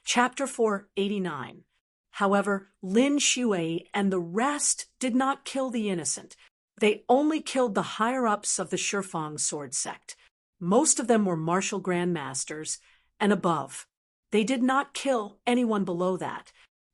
Chapter 489. However, Lin Shui and the rest did not kill the innocent. They only killed the higher-ups of the Shifang sword sect. Most of them were martial grandmasters and above. They did not kill anyone below that.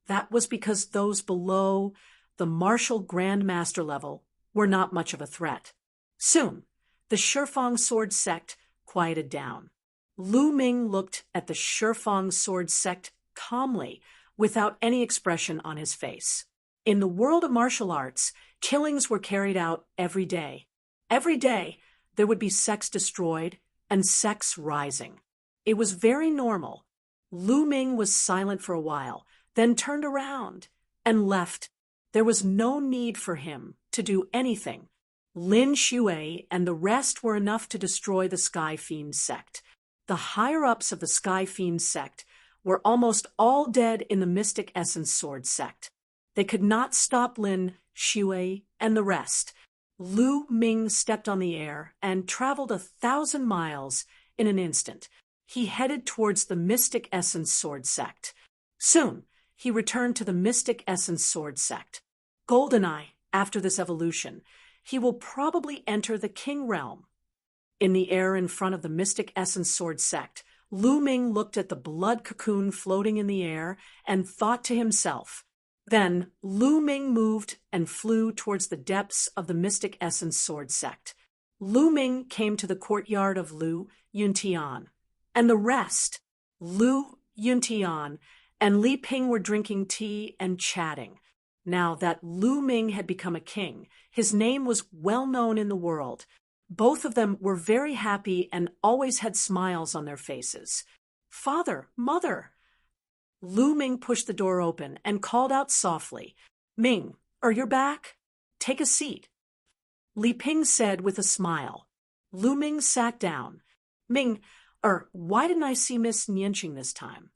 That was because those below the martial grandmaster level were not much of a threat. Soon, the Shifang sword sect quieted down. Lu Ming looked at the Shifang sword sect calmly, without any expression on his face. In the world of martial arts, killings were carried out every day. Every day, there would be sects destroyed and sects rising. It was very normal. Lu Ming was silent for a while, then turned around and left. There was no need for him to do anything. Lin Shui and the rest were enough to destroy the Sky Fiend sect. The higher-ups of the Sky Fiend sect were almost all dead in the Mystic Essence Sword sect. They could not stop Lin Shui and the rest. Lu Ming stepped on the air and traveled 1,000 miles in an instant. He headed towards the Mystic Essence Sword sect. Soon, he returned to the Mystic Essence Sword sect. Goldeneye, after this evolution, he will probably enter the King Realm. In the air in front of the Mystic Essence Sword sect, Lu Ming looked at the blood cocoon floating in the air and thought to himself. Then Lu Ming moved and flew towards the depths of the Mystic Essence Sword sect. Lu Ming came to the courtyard of Lu Yuntian, and the rest, Lu Yuntian and Li Ping, were drinking tea and chatting. Now that Lu Ming had become a king, his name was well known in the world. Both of them were very happy and always had smiles on their faces. "Father, mother!" Lu Ming pushed the door open and called out softly, "Ming, you're back? Take a seat." Li Ping said with a smile. Lu Ming sat down. "Ming, why didn't I see Miss Nianqing this time?"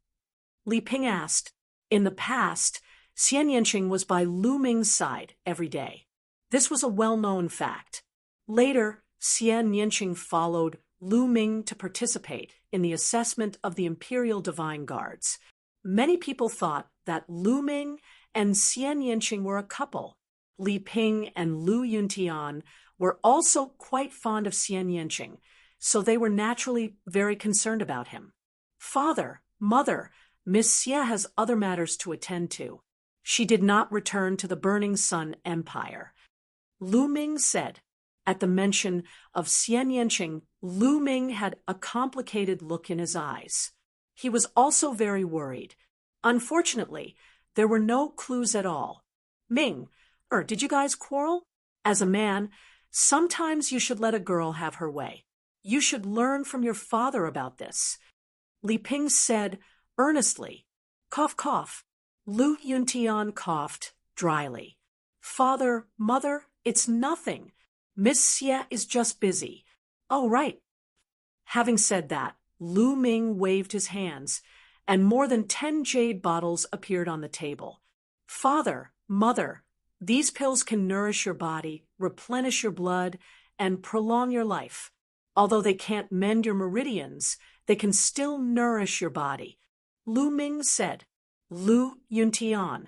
Li Ping asked. In the past, Xian Yanqing was by Lu Ming's side every day. This was a well-known fact. Later, Xian Yanqing followed Lu Ming to participate in the assessment of the Imperial Divine Guards. Many people thought that Lu Ming and Xian Yanqing were a couple. Li Ping and Lu Yuntian were also quite fond of Xian Yanqing, so they were naturally very concerned about him. "Father, mother, Miss Xie has other matters to attend to. She did not return to the Burning Sun Empire," Lu Ming said. At the mention of Xian Yanqing, Lu Ming had a complicated look in his eyes. He was also very worried. Unfortunately, there were no clues at all. "Ming, did you guys quarrel? As a man, sometimes you should let a girl have her way. You should learn from your father about this," Li Ping said earnestly. Cough, cough. Lu Yuntian coughed dryly. "Father, mother, it's nothing. Miss Xie is just busy." "Oh, right." Having said that, Lu Ming waved his hands, and more than 10 jade bottles appeared on the table. "Father, mother, these pills can nourish your body, replenish your blood, and prolong your life. Although they can't mend your meridians, they can still nourish your body," Lu Ming said. Lu Yuntian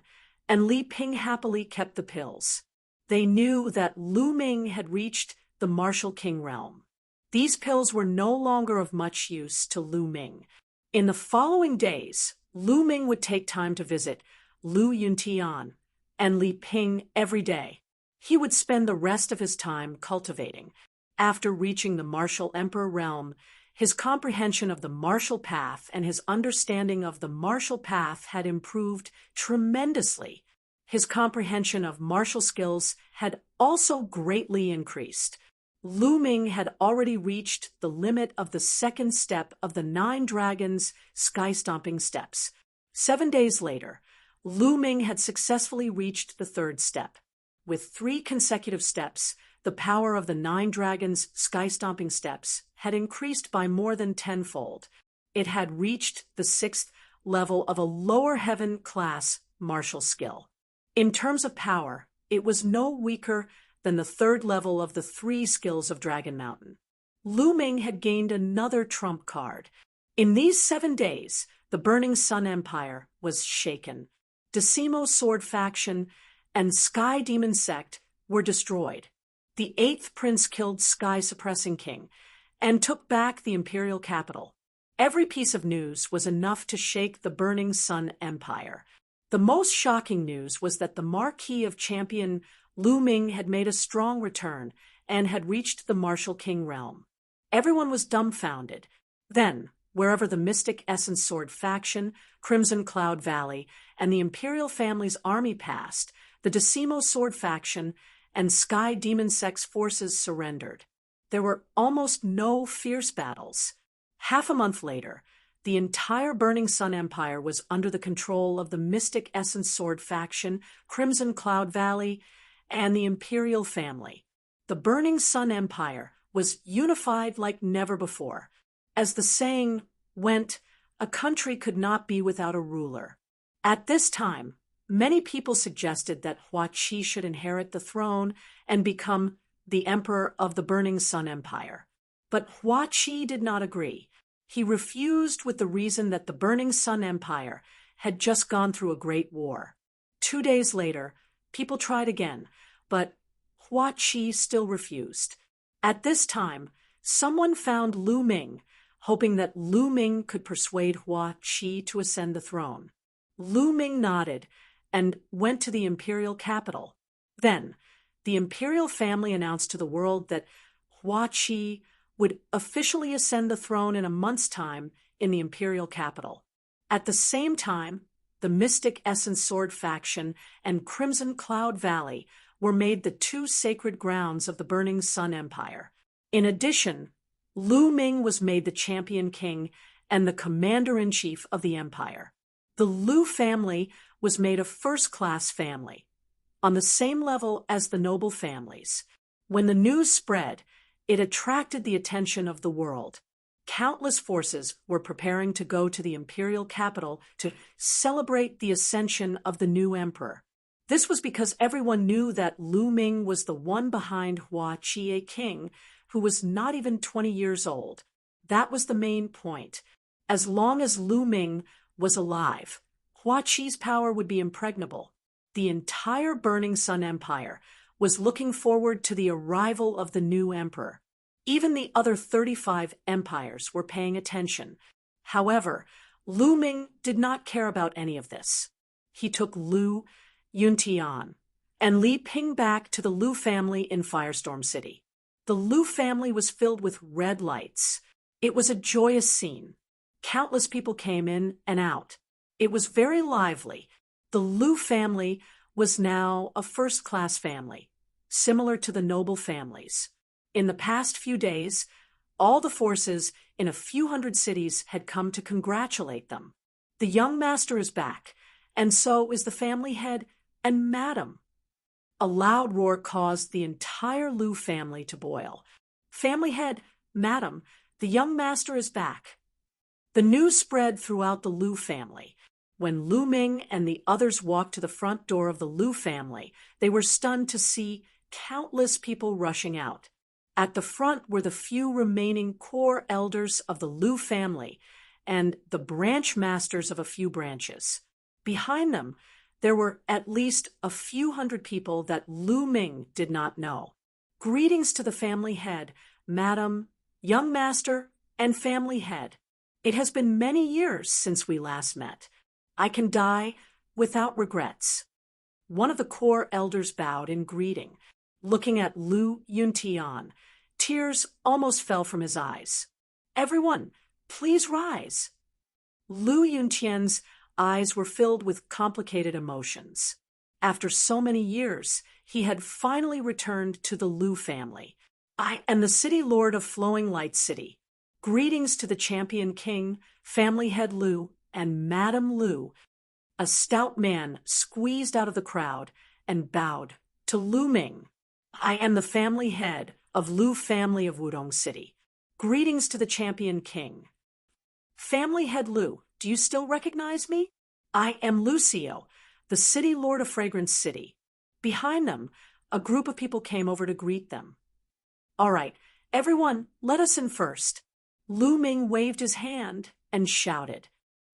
and Li Ping happily kept the pills. They knew that Lu Ming had reached the Martial King Realm. These pills were no longer of much use to Lu Ming. In the following days, Lu Ming would take time to visit Lu Yuntian and Li Ping every day. He would spend the rest of his time cultivating. After reaching the Martial Emperor realm, his comprehension of the martial path and his understanding of the martial path had improved tremendously. His comprehension of martial skills had also greatly increased. Lu Ming had already reached the limit of the second step of the 9 dragons' sky-stomping steps. 7 days later, Lu Ming had successfully reached the 3rd step. With 3 consecutive steps, the power of the 9 dragons' sky-stomping steps had increased by more than 10-fold. It had reached the 6th level of a lower heaven class martial skill. In terms of power, it was no weaker than the 3rd level of the 3 skills of Dragon Mountain. Lu Ming had gained another trump card. In these 7 days, the Burning Sun Empire was shaken. Decimo's sword faction and Sky Demon sect were destroyed. The 8th prince killed Sky Suppressing King and took back the imperial capital. Every piece of news was enough to shake the Burning Sun Empire. The most shocking news was that the Marquis of Champion Lu Ming had made a strong return and had reached the Martial King realm. Everyone was dumbfounded. Then, wherever the Mystic Essence Sword faction, Crimson Cloud Valley, and the Imperial family's army passed, the Decimo Sword faction and Sky Demon sect's forces surrendered. There were almost no fierce battles. Half a month later, the entire Burning Sun Empire was under the control of the Mystic Essence Sword faction, Crimson Cloud Valley, and the Imperial family. The Burning Sun Empire was unified like never before. As the saying went, a country could not be without a ruler. At this time, many people suggested that Hua Qi should inherit the throne and become the emperor of the Burning Sun Empire. But Hua Qi did not agree. He refused with the reason that the Burning Sun Empire had just gone through a great war. 2 days later, people tried again, but Hua Qi still refused. At this time, someone found Lu Ming, hoping that Lu Ming could persuade Hua Qi to ascend the throne. Lu Ming nodded and went to the imperial capital. Then, the imperial family announced to the world that Hua Qi would officially ascend the throne in a month's time in the imperial capital. At the same time, the Mystic Essence Sword faction and Crimson Cloud Valley were made the 2 sacred grounds of the Burning Sun Empire. In addition, Lu Ming was made the champion king and the commander-in-chief of the empire. The Lu family was made a first-class family, on the same level as the noble families. When the news spread, it attracted the attention of the world. Countless forces were preparing to go to the imperial capital to celebrate the ascension of the new emperor. This was because everyone knew that Lu Ming was the one behind Hua Qi, a king who was not even 20 years old. That was the main point. As long as Lu Ming was alive, Hua Qi's power would be impregnable. The entire Burning Sun Empire was looking forward to the arrival of the new emperor. Even the other 35 empires were paying attention. However, Lu Ming did not care about any of this. He took Lu Yuntian and Li Ping back to the Lu family in Firestorm City. The Lu family was filled with red lights. It was a joyous scene. Countless people came in and out. It was very lively. The Lu family was now a first-class family, similar to the noble families. In the past few days, all the forces in a few hundred cities had come to congratulate them. The young master is back, and so is the family head and madam. A loud roar caused the entire Lu family to boil. Family head, madam, the young master is back. The news spread throughout the Lu family. When Lu Ming and the others walked to the front door of the Lu family, they were stunned to see countless people rushing out. At the front were the few remaining core elders of the Lu family and the branch masters of a few branches. Behind them, there were at least a few hundred people that Lu Ming did not know. Greetings to the family head, madam, young master, and family head. It has been many years since we last met. I can die without regrets. One of the core elders bowed in greeting, looking at Lu Yuntian. Tears almost fell from his eyes. Everyone, please rise. Lu Yuntian's eyes were filled with complicated emotions. After so many years, he had finally returned to the Lu family. I am the city lord of Flowing Light City. Greetings to the champion king, family head Lu, and Madam Lu. A stout man squeezed out of the crowd and bowed to Lu Ming. I am the family head of Lu family of Wudong City. Greetings to the champion king. Family head Lu, do you still recognize me? I am Lucio, the city lord of Fragrance City. Behind them, a group of people came over to greet them. All right, everyone, let us in first. Lu Ming waved his hand and shouted.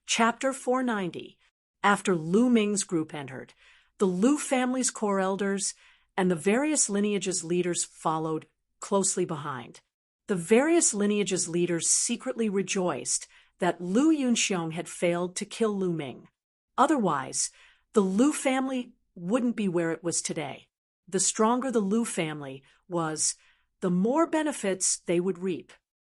Chapter 490. After Lu Ming's group entered, the Lu family's core elders and the various lineages' leaders followed closely behind. The various lineages' leaders secretly rejoiced that Lu Yunxiong had failed to kill Lu Ming. Otherwise, the Lu family wouldn't be where it was today. The stronger the Lu family was, the more benefits they would reap.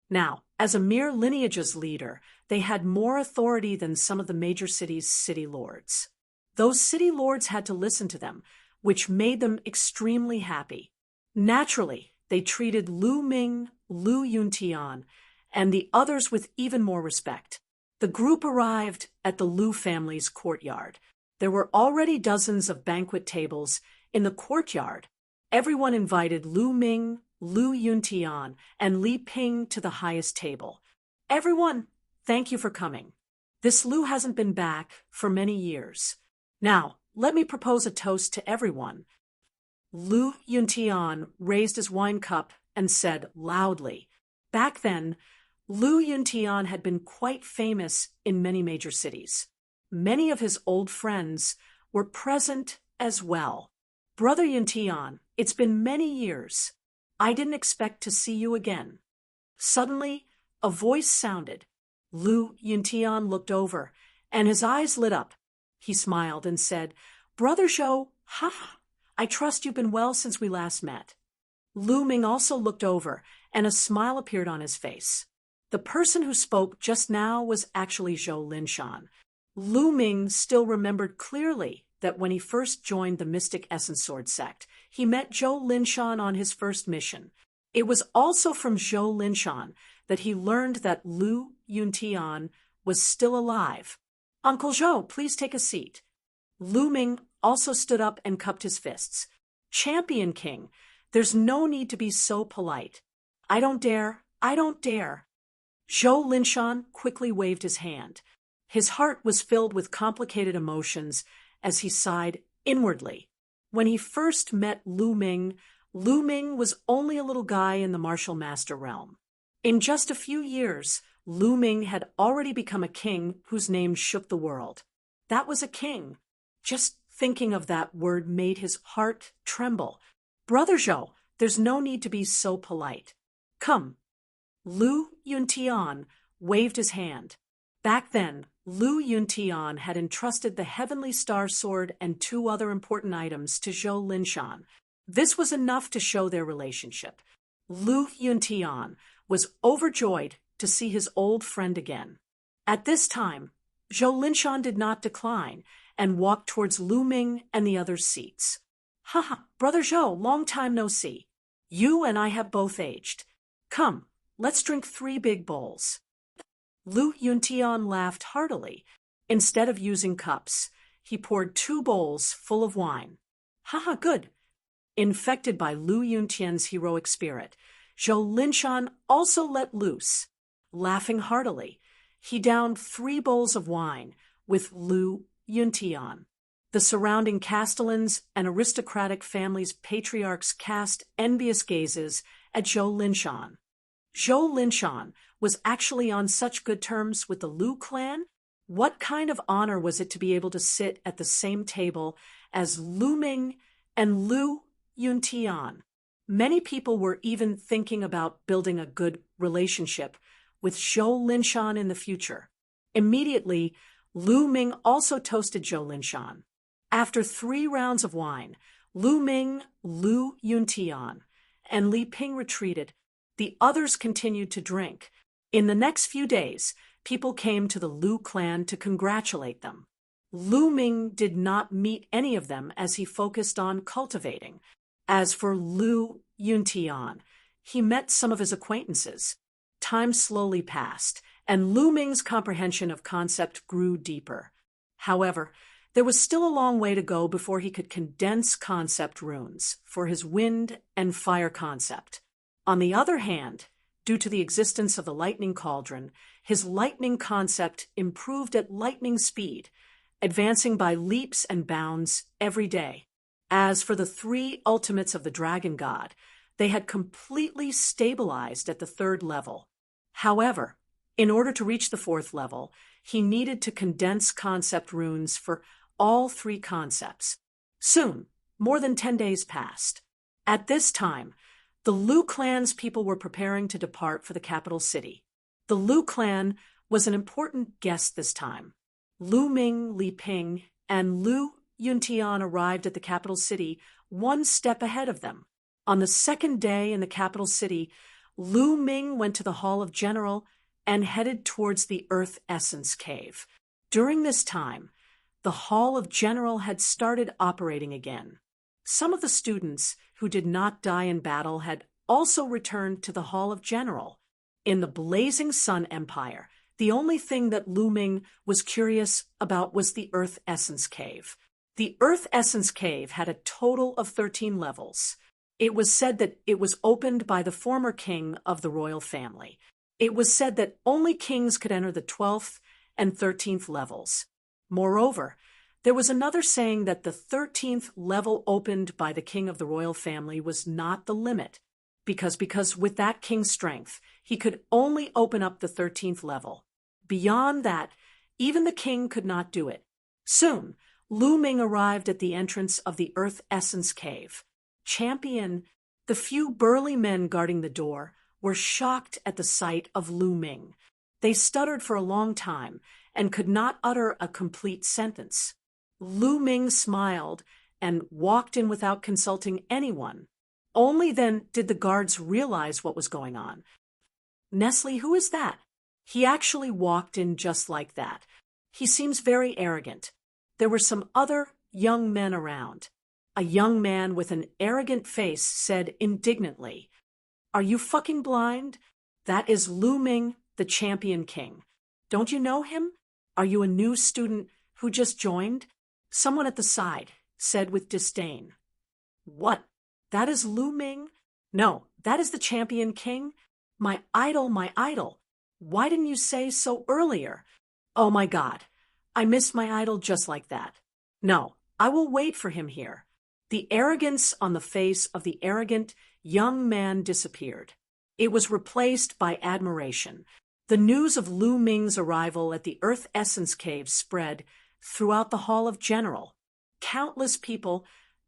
Now, as a mere lineage's leader, they had more authority than some of the major cities' city lords. Those city lords had to listen to them, which made them extremely happy. Naturally, they treated Lu Ming, Lu Yuntian, and the others with even more respect. The group arrived at the Lu family's courtyard. There were already dozens of banquet tables in the courtyard. Everyone invited Lu Ming, Lu Yuntian, and Li Ping to the highest table. Everyone, thank you for coming. This Lu hasn't been back for many years. Now, let me propose a toast to everyone. Lu Yuntian raised his wine cup and said loudly. Back then, Lu Yuntian had been quite famous in many major cities. Many of his old friends were present as well. Brother Yuntian, it's been many years. I didn't expect to see you again. Suddenly, a voice sounded. Lu Yuntian looked over, and his eyes lit up. He smiled and said, Brother Zhou, I trust you've been well since we last met. Lu Ming also looked over, and a smile appeared on his face. The person who spoke just now was actually Zhou Linshan. Lu Ming still remembered clearly that when he first joined the Mystic Essence Sword sect, he met Zhou Linshan on his first mission. It was also from Zhou Linshan that he learned that Lu Yuntian was still alive. Uncle Zhou, please take a seat. Lu Ming also stood up and cupped his fists. Champion King, there's no need to be so polite. I don't dare. Zhou Linshan quickly waved his hand. His heart was filled with complicated emotions as he sighed inwardly. When he first met Lu Ming was only a little guy in the martial master realm. In just a few years, Lu Ming had already become a king whose name shook the world. That was a king. Just thinking of that word made his heart tremble. Brother Zhou, there's no need to be so polite. Come. Lu Yuntian waved his hand. Back then, Lu Yuntian had entrusted the Heavenly Star Sword and 2 other important items to Zhou Linshan. This was enough to show their relationship. Lu Yuntian was overjoyed to see his old friend again. At this time, Zhou Linshan did not decline and walked towards Lu Ming and the others' seats. Brother Zhou, long time no see. You and I have both aged. Come, let's drink 3 big bowls. Lu Yuntian laughed heartily. Instead of using cups, he poured 2 bowls full of wine. Good. Infected by Lu Yuntian's heroic spirit, Zhou Linshan also let loose. Laughing heartily, he downed 3 bowls of wine with Lu Yuntian. The surrounding castellans and aristocratic families' patriarchs cast envious gazes at Zhou Linshan. Zhou Linshan was actually on such good terms with the Lu clan? What kind of honor was it to be able to sit at the same table as Lu Ming and Lu Yuntian? Many people were even thinking about building a good relationship with Zhou Linshan in the future. Immediately, Lu Ming also toasted Zhou Linshan. After 3 rounds of wine, Lu Ming, Lu Yuntian, and Li Ping retreated. The others continued to drink. In the next few days, people came to the Lu clan to congratulate them. Lu Ming did not meet any of them as he focused on cultivating. As for Lu Yuntian, he met some of his acquaintances. Time slowly passed, and Lu Ming's comprehension of concept grew deeper. However, there was still a long way to go before he could condense concept runes for his wind and fire concept. On the other hand, due to the existence of the lightning cauldron, his lightning concept improved at lightning speed, advancing by leaps and bounds every day. As for the 3 ultimates of the dragon god, they had completely stabilized at the 3rd level. However, in order to reach the 4th level, he needed to condense concept runes for all 3 concepts. Soon, more than 10 days passed. At this time, the Lu clan's people were preparing to depart for the capital city. The Lu clan was an important guest this time. Lu Ming, Li Ping, and Lu Yuntian arrived at the capital city 1 step ahead of them. On the 2nd day in the capital city, Lu Ming went to the Hall of General and headed towards the Earth Essence Cave. During this time, the Hall of General had started operating again. Some of the students who did not die in battle had also returned to the Hall of General. In the Blazing Sun Empire, the only thing that Lu Ming was curious about was the Earth Essence Cave. The Earth Essence Cave had a total of 13 levels. It was said that it was opened by the former king of the royal family. It was said that only kings could enter the 12th and 13th levels. Moreover, there was another saying that the 13th level opened by the king of the royal family was not the limit, because with that king's strength, he could only open up the 13th level. Beyond that, even the king could not do it. Soon, Lu Ming arrived at the entrance of the Earth Essence Cave. Champion, the few burly men guarding the door, were shocked at the sight of Lu Ming. They stuttered for a long time and could not utter a complete sentence. Lu Ming smiled and walked in without consulting anyone. Only then did the guards realize what was going on. "Nestle, who is that?" He actually walked in just like that. He seems very arrogant. There were some other young men around. A young man with an arrogant face said indignantly, "Are you fucking blind? That is Lu Ming, the champion king. Don't you know him? Are you a new student who just joined?" Someone at the side said with disdain, "What? That is Lu Ming? No, that is the champion king? My idol, my idol. Why didn't you say so earlier? Oh my God, I missed my idol just like that. No, I will wait for him here." The arrogance on the face of the arrogant young man disappeared. It was replaced by admiration. The news of Lu Ming's arrival at the Earth Essence Cave spread throughout the Hall of General. Countless people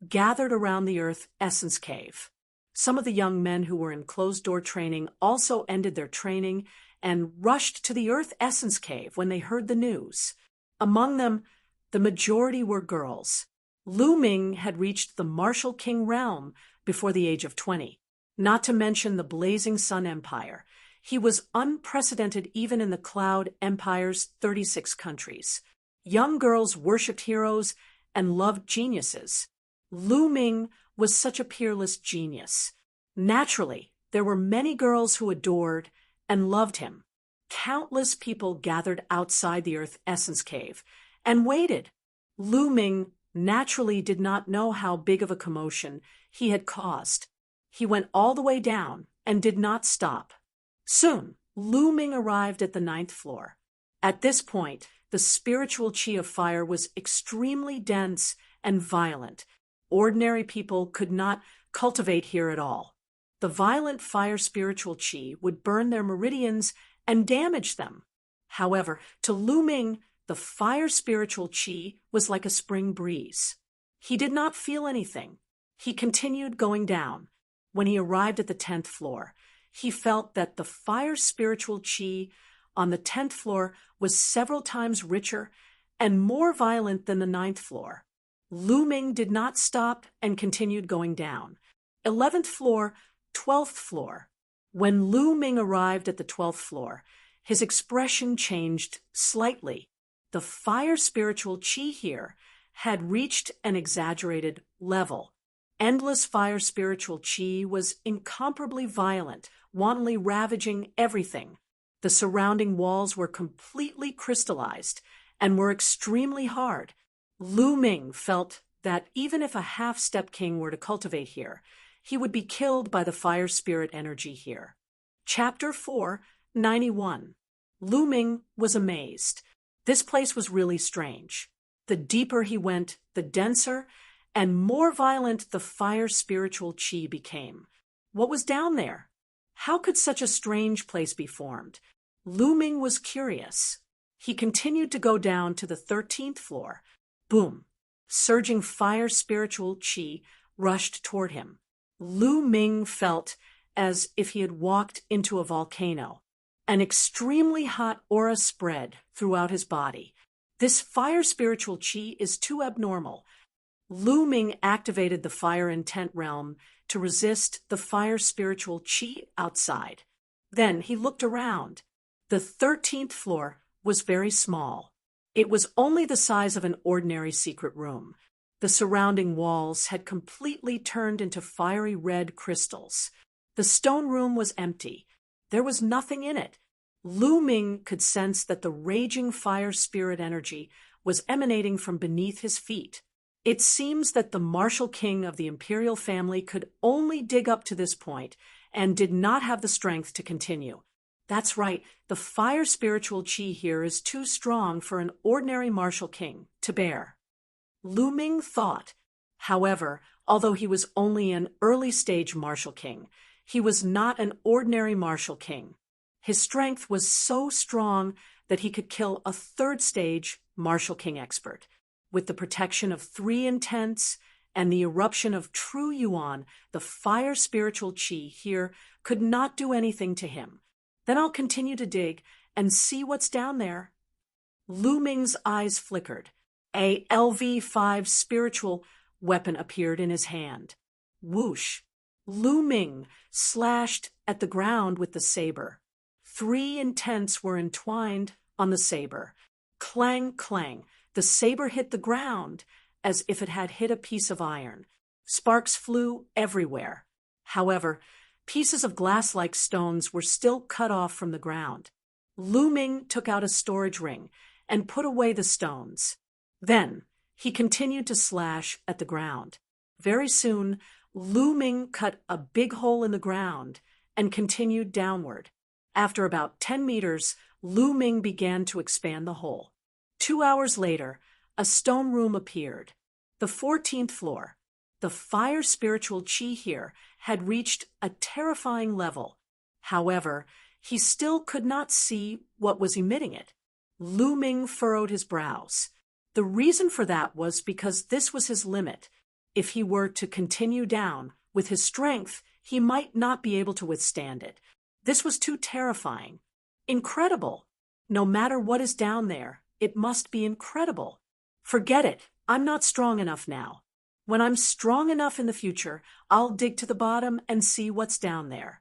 gathered around the Earth Essence Cave. Some of the young men who were in closed-door training also ended their training and rushed to the Earth Essence Cave when they heard the news. Among them, the majority were girls. Lu Ming had reached the Martial King realm before the age of 20, not to mention the Blazing Sun Empire. He was unprecedented even in the Cloud Empire's 36 countries. Young girls worshipped heroes and loved geniuses. Lu Ming was such a peerless genius. Naturally, there were many girls who adored and loved him. Countless people gathered outside the Earth Essence Cave and waited. Lu Ming naturally did not know how big of a commotion he had caused. He went all the way down and did not stop. Soon, Lu Ming arrived at the 9th floor. At this point, the spiritual chi of fire was extremely dense and violent. Ordinary people could not cultivate here at all. The violent fire spiritual chi would burn their meridians and damage them. However, to Lu Ming, the fire spiritual chi was like a spring breeze. He did not feel anything. He continued going down. When he arrived at the 10th floor, he felt that the fire spiritual chi on the 10th floor was several times richer and more violent than the 9th floor. Lu Ming did not stop and continued going down. 11th floor, 12th floor. When Lu Ming arrived at the 12th floor, his expression changed slightly. The fire spiritual chi here had reached an exaggerated level. Endless fire spiritual chi was incomparably violent, wantonly ravaging everything. The surrounding walls were completely crystallized and were extremely hard. Lu Ming felt that even if a half-step king were to cultivate here, he would be killed by the fire spirit energy here. Chapter 491. Lu Ming was amazed. This place was really strange. The deeper he went, the denser and more violent the fire spiritual chi became. What was down there? How could such a strange place be formed? Lu Ming was curious. He continued to go down to the 13th floor. Boom! Surging fire spiritual chi rushed toward him. Lu Ming felt as if he had walked into a volcano. An extremely hot aura spread throughout his body. This fire spiritual chi is too abnormal. Lu Ming activated the fire intent realm to resist the fire spiritual chi outside. Then he looked around. The 13th floor was very small. It was only the size of an ordinary secret room. The surrounding walls had completely turned into fiery red crystals. The stone room was empty. There was nothing in it. Lu Ming could sense that the raging fire spirit energy was emanating from beneath his feet. It seems that the martial king of the imperial family could only dig up to this point and did not have the strength to continue. That's right, the fire spiritual chi here is too strong for an ordinary martial king to bear. Lu Ming thought. However, although he was only an early-stage martial king, he was not an ordinary martial king. His strength was so strong that he could kill a third-stage martial king expert. With the protection of 3 intents and the eruption of true yuan, the fire spiritual chi here could not do anything to him. Then I'll continue to dig and see what's down there. Lu Ming's eyes flickered. A LV-5 spiritual weapon appeared in his hand. Whoosh! Lu Ming slashed at the ground with the saber. 3 intents were entwined on the saber. Clang, clang. The saber hit the ground as if it had hit a piece of iron. Sparks flew everywhere. However, pieces of glass-like stones were still cut off from the ground. Lu Ming took out a storage ring and put away the stones. Then, he continued to slash at the ground. Very soon, Lu Ming cut a big hole in the ground and continued downward. After about 10 meters, Lu Ming began to expand the hole. 2 hours later, a stone room appeared. The 14th floor. The fire spiritual chi here had reached a terrifying level. However, he still could not see what was emitting it. Lu Ming furrowed his brows. The reason for that was because this was his limit. If he were to continue down, with his strength, he might not be able to withstand it. This was too terrifying. Incredible. No matter what is down there, it must be incredible. Forget it. I'm not strong enough now. When I'm strong enough in the future, I'll dig to the bottom and see what's down there.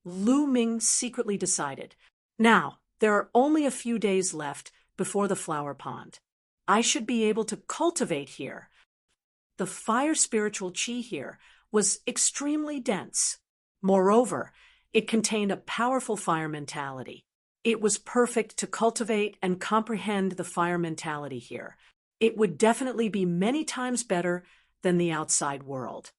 Lu Ming secretly decided. Now, there are only a few days left before the flower pond. I should be able to cultivate here. The fire spiritual chi here was extremely dense. Moreover, it contained a powerful fire mentality. It was perfect to cultivate and comprehend the fire mentality here. It would definitely be many times better than the outside world.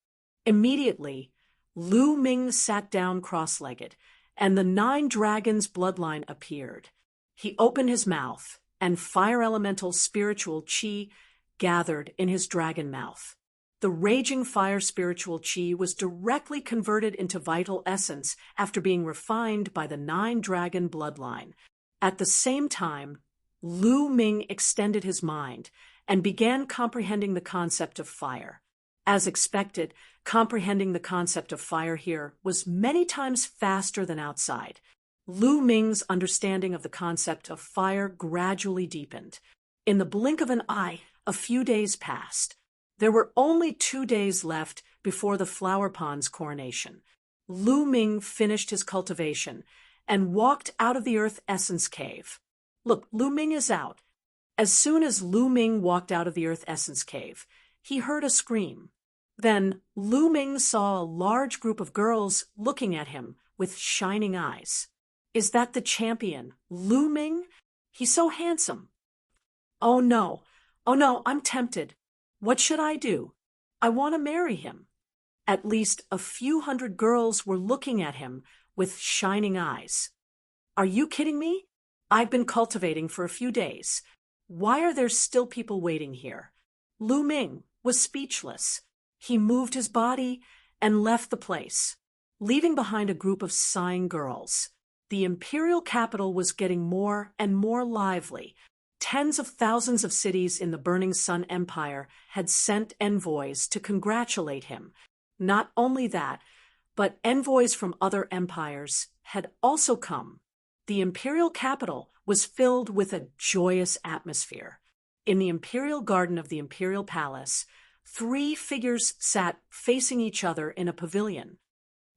Immediately, Lu Ming sat down cross-legged, and the 9 dragons' bloodline appeared. He opened his mouth, and fire elemental spiritual chi gathered in his dragon mouth. The raging fire spiritual chi was directly converted into vital essence after being refined by the 9 dragon bloodline. At the same time, Lu Ming extended his mind and began comprehending the concept of fire. As expected, comprehending the concept of fire here was many times faster than outside. Lu Ming's understanding of the concept of fire gradually deepened. In the blink of an eye, a few days passed. There were only 2 days left before the flower pond's coronation. Lu Ming finished his cultivation and walked out of the Earth Essence Cave. Look, Lu Ming is out. As soon as Lu Ming walked out of the Earth Essence Cave, he heard a scream. Then Lu Ming saw a large group of girls looking at him with shining eyes. Is that the champion, Lu Ming? He's so handsome. Oh no, I'm tempted. What should I do? I want to marry him. At least a few hundred girls were looking at him with shining eyes. Are you kidding me? I've been cultivating for a few days. Why are there still people waiting here? Lu Ming was speechless. He moved his body and left the place, leaving behind a group of sighing girls. the imperial capital was getting more and more lively. Tens of thousands of cities in the Burning Sun Empire had sent envoys to congratulate him. Not only that, but envoys from other empires had also come. The imperial capital was filled with a joyous atmosphere. In the imperial garden of the imperial palace, 3 figures sat facing each other in a pavilion.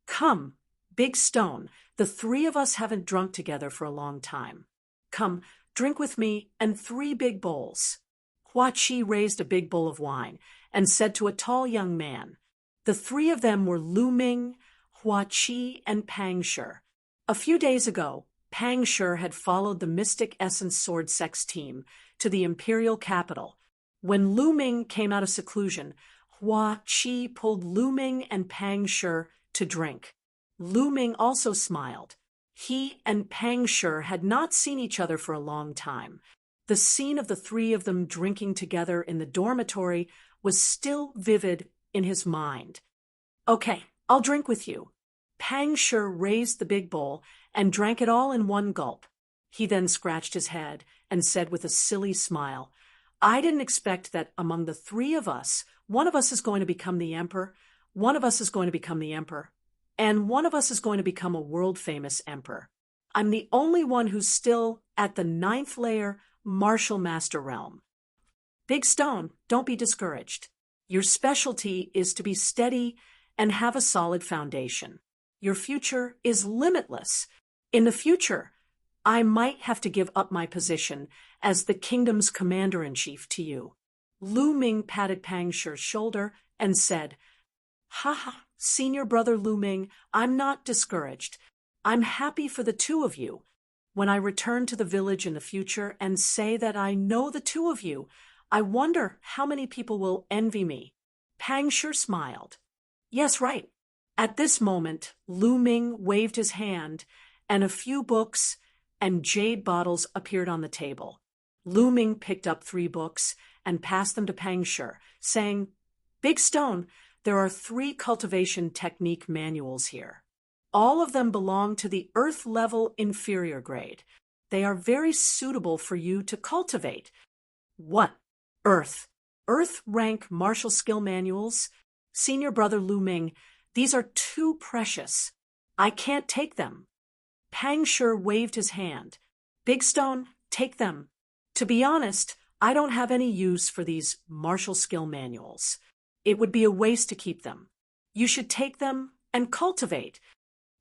"Come, Big Stone, the 3 of us haven't drunk together for a long time. Come, drink with me and 3 big bowls." Hua Qi raised a big bowl of wine and said to a tall young man. The 3 of them were Lu Ming, Hua Qi, and Pang Shi. A few days ago, Pang Shi had followed the Mystic Essence Sword Sect's team to the imperial capital. When Lu Ming came out of seclusion, Hua Qi pulled Lu Ming and Pang Shi to drink. Lu Ming also smiled. He and Pang Shi had not seen each other for a long time. The scene of the 3 of them drinking together in the dormitory was still vivid in his mind. "Okay, I'll drink with you." Pang Shi raised the big bowl and drank it all in one gulp. He then scratched his head and said with a silly smile, "I didn't expect that among the 3 of us, one of us is going to become the emperor, one of us is going to become the emperor, and one of us is going to become a world-famous emperor. I'm the only one who's still at the 9th layer martial master realm." Big Stone, don't be discouraged. Your specialty is to be steady and have a solid foundation. Your future is limitless. In the future, I might have to give up my position as the kingdom's commander-in-chief to you. Lu Ming patted Pang Shi's shoulder and said, "Ha, senior brother Lu Ming, I'm not discouraged. I'm happy for the 2 of you. When I return to the village in the future and say that I know the 2 of you, I wonder how many people will envy me." Pang Shi smiled. "Yes, right." At this moment, Lu Ming waved his hand, and a few books and jade bottles appeared on the table. Lu Ming picked up 3 books and passed them to Pang Shi, saying, "Big Stone, there are 3 cultivation technique manuals here. All of them belong to the Earth-level inferior grade. They are very suitable for you to cultivate." "What? Earth? Earth-rank martial skill manuals? Senior brother Lu Ming, these are too precious. I can't take them." Pang Shi waved his hand. "Big Stone, take them. To be honest, I don't have any use for these martial skill manuals. It would be a waste to keep them. You should take them and cultivate."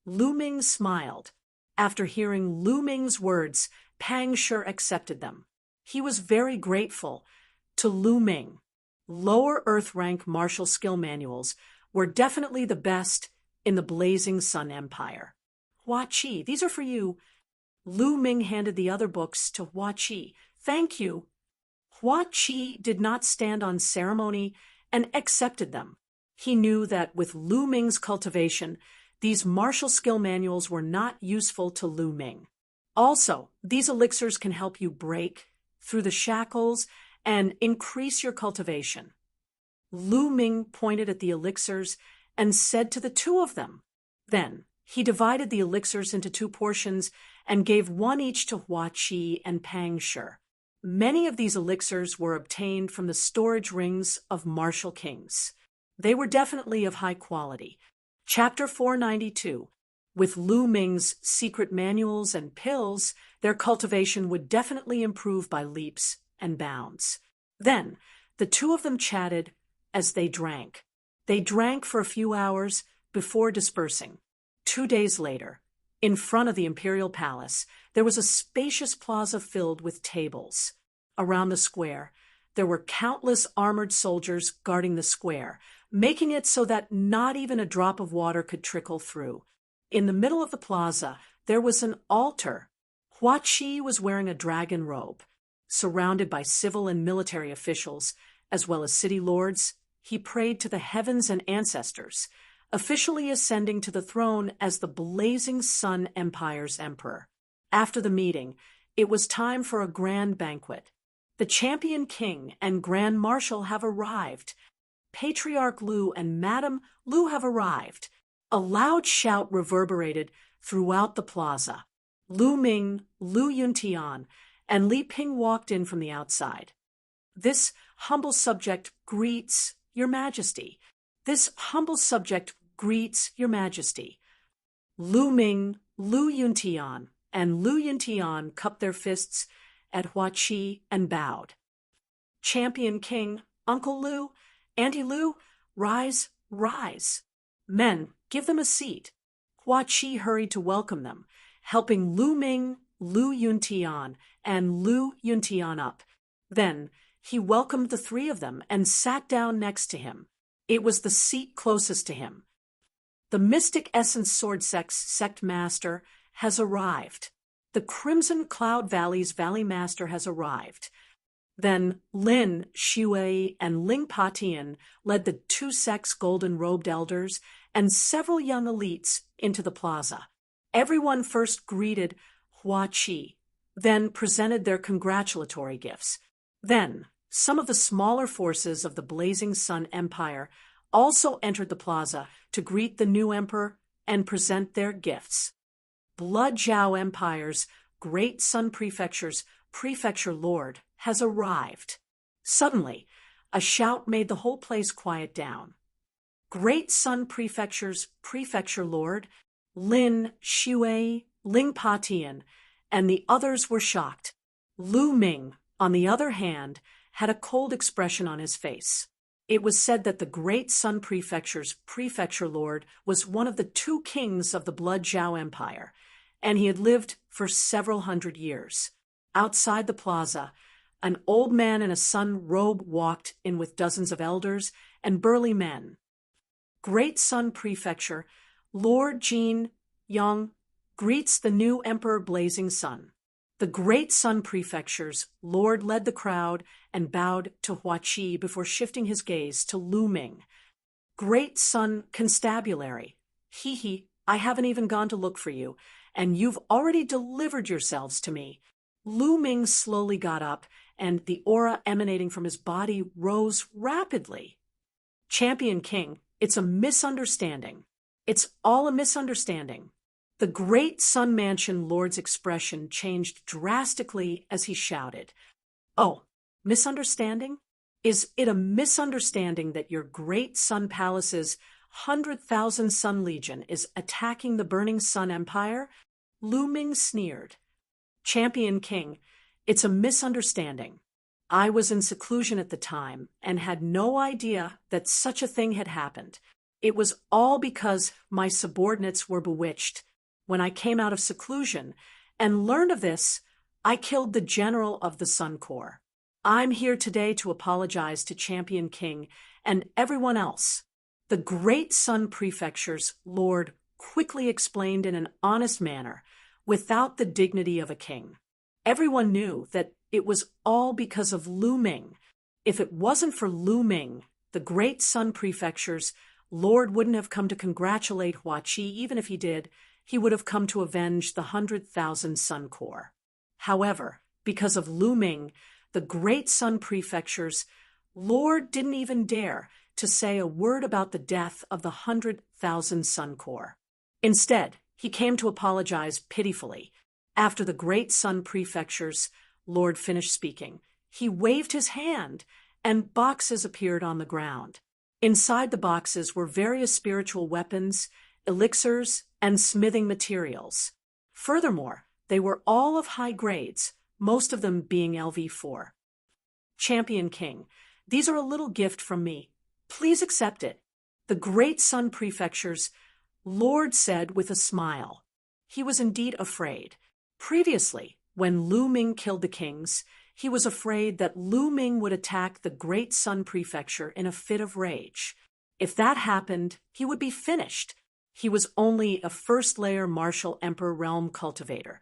Lu Ming smiled. After hearing Lu Ming's words, Pang Shi accepted them. He was very grateful to Lu Ming. Lower Earth rank martial skill manuals were definitely the best in the Blazing Sun Empire. "Hua Qi, these are for you." Lu Ming handed the other books to Hua Qi. "Thank you." Hua Qi did not stand on ceremony and accepted them. He knew that with Lu Ming's cultivation, these martial skill manuals were not useful to Lu Ming. Also, these elixirs can help you break through the shackles and increase your cultivation. Lu Ming pointed at the elixirs and said to the 2 of them. Then, he divided the elixirs into 2 portions and gave 1 each to Hua Qi and Pang Shi. Many of these elixirs were obtained from the storage rings of martial kings. They were definitely of high quality. Chapter 492. With Lu Ming's secret manuals and pills, their cultivation would definitely improve by leaps and bounds. Then, the 2 of them chatted as they drank. They drank for a few hours before dispersing. 2 days later, in front of the imperial palace, there was a spacious plaza filled with tables. Around the square, there were countless armored soldiers guarding the square, making it so that not even a drop of water could trickle through. In the middle of the plaza, there was an altar. Hua Qi was wearing a dragon robe. Surrounded by civil and military officials, as well as city lords, he prayed to the heavens and ancestors, officially ascending to the throne as the Blazing Sun Empire's emperor. After the meeting, it was time for a grand banquet. The champion king and grand marshal have arrived. Patriarch Lu and Madame Lu have arrived. A loud shout reverberated throughout the plaza. Lu Ming, Lu Yuntian, and Li Ping walked in from the outside. "This humble subject greets your majesty. This humble subject greets your majesty." Lu Ming, Lu Yuntian, and Lu Yuntian cupped their fists at Hua Qi and bowed. "Champion King, Uncle Lu, Auntie Lu, rise, rise. Men, give them a seat." Hua Qi hurried to welcome them, helping Lu Ming, Lu Yuntian, and Lu Yuntian up. Then he welcomed the three of them and sat down next to him. It was the seat closest to him. "The Mystic Essence Sword Sect Master has arrived. The Crimson Cloud Valley's Valley Master has arrived." Then Lin, Shui, and Ling Patian led the two sects' golden-robed elders and several young elites into the plaza. Everyone first greeted Hua Qi, then presented their congratulatory gifts. Then some of the smaller forces of the Blazing Sun Empire also entered the plaza to greet the new emperor and present their gifts. Blood Zhao Empire's Great Sun Prefecture's prefecture lord has arrived. Suddenly, a shout made the whole place quiet down. Great Sun Prefecture's prefecture lord, Lin, Shui, Ling Patian, and the others were shocked. Lu Ming, on the other hand, had a cold expression on his face. It was said that the Great Sun Prefecture's prefecture lord was one of the two kings of the Blood Zhao Empire, and he had lived for several hundred years. Outside the plaza, an old man in a sun robe walked in with dozens of elders and burly men. Great Sun Prefecture, Lord Jin Yang greets the new Emperor Blazing Sun. The Great Sun Prefecture's lord led the crowd and bowed to Hua Qi before shifting his gaze to Lu Ming. "Great Sun Constabulary, hee, I haven't even gone to look for you, and you've already delivered yourselves to me." Lu Ming slowly got up, and the aura emanating from his body rose rapidly. "Champion King, it's a misunderstanding. It's all a misunderstanding." The Great Sun Mansion Lord's expression changed drastically as he shouted. "Oh, misunderstanding? Is it a misunderstanding that your Great Sun Palace's 100,000 Sun Legion is attacking the Burning Sun Empire?" Lu Ming sneered. "Champion King, it's a misunderstanding. I was in seclusion at the time and had no idea that such a thing had happened. It was all because my subordinates were bewitched. When I came out of seclusion and learned of this, I killed the general of the Sun Corps. I'm here today to apologize to Champion King and everyone else." The Great Sun Prefecture's lord quickly explained in an honest manner, without the dignity of a king. Everyone knew that it was all because of Lu Ming. If it wasn't for Lu Ming, the Great Sun Prefecture's lord wouldn't have come to congratulate Hua Qi. Even if he did, he would have come to avenge the 100,000 Sun Corps. However, because of Lu Ming, the Great Sun Prefecture's lord didn't even dare to say a word about the death of the 100,000 Sun Corps. Instead, he came to apologize pitifully. After the Great Sun Prefecture's lord finished speaking, he waved his hand, and boxes appeared on the ground. Inside the boxes were various spiritual weapons, elixirs, and smithing materials. Furthermore, they were all of high grades, most of them being LV4. "Champion King, these are a little gift from me. Please accept it," the Great Sun Prefecture's lord said with a smile. He was indeed afraid. Previously, when Lu Ming killed the kings, he was afraid that Lu Ming would attack the Great Sun Prefecture in a fit of rage. If that happened, he would be finished. He was only a first-layer martial emperor realm cultivator.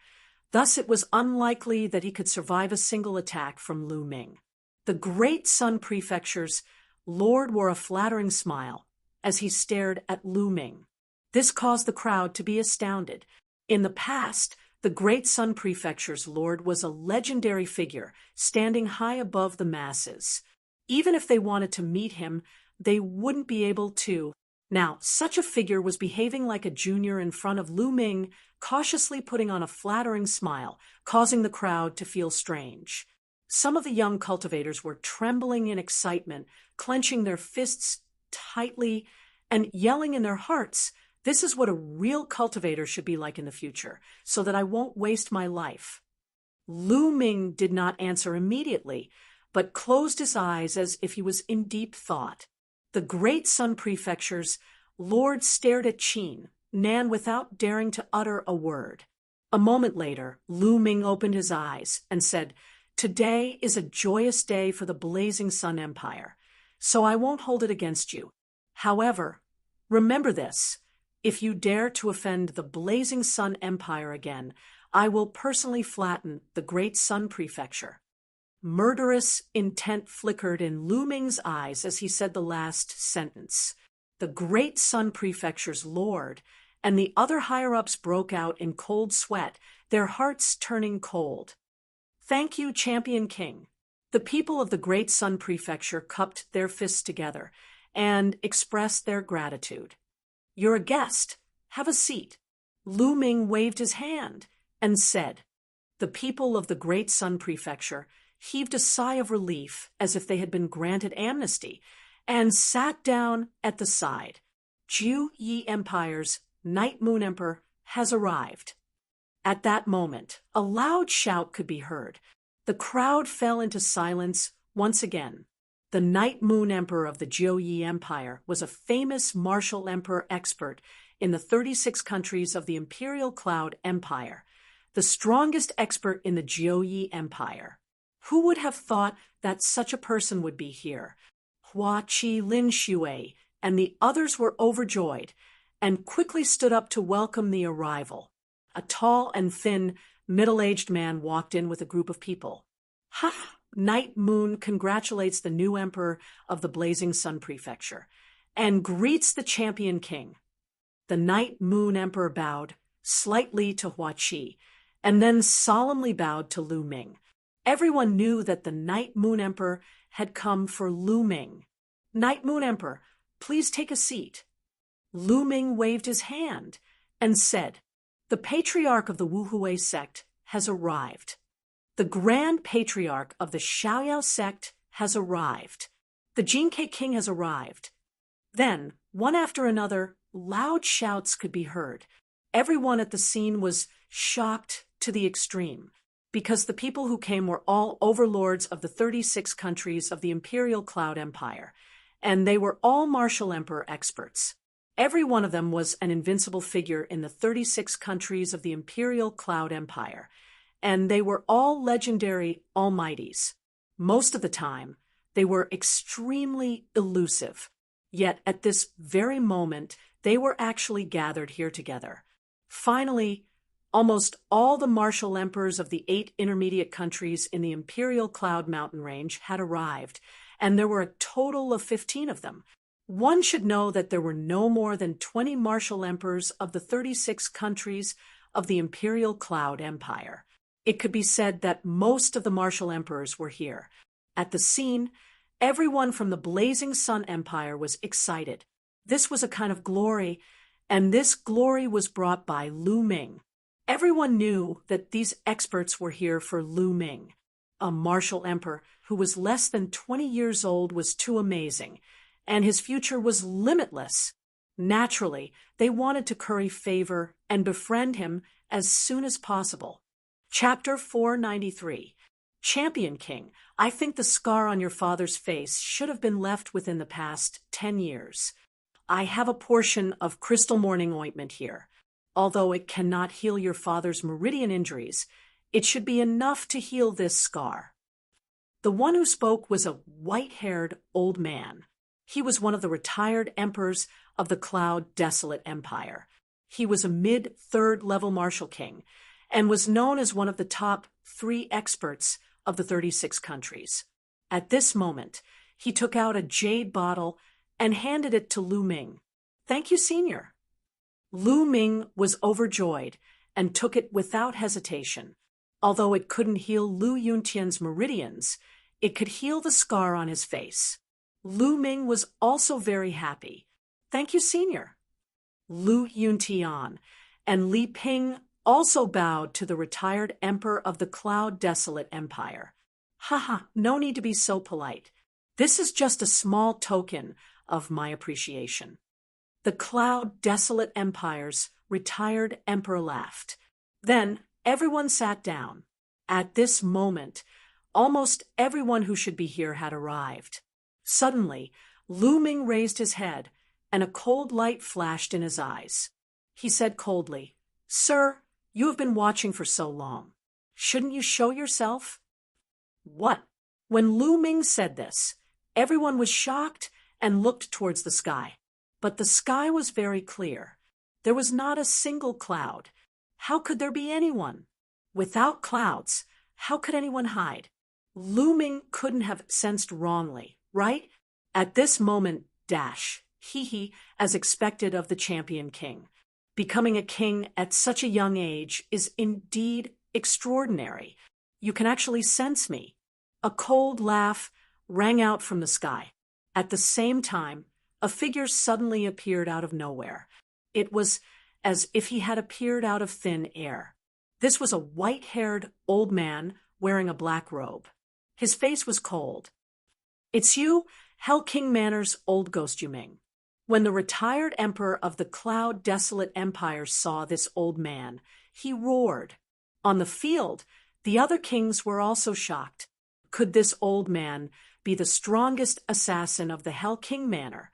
Thus it was unlikely that he could survive a single attack from Lu Ming. The Great Sun Prefecture's lord wore a flattering smile as he stared at Lu Ming. This caused the crowd to be astounded. In the past, the Great Sun Prefecture's lord was a legendary figure, standing high above the masses. Even if they wanted to meet him, they wouldn't be able to. Now, such a figure was behaving like a junior in front of Lu Ming, cautiously putting on a flattering smile, causing the crowd to feel strange. Some of the young cultivators were trembling in excitement, clenching their fists tightly, and yelling in their hearts, "This is what a real cultivator should be like in the future, so that I won't waste my life." Lu Ming did not answer immediately, but closed his eyes as if he was in deep thought. The great Sun Prefecture's lord stared at Qin, Nan without daring to utter a word. A moment later, Lu Ming opened his eyes and said, "Today is a joyous day for the Blazing Sun Empire, so I won't hold it against you. However, remember this, if you dare to offend the Blazing Sun Empire again, I will personally flatten the great Sun Prefecture." Murderous intent flickered in Lu Ming's eyes as he said the last sentence. The great Sun Prefecture's lord and the other higher-ups broke out in cold sweat, their hearts turning cold. "Thank you, Champion King." The people of the great Sun Prefecture cupped their fists together and expressed their gratitude. "You're a guest. Have a seat." Lu Ming waved his hand and said. The people of the great Sun Prefecture heaved a sigh of relief as if they had been granted amnesty, and sat down at the side. Jiu Yi Empire's Night Moon Emperor has arrived. At that moment, a loud shout could be heard. The crowd fell into silence once again. The Night Moon Emperor of the Jiu Yi Empire was a famous martial emperor expert in the 36 countries of the Imperial Cloud Empire, the strongest expert in the Jiu Yi Empire. Who would have thought that such a person would be here? Hua Qi, Lin Shui, and the others were overjoyed and quickly stood up to welcome the arrival. A tall and thin, middle-aged man walked in with a group of people. "Ha! Night Moon congratulates the new emperor of the Blazing Sun Prefecture and greets the Champion King." The Night Moon Emperor bowed slightly to Hua Qi and then solemnly bowed to Lu Ming. Everyone knew that the Night Moon Emperor had come for Lu Ming. "Night Moon Emperor, please take a seat." Lu Ming waved his hand and said, "The patriarch of the Wuhui sect has arrived. The Grand Patriarch of the Xiaoyao sect has arrived. The Jinkei King has arrived." Then, one after another, loud shouts could be heard. Everyone at the scene was shocked to the extreme, because the people who came were all overlords of the 36 countries of the Imperial Cloud Empire, and they were all martial emperor experts. Every one of them was an invincible figure in the 36 countries of the Imperial Cloud Empire, and they were all legendary almighties. Most of the time, they were extremely elusive, yet at this very moment, they were actually gathered here together. Finally, almost all the martial emperors of the 8 intermediate countries in the Imperial Cloud Mountain Range had arrived, and there were a total of 15 of them. One should know that there were no more than 20 martial emperors of the 36 countries of the Imperial Cloud Empire. It could be said that most of the martial emperors were here. At the scene, everyone from the Blazing Sun Empire was excited. This was a kind of glory, and this glory was brought by Lu Ming. Everyone knew that these experts were here for Lu Ming. A martial emperor who was less than 20 years old was too amazing, and his future was limitless. Naturally, they wanted to curry favor and befriend him as soon as possible. Chapter 493. Champion King, I think the scar on your father's face should have been left within the past 10 years. I have a portion of crystal morning ointment here. Although it cannot heal your father's meridian injuries, it should be enough to heal this scar. The one who spoke was a white-haired old man. He was one of the retired emperors of the Cloud Desolate Empire. He was a mid-third level martial king and was known as one of the top 3 experts of the 36 countries. At this moment, he took out a jade bottle and handed it to Lu Ming. "Thank you, Senior." Lu Ming was overjoyed and took it without hesitation. Although it couldn't heal Lu Yuntian's meridians, it could heal the scar on his face. Lu Ming was also very happy. Thank you, Senior. Lu Yuntian and Li Ping also bowed to the retired emperor of the Cloud Desolate Empire. Haha, no need to be so polite. This is just a small token of my appreciation. The Cloud Desolate Empire's retired emperor laughed. Then everyone sat down. At this moment, almost everyone who should be here had arrived. Suddenly, Lu Ming raised his head, and a cold light flashed in his eyes. He said coldly, "Sir, you have been watching for so long. Shouldn't you show yourself?" What? When Lu Ming said this, everyone was shocked and looked towards the sky. But the sky was very clear. There was not a single cloud. How could there be anyone? Without clouds, how could anyone hide? Lu Ming couldn't have sensed wrongly, right? At this moment, as expected of the champion king. Becoming a king at such a young age is indeed extraordinary. You can actually sense me. A cold laugh rang out from the sky. At the same time, a figure suddenly appeared out of nowhere. It was as if he had appeared out of thin air. This was a white-haired old man wearing a black robe. His face was cold. "It's you, Hell King Manor's old ghost, Yu Ming." When the retired emperor of the Cloud Desolate Empire saw this old man, he roared. On the field, the other kings were also shocked. Could this old man be the strongest assassin of the Hell King Manor,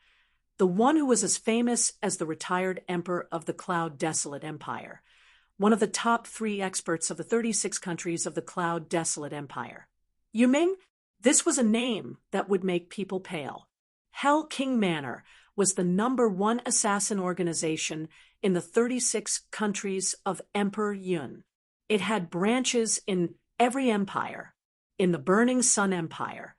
the one who was as famous as the retired emperor of the Cloud Desolate Empire, one of the top 3 experts of the 36 countries of the Cloud Desolate Empire? Yu Ming, this was a name that would make people pale. Hell King Manor was the #1 assassin organization in the 36 countries of Emperor Yun. It had branches in every empire. In the Burning Sun Empire,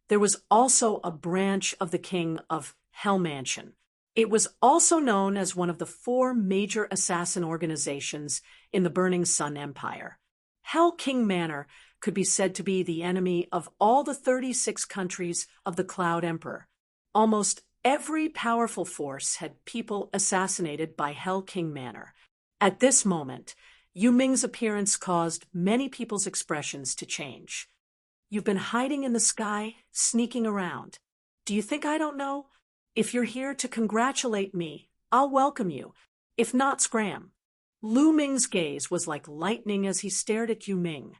there was also a branch of the King of Hell Mansion. It was also known as one of the 4 major assassin organizations in the Burning Sun Empire. Hell King Manor could be said to be the enemy of all the 36 countries of the Cloud Emperor. Almost every powerful force had people assassinated by Hell King Manor. At this moment, Yu Ming's appearance caused many people's expressions to change. "You've been hiding in the sky, sneaking around. Do you think I don't know? If you're here to congratulate me, I'll welcome you. If not, scram." Lu Ming's gaze was like lightning as he stared at Yu Ming.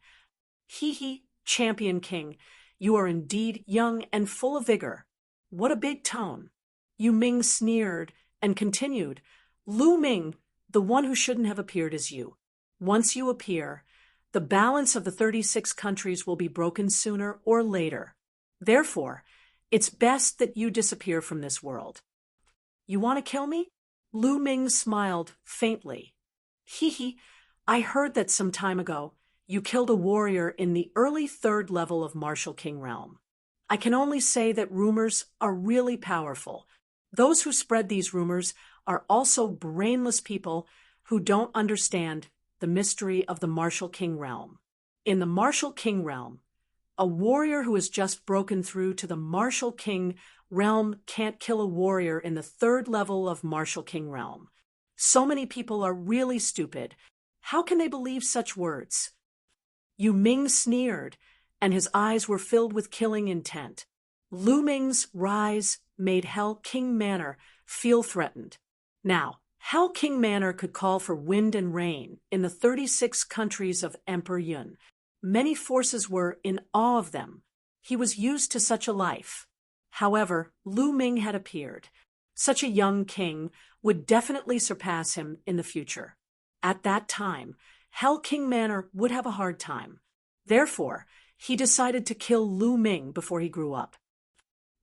Champion King, you are indeed young and full of vigor. What a big tone." Yu Ming sneered and continued, "Lu Ming, the one who shouldn't have appeared is you. Once you appear, the balance of the 36 countries will be broken sooner or later. Therefore, it's best that you disappear from this world." "You want to kill me?" Lu Ming smiled faintly. I heard that some time ago you killed a warrior in the early 3rd level of Martial King Realm. I can only say that rumors are really powerful. Those who spread these rumors are also brainless people who don't understand the mystery of the Martial King Realm. In the Martial King Realm, a warrior who has just broken through to the Martial King Realm can't kill a warrior in the 3rd level of Martial King Realm. So many people are really stupid. How can they believe such words? Yu Ming sneered, and his eyes were filled with killing intent. Lu Ming's rise made Hell King Manor feel threatened. Now, Hell King Manor could call for wind and rain in the 36 countries of Emperor Yun. Many forces were in awe of them. He was used to such a life. However, Lu Ming had appeared. Such a young king would definitely surpass him in the future. At that time, Hell King Manor would have a hard time. Therefore, he decided to kill Lu Ming before he grew up.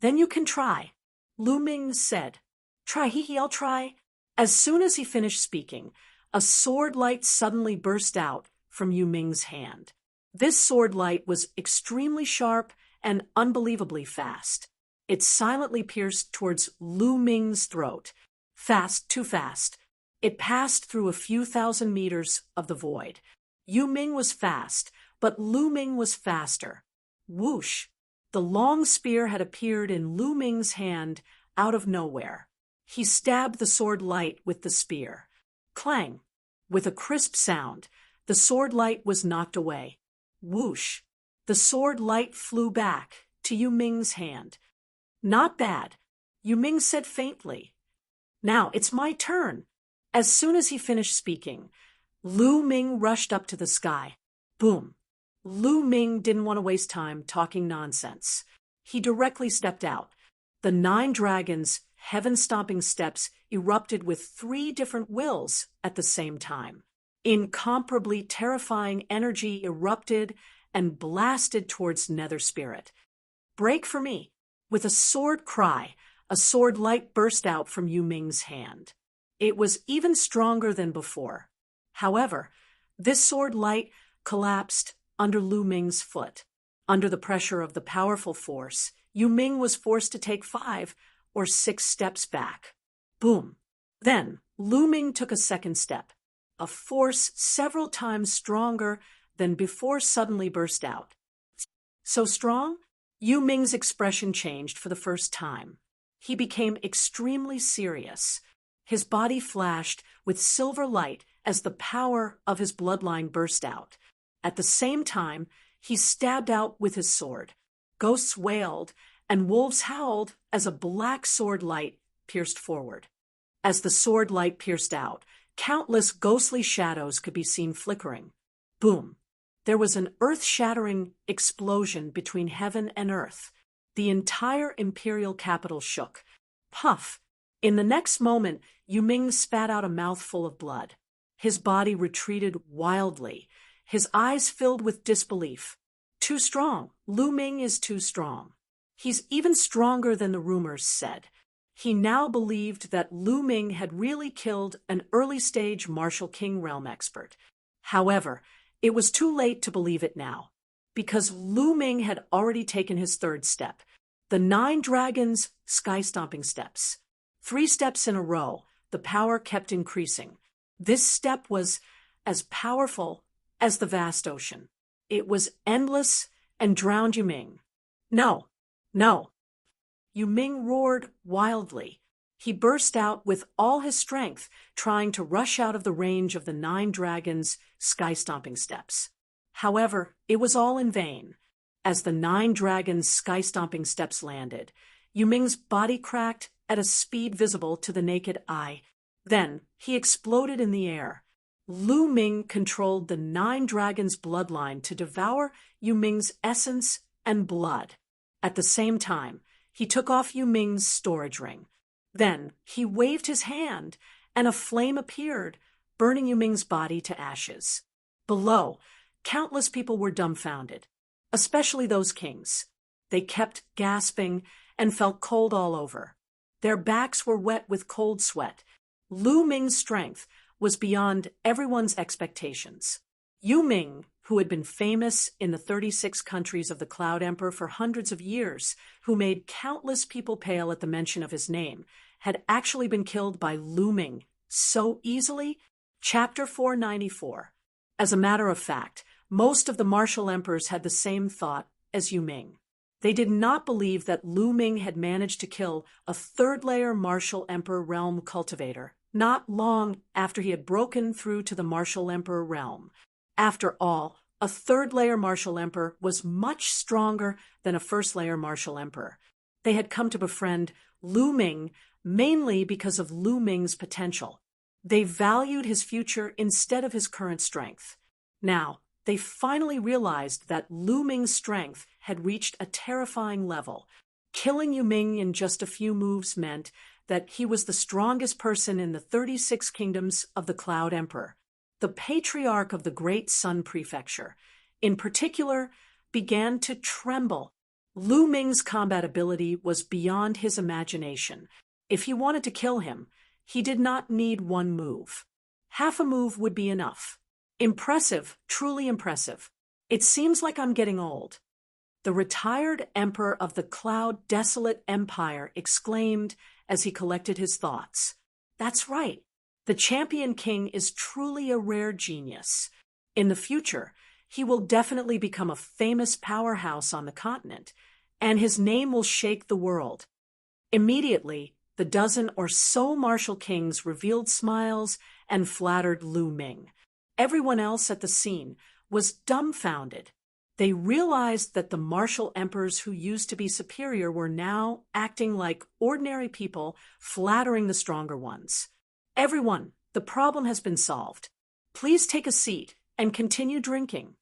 "Then you can try," Lu Ming said. "Try, I'll try." As soon as he finished speaking, a sword light suddenly burst out from Yu Ming's hand. This sword light was extremely sharp and unbelievably fast. It silently pierced towards Lu Ming's throat. Fast, too fast. It passed through a few thousand meters of the void. Yu Ming was fast, but Lu Ming was faster. Whoosh! The long spear had appeared in Lu Ming's hand out of nowhere. He stabbed the sword light with the spear. Clang! With a crisp sound, the sword light was knocked away. Whoosh! The sword light flew back to Yu Ming's hand. Not bad, Yu Ming said faintly. Now it's my turn. As soon as he finished speaking, Lu Ming rushed up to the sky. Boom! Lu Ming didn't want to waste time talking nonsense. He directly stepped out. The 9 dragons' heaven-stomping steps erupted with 3 different wills at the same time. Incomparably terrifying energy erupted and blasted towards Nether Spirit. Break for me! With a sword cry, a sword light burst out from Yu Ming's hand. It was even stronger than before. However, this sword light collapsed under Lu Ming's foot. Under the pressure of the powerful force, Yu Ming was forced to take 5 or 6 steps back. Boom! Then, Lu Ming took a second step. A force several times stronger than before suddenly burst out. So strong? Yu Ming's expression changed for the first time. He became extremely serious. His body flashed with silver light as the power of his bloodline burst out. At the same time, he stabbed out with his sword. Ghosts wailed, and wolves howled as a black sword light pierced forward. As the sword light pierced out, countless ghostly shadows could be seen flickering. Boom! There was an earth-shattering explosion between heaven and earth. The entire imperial capital shook. Puff! In the next moment, Yu Ming spat out a mouthful of blood. His body retreated wildly. His eyes filled with disbelief. Too strong. Lu Ming is too strong. He's even stronger than the rumors said. He now believed that Lu Ming had really killed an early-stage Martial King realm expert. However, it was too late to believe it now, because Lu Ming had already taken his 3rd step, the 9 dragons' sky-stomping steps. 3 steps in a row, the power kept increasing. This step was as powerful as the vast ocean. It was endless and drowned Yu Ming. No, no! Yu Ming roared wildly. He burst out with all his strength, trying to rush out of the range of the 9 dragons' sky-stomping steps. However, it was all in vain. As the 9 dragons' sky-stomping steps landed, Yu Ming's body cracked at a speed visible to the naked eye. Then, he exploded in the air. Lu Ming controlled the 9 dragons' bloodline to devour Yu Ming's essence and blood. At the same time, he took off Yu Ming's storage ring. Then, he waved his hand, and a flame appeared, burning Yu Ming's body to ashes. Below, countless people were dumbfounded, especially those kings. They kept gasping and felt cold all over. Their backs were wet with cold sweat. Lu Ming's strength was beyond everyone's expectations. Yu Ming, who had been famous in the 36 countries of the Cloud Emperor for hundreds of years, who made countless people pale at the mention of his name, had actually been killed by Lu Ming so easily. Chapter 494. As a matter of fact, most of the martial emperors had the same thought as Yu Ming. They did not believe that Lu Ming had managed to kill a 3rd-layer martial emperor realm cultivator, not long after he had broken through to the martial emperor realm. After all, a 3rd-layer martial emperor was much stronger than a 1st-layer martial emperor. They had come to befriend Lu Ming mainly because of Lu Ming's potential. They valued his future instead of his current strength. Now, they finally realized that Lu Ming's strength had reached a terrifying level. Killing Yu Ming in just a few moves meant that he was the strongest person in the 36 kingdoms of the Cloud Emperor. The patriarch of the Great Sun Prefecture, in particular, began to tremble. Lu Ming's combat ability was beyond his imagination. If he wanted to kill him, he did not need 1 move. Half a move would be enough. Impressive, truly impressive. It seems like I'm getting old. The retired emperor of the Cloud Desolate Empire exclaimed as he collected his thoughts. That's right. The champion king is truly a rare genius. In the future, he will definitely become a famous powerhouse on the continent, and his name will shake the world. Immediately, The dozen or so martial kings revealed smiles and flattered Lu Ming. Everyone else at the scene was dumbfounded. They realized that the martial emperors who used to be superior were now acting like ordinary people, flattering the stronger ones. Everyone, the problem has been solved. Please take a seat and continue drinking.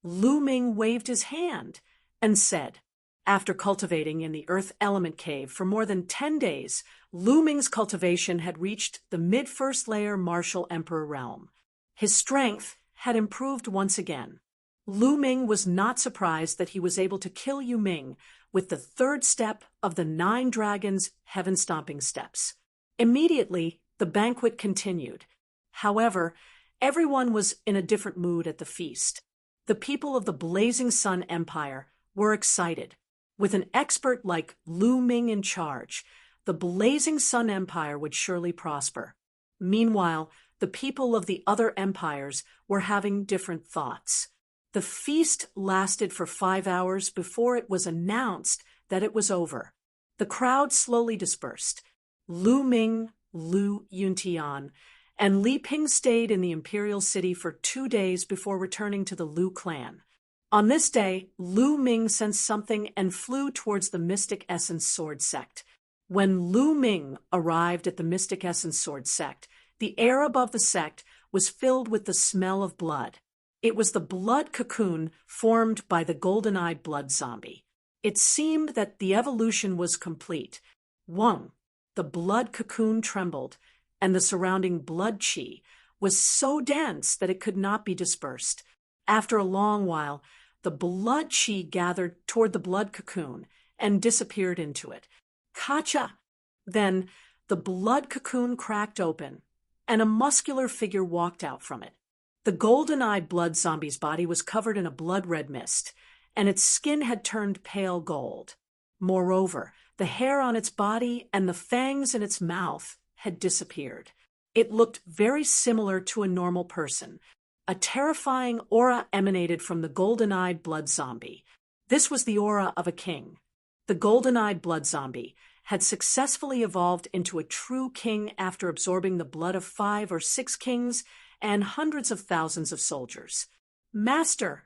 Lu Ming waved his hand and said, after cultivating in the Earth Element Cave for more than 10 days, Lu Ming's cultivation had reached the mid-first layer martial emperor realm. His strength had improved once again. Lu Ming was not surprised that he was able to kill Yu Ming with the third step of the 9 dragons' heaven-stomping steps. Immediately, the banquet continued. However, everyone was in a different mood at the feast. The people of the Blazing Sun Empire were excited. With an expert like Lu Ming in charge, the Blazing Sun Empire would surely prosper. Meanwhile, the people of the other empires were having different thoughts. The feast lasted for 5 hours before it was announced that it was over. The crowd slowly dispersed. Lu Ming, Lu Yuntian, and Li Ping stayed in the imperial city for 2 days before returning to the Lu clan. On this day, Lu Ming sensed something and flew towards the Mystic Essence Sword sect. When Lu Ming arrived at the Mystic Essence Sword sect, the air above the sect was filled with the smell of blood. It was the blood cocoon formed by the golden-eyed blood zombie. It seemed that the evolution was complete. 1. The blood cocoon trembled, and the surrounding blood chi was so dense that it could not be dispersed. After a long while, the blood chi gathered toward the blood cocoon and disappeared into it. Kacha! Then the blood cocoon cracked open, and a muscular figure walked out from it. The golden-eyed blood zombie's body was covered in a blood-red mist, and its skin had turned pale gold. Moreover, the hair on its body and the fangs in its mouth had disappeared. It looked very similar to a normal person. A terrifying aura emanated from the golden-eyed blood zombie. This was the aura of a king. The golden-eyed blood zombie had successfully evolved into a true king after absorbing the blood of 5 or 6 kings and hundreds of thousands of soldiers. Master!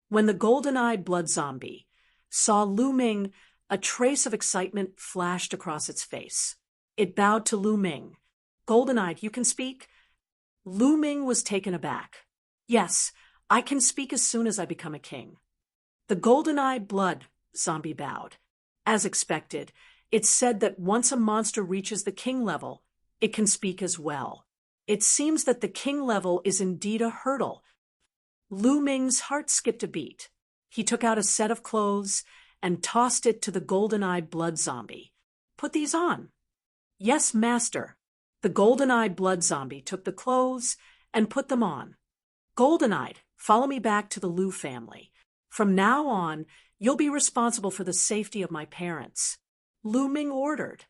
When the golden-eyed blood zombie saw Lu Ming, a trace of excitement flashed across its face. It bowed to Lu Ming. Golden-eyed, you can speak? Lu Ming was taken aback. Yes, I can speak as soon as I become a king. The golden-eyed blood zombie bowed. As expected, it said that once a monster reaches the king level, it can speak as well. It seems that the king level is indeed a hurdle. Lu Ming's heart skipped a beat. He took out a set of clothes and tossed it to the golden-eyed blood zombie. Put these on. Yes, master. The golden-eyed blood zombie took the clothes and put them on. Golden-eyed, follow me back to the Lu family. From now on, you'll be responsible for the safety of my parents. Lu Ming ordered.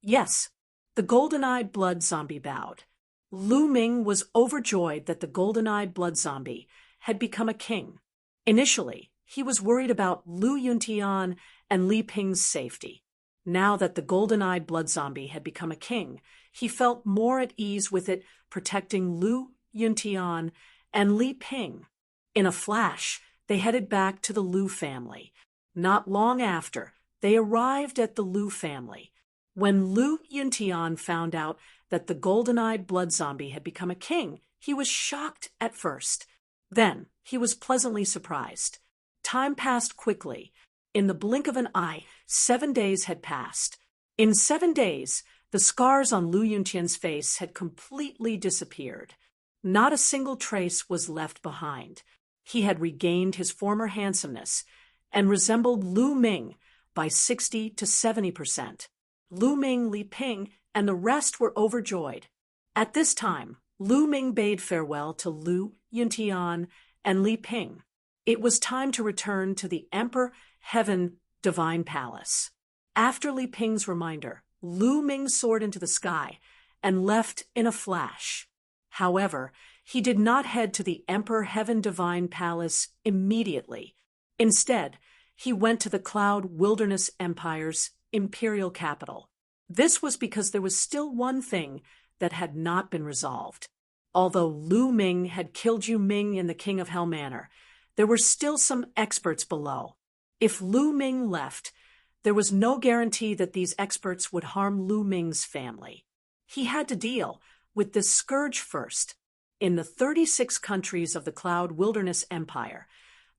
Yes, the golden-eyed blood zombie bowed. Lu Ming was overjoyed that the golden-eyed blood zombie had become a king. Initially, he was worried about Lu Yuntian and Li Ping's safety. Now that the golden-eyed blood zombie had become a king, he felt more at ease with it protecting Lu Yuntian and Li Ping. In a flash, they headed back to the Lu family. Not long after, they arrived at the Lu family. When Lu Yuntian found out that the golden-eyed blood zombie had become a king, he was shocked at first. Then, he was pleasantly surprised. Time passed quickly. In the blink of an eye, 7 days had passed. In 7 days, the scars on Lu Yuntian's face had completely disappeared. Not a single trace was left behind. He had regained his former handsomeness and resembled Lu Ming by 60 to 70%. Lu Ming, Li Ping, and the rest were overjoyed. At this time, Lu Ming bade farewell to Lu Yuntian and Li Ping. It was time to return to the Emperor Heaven Divine Palace. After Li Ping's reminder, Lu Ming soared into the sky and left in a flash. However, he did not head to the Emperor Heaven Divine Palace immediately. Instead, he went to the Cloud Wilderness Empire's imperial capital. This was because there was still one thing that had not been resolved. Although Lu Ming had killed Yu Ming in the King of Hell Manor, there were still some experts below. If Lu Ming left, there was no guarantee that these experts would harm Lu Ming's family. He had to deal with this scourge first. In the 36 countries of the Cloud Wilderness Empire,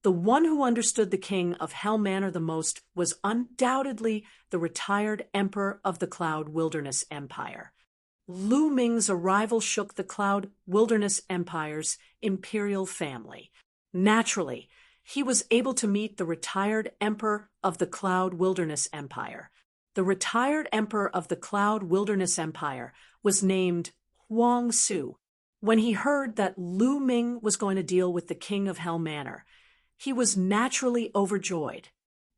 the one who understood the King of Hell Manor the most was undoubtedly the retired Emperor of the Cloud Wilderness Empire. Lu Ming's arrival shook the Cloud Wilderness Empire's imperial family. Naturally, he was able to meet the retired Emperor of the Cloud Wilderness Empire. The retired Emperor of the Cloud Wilderness Empire was named Huang Su. When he heard that Lu Ming was going to deal with the King of Hell Manor, he was naturally overjoyed.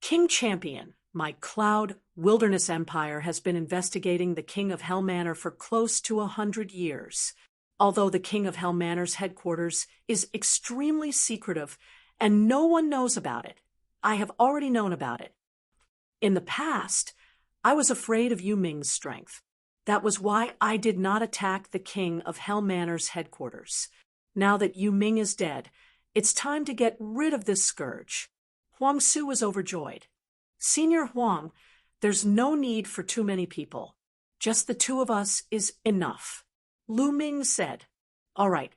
King Champion, my Cloud Wilderness Empire has been investigating the King of Hell Manor for close to 100 years. Although the King of Hell Manor's headquarters is extremely secretive and no one knows about it, I have already known about it. In the past, I was afraid of Yu Ming's strength. That was why I did not attack the King of Hell Manor's headquarters. Now that Yu Ming is dead, it's time to get rid of this scourge. Huang Su was overjoyed. Senior Huang, there's no need for too many people. Just the two of us is enough. Lu Ming said. All right,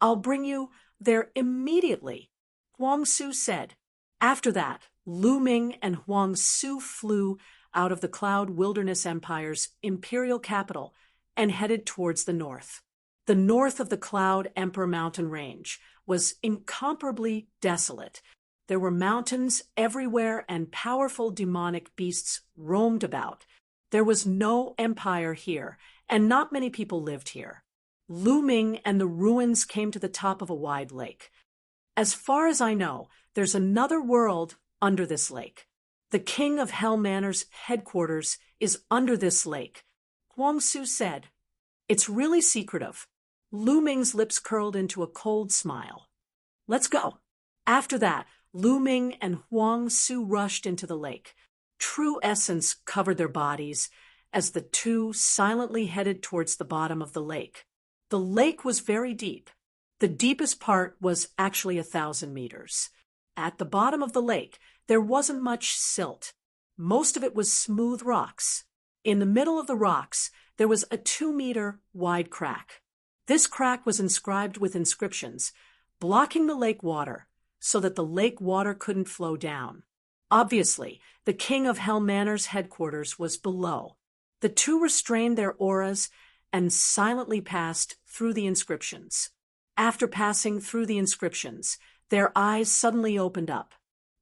I'll bring you there immediately, Huang Su said. After that, Lu Ming and Huang Su flew out of the Cloud Wilderness Empire's imperial capital and headed towards the north. The north of the Cloud Emperor mountain range was incomparably desolate. There were mountains everywhere and powerful demonic beasts roamed about. There was no empire here, and not many people lived here. Lu Ming and the ruins came to the top of a wide lake. As far as I know, there's another world under this lake. The King of Hell Manor's headquarters is under this lake, Huang Su said. It's really secretive. Lu Ming's lips curled into a cold smile. Let's go. After that, Lu Ming and Huang Su rushed into the lake. True essence covered their bodies as the two silently headed towards the bottom of the lake. The lake was very deep. The deepest part was actually 1,000 meters. At the bottom of the lake, there wasn't much silt. Most of it was smooth rocks. In the middle of the rocks, there was a 2-meter wide crack. This crack was inscribed with inscriptions, blocking the lake water so that the lake water couldn't flow down. Obviously, the King of Hell Manor's headquarters was below. The two restrained their auras and silently passed through the inscriptions. After passing through the inscriptions, their eyes suddenly opened up.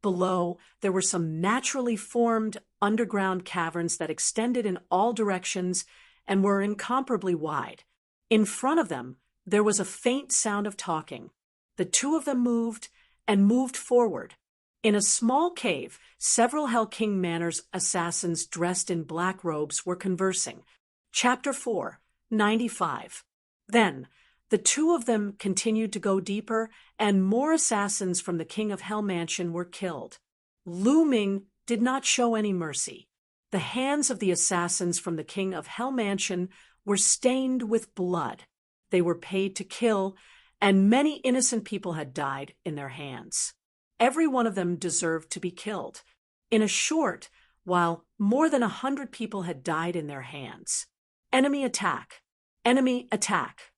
Below, there were some naturally formed underground caverns that extended in all directions and were incomparably wide. In front of them, there was a faint sound of talking. The two of them moved and moved forward. In a small cave, several Hell King Manor's assassins dressed in black robes were conversing. Chapter 4, 95. Then, the two of them continued to go deeper, and more assassins from the King of Hell Mansion were killed. Lu Ming did not show any mercy. The hands of the assassins from the King of Hell Mansion were stained with blood. They were paid to kill, and many innocent people had died in their hands. Every one of them deserved to be killed. In a short while, more than 100 people had died in their hands. Enemy attack! Enemy attack!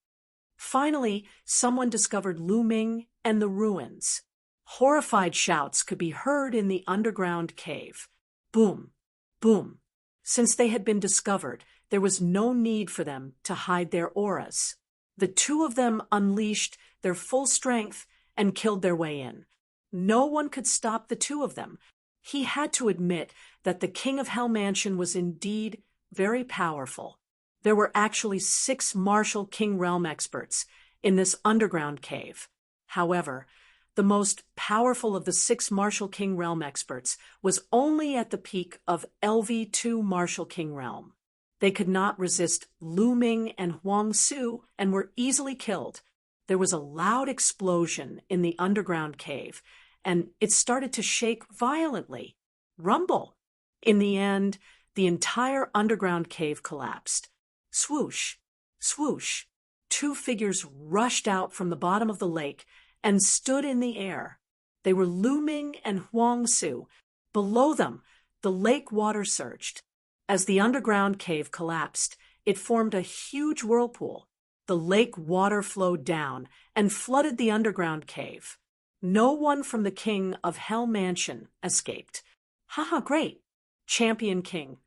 Finally, someone discovered Lu Ming and the ruins. Horrified shouts could be heard in the underground cave. Boom! Boom! Since they had been discovered, there was no need for them to hide their auras. The two of them unleashed their full strength and killed their way in. No one could stop the two of them. He had to admit that the King of Hell Mansion was indeed very powerful. There were actually 6 martial King Realm experts in this underground cave. However, the most powerful of the 6 martial King Realm experts was only at the peak of LV2 martial King Realm. They could not resist Lu Ming and Huang Su and were easily killed. There was a loud explosion in the underground cave, and it started to shake violently. Rumble! In the end, the entire underground cave collapsed. Swoosh, swoosh. Two figures rushed out from the bottom of the lake and stood in the air. They were Lu Ming and Huang Su. Below them, the lake water surged. As the underground cave collapsed, it formed a huge whirlpool. The lake water flowed down and flooded the underground cave. No one from the King of Hell Mansion escaped. Haha, great. Champion King.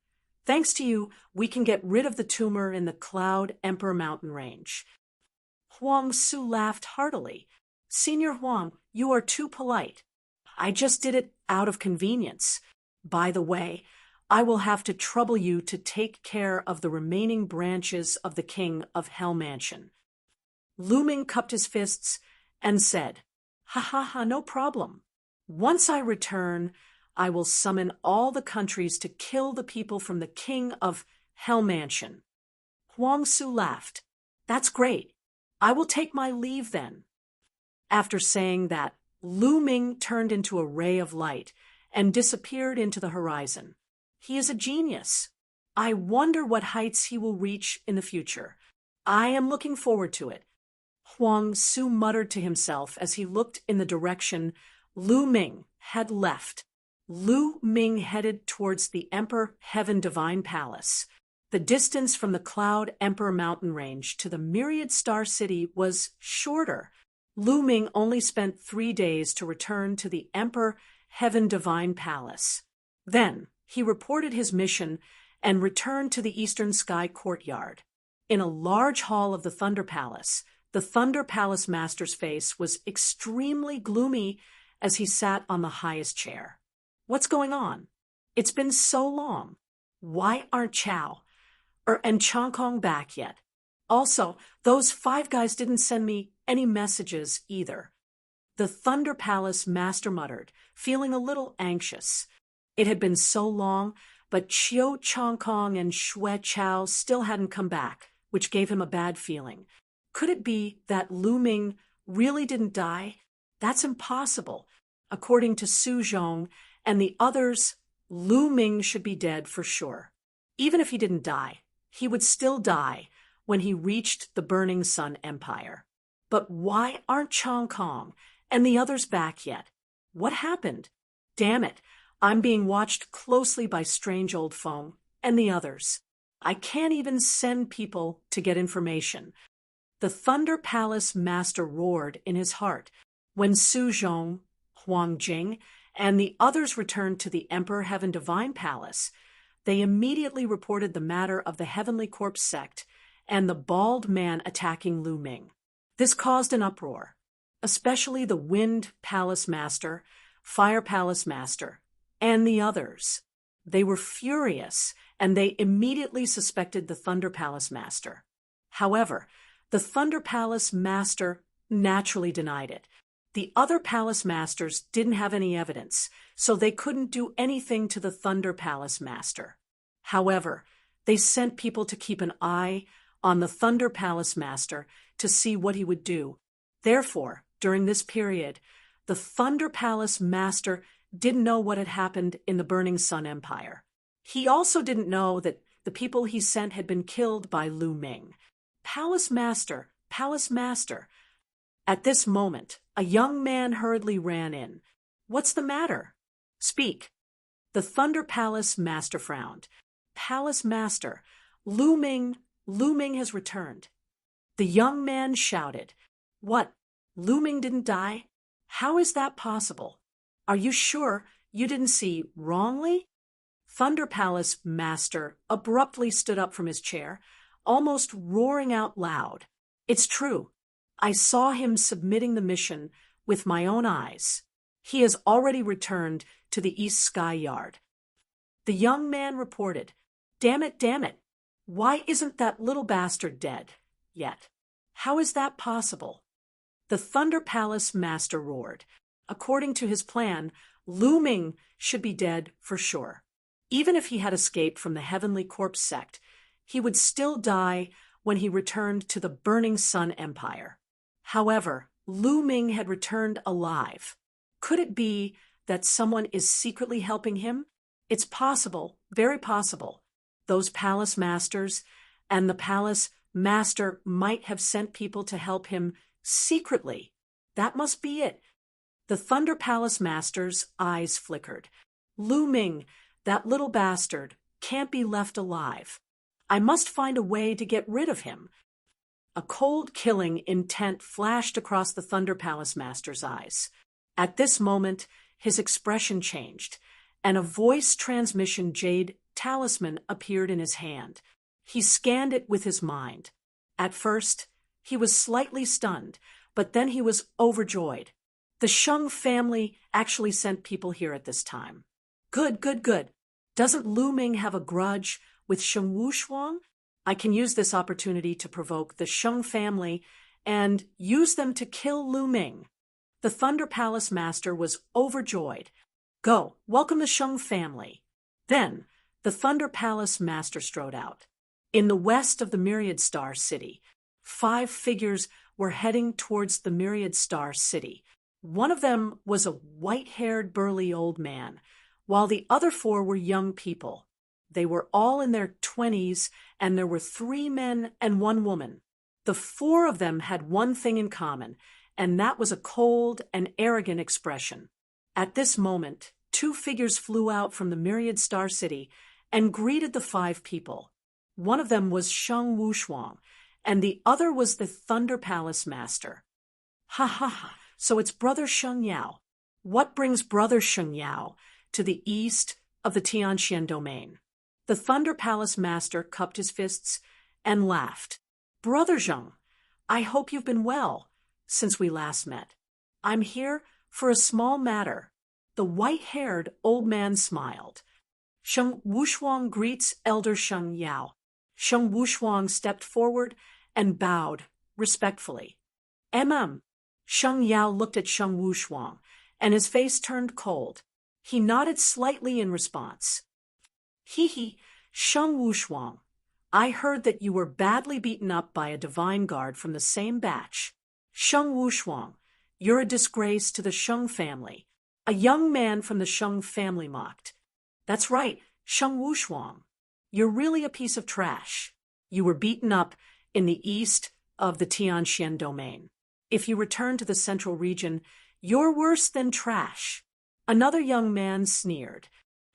Thanks to you, we can get rid of the tumor in the Cloud Emperor mountain range. Huang Su laughed heartily. Senior Huang, you are too polite. I just did it out of convenience. By the way, I will have to trouble you to take care of the remaining branches of the King of Hell Mansion. Lu Ming cupped his fists and said, Ha ha ha, no problem. Once I return, I will summon all the countries to kill the people from the King of Hell Mansion. Huang Su laughed. That's great. I will take my leave then. After saying that, Lu Ming turned into a ray of light and disappeared into the horizon. He is a genius. I wonder what heights he will reach in the future. I am looking forward to it. Huang Su muttered to himself as he looked in the direction Lu Ming had left. Lu Ming headed towards the Emperor Heaven Divine Palace. The distance from the Cloud Emperor mountain range to the Myriad Star City was shorter. Lu Ming only spent 3 days to return to the Emperor Heaven Divine Palace. Then he reported his mission and returned to the Eastern Sky Courtyard. In a large hall of the Thunder Palace, the Thunder Palace Master's face was extremely gloomy as he sat on the highest chair. What's going on? It's been so long. Why aren't Chao and Chong Kong back yet? Also, those 5 guys didn't send me any messages either. The Thunder Palace Master muttered, feeling a little anxious. It had been so long, but Chiu Chong Kong and Xue Chao still hadn't come back, which gave him a bad feeling. Could it be that Lu Ming really didn't die? That's impossible. According to Su Zhong and the others, Lu Ming should be dead for sure. Even if he didn't die, he would still die when he reached the Burning Sun Empire. But why aren't Chong Kong and the others back yet? What happened? Damn it, I'm being watched closely by Strange Old Feng and the others. I can't even send people to get information. The Thunder Palace Master roared in his heart when Su Zhong, Huang Jing, and the others returned to the Emperor Heaven Divine Palace. They immediately reported the matter of the Heavenly Corpse sect and the bald man attacking Lu Ming. This caused an uproar, especially the Wind Palace Master, Fire Palace Master, and the others. They were furious, and they immediately suspected the Thunder Palace Master. However, the Thunder Palace Master naturally denied it. The other Palace Masters didn't have any evidence, so they couldn't do anything to the Thunder Palace Master. However, they sent people to keep an eye on the Thunder Palace Master to see what he would do. Therefore, during this period, the Thunder Palace Master didn't know what had happened in the Burning Sun Empire. He also didn't know that the people he sent had been killed by Lu Ming. Palace Master, Palace Master. At this moment, a young man hurriedly ran in. What's the matter? Speak. The Thunder Palace Master frowned. Palace Master, Lu Ming has returned. The young man shouted. What? Lu Ming didn't die? How is that possible? Are you sure you didn't see wrongly? Thunder Palace Master abruptly stood up from his chair, almost roaring out loud. It's true. I saw him submitting the mission with my own eyes. He has already returned to the East Sky Yard. The young man reported, Damn it. Why isn't that little bastard dead yet? How is that possible? The Thunder Palace Master roared. According to his plan, Lu Ming should be dead for sure. Even if he had escaped from the Heavenly Corpse sect, he would still die when he returned to the Burning Sun Empire. However, Lu Ming had returned alive. Could it be that someone is secretly helping him? It's possible, very possible. Those palace masters and the palace master might have sent people to help him secretly. That must be it. The Thunder Palace master's eyes flickered. Lu Ming, that little bastard, can't be left alive. I must find a way to get rid of him. A cold killing intent flashed across the Thunder Palace master's eyes. At this moment, his expression changed, and a voice transmission jade talisman appeared in his hand. He scanned it with his mind. At first, he was slightly stunned, but then he was overjoyed. The Sheng family actually sent people here at this time. Good, good, good. Doesn't Lu Ming have a grudge with Sheng Wushuang? I can use this opportunity to provoke the Sheng family and use them to kill Lu Ming. The Thunder Palace master was overjoyed. Go, welcome the Sheng family. Then, the Thunder Palace master strode out. In the west of the Myriad Star City, 5 figures were heading towards the Myriad Star City. One of them was a white-haired, burly old man, while the other 4 were young people. They were all in their 20s, and there were 3 men and 1 woman. The 4 of them had one thing in common, and that was a cold and arrogant expression. At this moment, 2 figures flew out from the Myriad Star City and greeted the 5 people. One of them was Sheng Wushuang, and the other was the Thunder Palace master. Ha ha ha, so it's Brother Sheng Yao. What brings Brother Sheng Yao to the east of the Tianxian domain? The Thunder Palace master cupped his fists and laughed. Brother Zheng, I hope you've been well since we last met. I'm here for a small matter. The white-haired old man smiled. Sheng Wushuang greets Elder Sheng Yao. Sheng Wushuang stepped forward and bowed respectfully. Sheng Yao looked at Sheng Wushuang, and his face turned cold. He nodded slightly in response. Hee, Sheng Wushuang, I heard that you were badly beaten up by a divine guard from the same batch. Sheng Wushuang, you're a disgrace to the Sheng family. A young man from the Sheng family mocked. That's right, Sheng Wushuang. You're really a piece of trash. You were beaten up in the east of the Tianxian domain. If you return to the central region, you're worse than trash. Another young man sneered.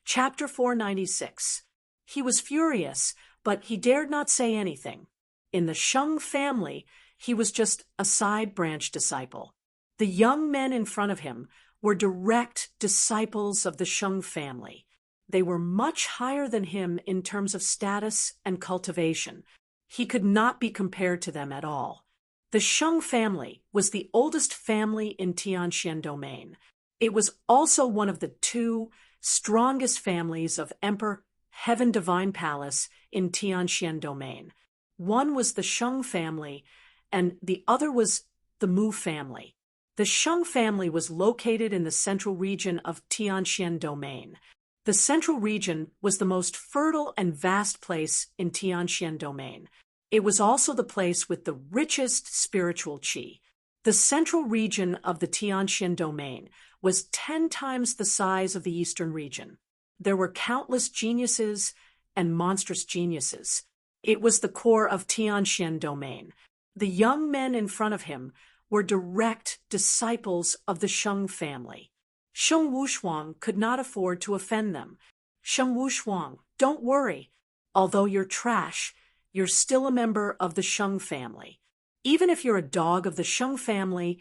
Chapter 496. He was furious, but he dared not say anything. In the Sheng family, he was just a side branch disciple. The young men in front of him were direct disciples of the Sheng family. They were much higher than him in terms of status and cultivation. He could not be compared to them at all. The Sheng family was the oldest family in Tianxian domain. It was also one of the 2 strongest families of Emperor Heaven Divine Palace in Tianxian domain. One was the Sheng family, and the other was the Mu family. The Sheng family was located in the central region of Tianxian domain. The central region was the most fertile and vast place in Tianxian domain. It was also the place with the richest spiritual qi. The central region of the Tianxian domain was 10 times the size of the eastern region. There were countless geniuses and monstrous geniuses. It was the core of Tianxian domain. The young men in front of him were direct disciples of the Sheng family. Sheng Wushuang could not afford to offend them. Sheng Wushuang, don't worry. Although you're trash, you're still a member of the Sheng family. Even if you're a dog of the Sheng family,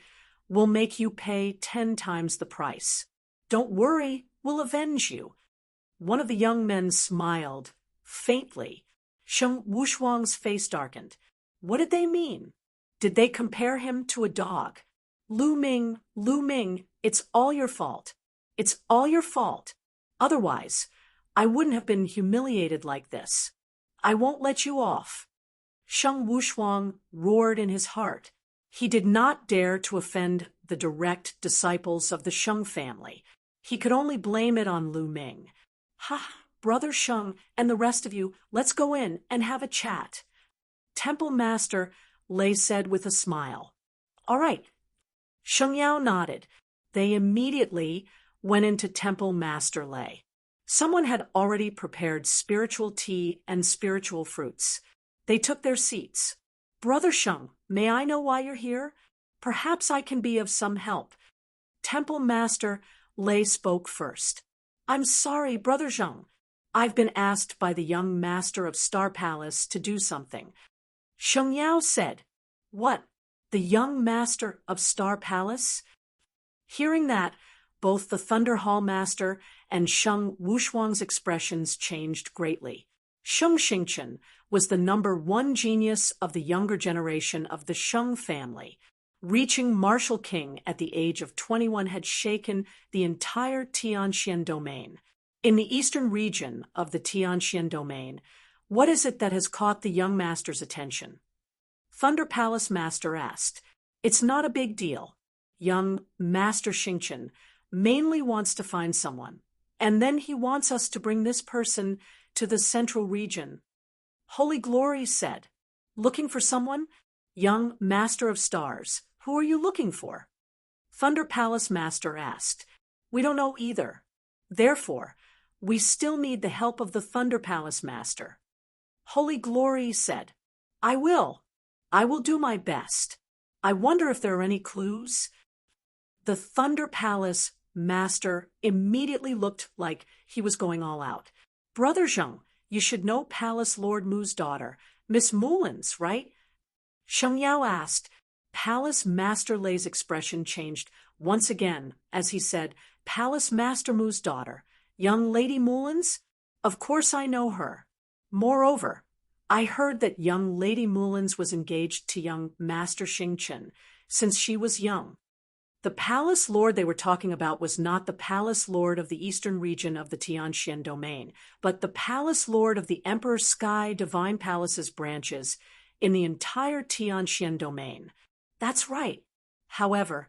we'll make you pay 10 times the price. Don't worry, we'll avenge you. One of the young men smiled, faintly. Sheng Wushuang's face darkened. What did they mean? Did they compare him to a dog? Lu Ming, it's all your fault. It's all your fault. Otherwise, I wouldn't have been humiliated like this. I won't let you off. Sheng Wushuang roared in his heart. He did not dare to offend the direct disciples of the Sheng family. He could only blame it on Lu Ming. Ha, Brother Sheng and the rest of you, let's go in and have a chat. Temple Master Lei said with a smile. All right. Sheng Yao nodded. They immediately went into Temple Master Lei. Someone had already prepared spiritual tea and spiritual fruits. They took their seats. Brother Sheng, may I know why you're here? Perhaps I can be of some help. Temple Master Lei spoke first. I'm sorry, Brother Zheng. I've been asked by the young master of Star Palace to do something. Sheng Yao said, What? The young master of Star Palace? Hearing that, both the Thunder Hall Master and Sheng Wushuang's expressions changed greatly. Sheng Xingchen was the #1 genius of the younger generation of the Sheng family. Reaching Martial King at the age of 21 had shaken the entire Tianxian domain. In the eastern region of the Tianxian domain, what is it that has caught the young master's attention? Thunder Palace Master asked. It's not a big deal. Young Master Xingchen mainly wants to find someone, and then he wants us to bring this person to the central region. Holy Glory said, Looking for someone? Young Master of Stars, who are you looking for? Thunder Palace Master asked. We don't know either. Therefore, we still need the help of the Thunder Palace Master. Holy Glory said, I will do my best. I wonder if there are any clues? The Thunder Palace Master immediately looked like he was going all out. Brother Zheng, you should know Palace Lord Mu's daughter, Miss Mullins, right? Sheng Yao asked. Palace Master Lei's expression changed once again as he said, Palace Master Mu's daughter, young Lady Mullins? Of course I know her. Moreover, I heard that young Lady Mullins was engaged to young Master Xingchen since she was young. The palace lord they were talking about was not the palace lord of the eastern region of the Tianxian domain, but the palace lord of the Emperor Sky Divine Palace's branches in the entire Tianxian domain. That's right. However,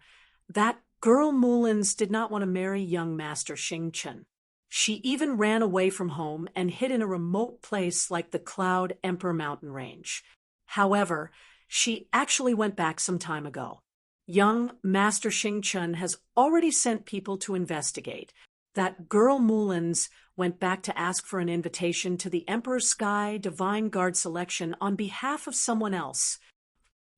that girl Mullins did not want to marry young Master Xingchen. She even ran away from home and hid in a remote place like the Cloud Emperor mountain range. However, she actually went back some time ago. Young Master Xingchen has already sent people to investigate. That girl Mullins went back to ask for an invitation to the Emperor Sky Divine Guard selection on behalf of someone else.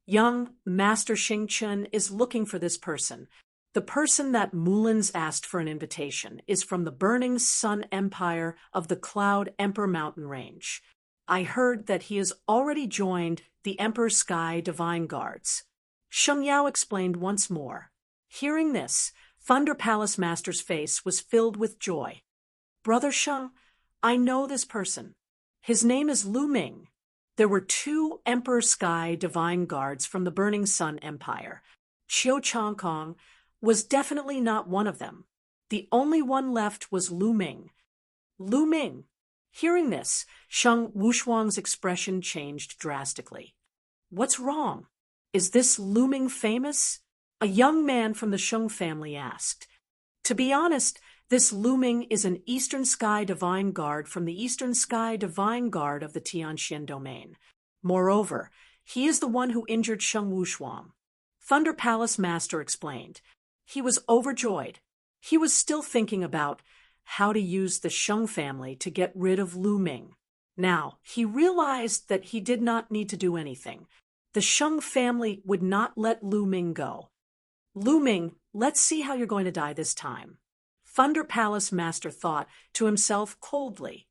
Young Master Xingchen is looking for this person. The person that Mullins asked for an invitation is from the Burning Sun Empire of the Cloud Emperor mountain range. I heard that he has already joined the Emperor Sky Divine Guards. Sheng Yao explained once more. Hearing this, Thunder Palace Master's face was filled with joy. Brother Sheng, I know this person. His name is Lu Ming. There were 2 Emperor Sky Divine Guards from the Burning Sun Empire. Qiu Changkong was definitely not one of them. The only one left was Lu Ming. Lu Ming. Hearing this, Sheng Wushuang's expression changed drastically. What's wrong? Is this Lu Ming famous? A young man from the Sheng family asked. To be honest, this Lu Ming is an Eastern Sky Divine Guard from the Eastern Sky Divine Guard of the Tianxian domain. Moreover, he is the one who injured Sheng Wushuang. Thunder Palace Master explained. He was overjoyed. He was still thinking about how to use the Sheng family to get rid of Lu Ming. Now, he realized that he did not need to do anything. The Sheng family would not let Lu Ming go. Lu Ming, let's see how you're going to die this time. Thunder Palace Master thought to himself coldly.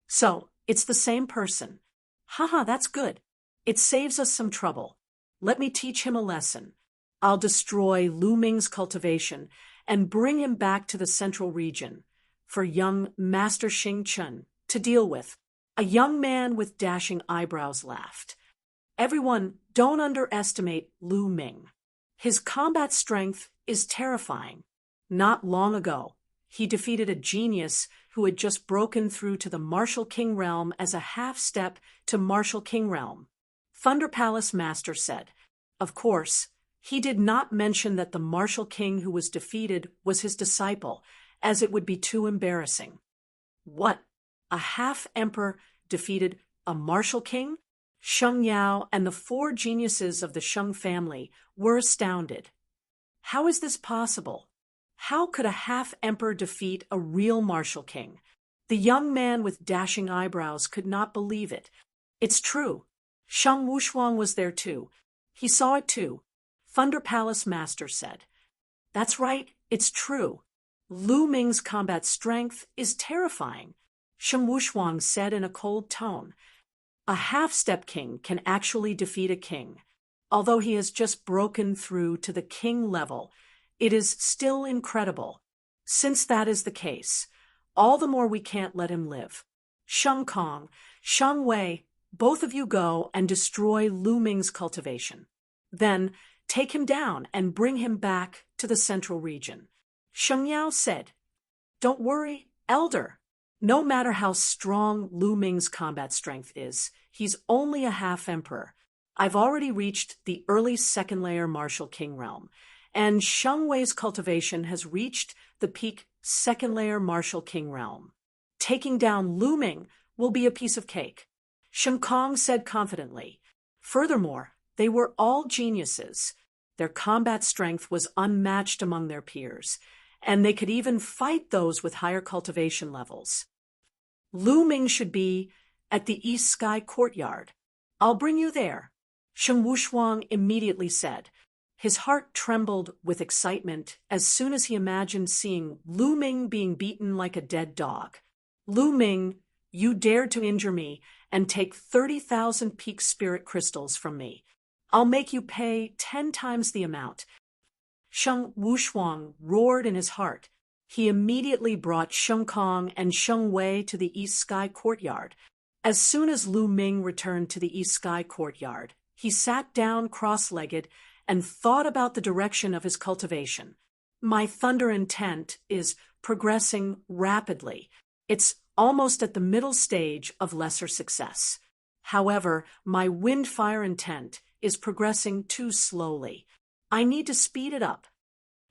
So, it's the same person. Haha, that's good. It saves us some trouble. Let me teach him a lesson. I'll destroy Lu Ming's cultivation and bring him back to the central region for young Master Xingchen to deal with. A young man with dashing eyebrows laughed. Everyone, don't underestimate Lu Ming. His combat strength is terrifying. Not long ago, he defeated a genius who had just broken through to the Martial King realm as a half-step to Martial King realm. Thunder Palace Master said. Of course, he did not mention that the Martial King who was defeated was his disciple, as it would be too embarrassing. What? A half-emperor defeated a Martial King? Sheng Yao and the 4 geniuses of the Sheng family were astounded. How is this possible? How could a half-emperor defeat a real Martial King? The young man with dashing eyebrows could not believe it. It's true. Sheng Wushuang was there too. He saw it too. Thunder Palace Master said. That's right, it's true. Lu Ming's combat strength is terrifying, Sheng Wushuang said in a cold tone. A half-step king can actually defeat a king. Although he has just broken through to the king level, it is still incredible. Since that is the case, all the more we can't let him live. Sheng Kong, Sheng Wei, both of you go and destroy Lu Ming's cultivation. Then take him down and bring him back to the central region. Sheng Yao said, Don't worry, Elder. No matter how strong Lu Ming's combat strength is, he's only a half-emperor. I've already reached the early second-layer martial king realm, and Sheng Wei's cultivation has reached the peak second-layer martial king realm. Taking down Lu Ming will be a piece of cake, Sheng Kong said confidently. Furthermore, they were all geniuses. Their combat strength was unmatched among their peers, and they could even fight those with higher cultivation levels. Lu Ming should be at the East Sky Courtyard. I'll bring you there, Sheng Wushuang immediately said. His heart trembled with excitement as soon as he imagined seeing Lu Ming being beaten like a dead dog. Lu Ming, you dared to injure me and take 30,000 peak spirit crystals from me. I'll make you pay 10 times the amount. Sheng Wushuang roared in his heart. He immediately brought Sheng Kong and Sheng Wei to the East Sky Courtyard. As soon as Lu Ming returned to the East Sky Courtyard, he sat down cross-legged and thought about the direction of his cultivation. My thunder intent is progressing rapidly. It's almost at the middle stage of lesser success. However, my wind-fire intent is progressing too slowly. I need to speed it up.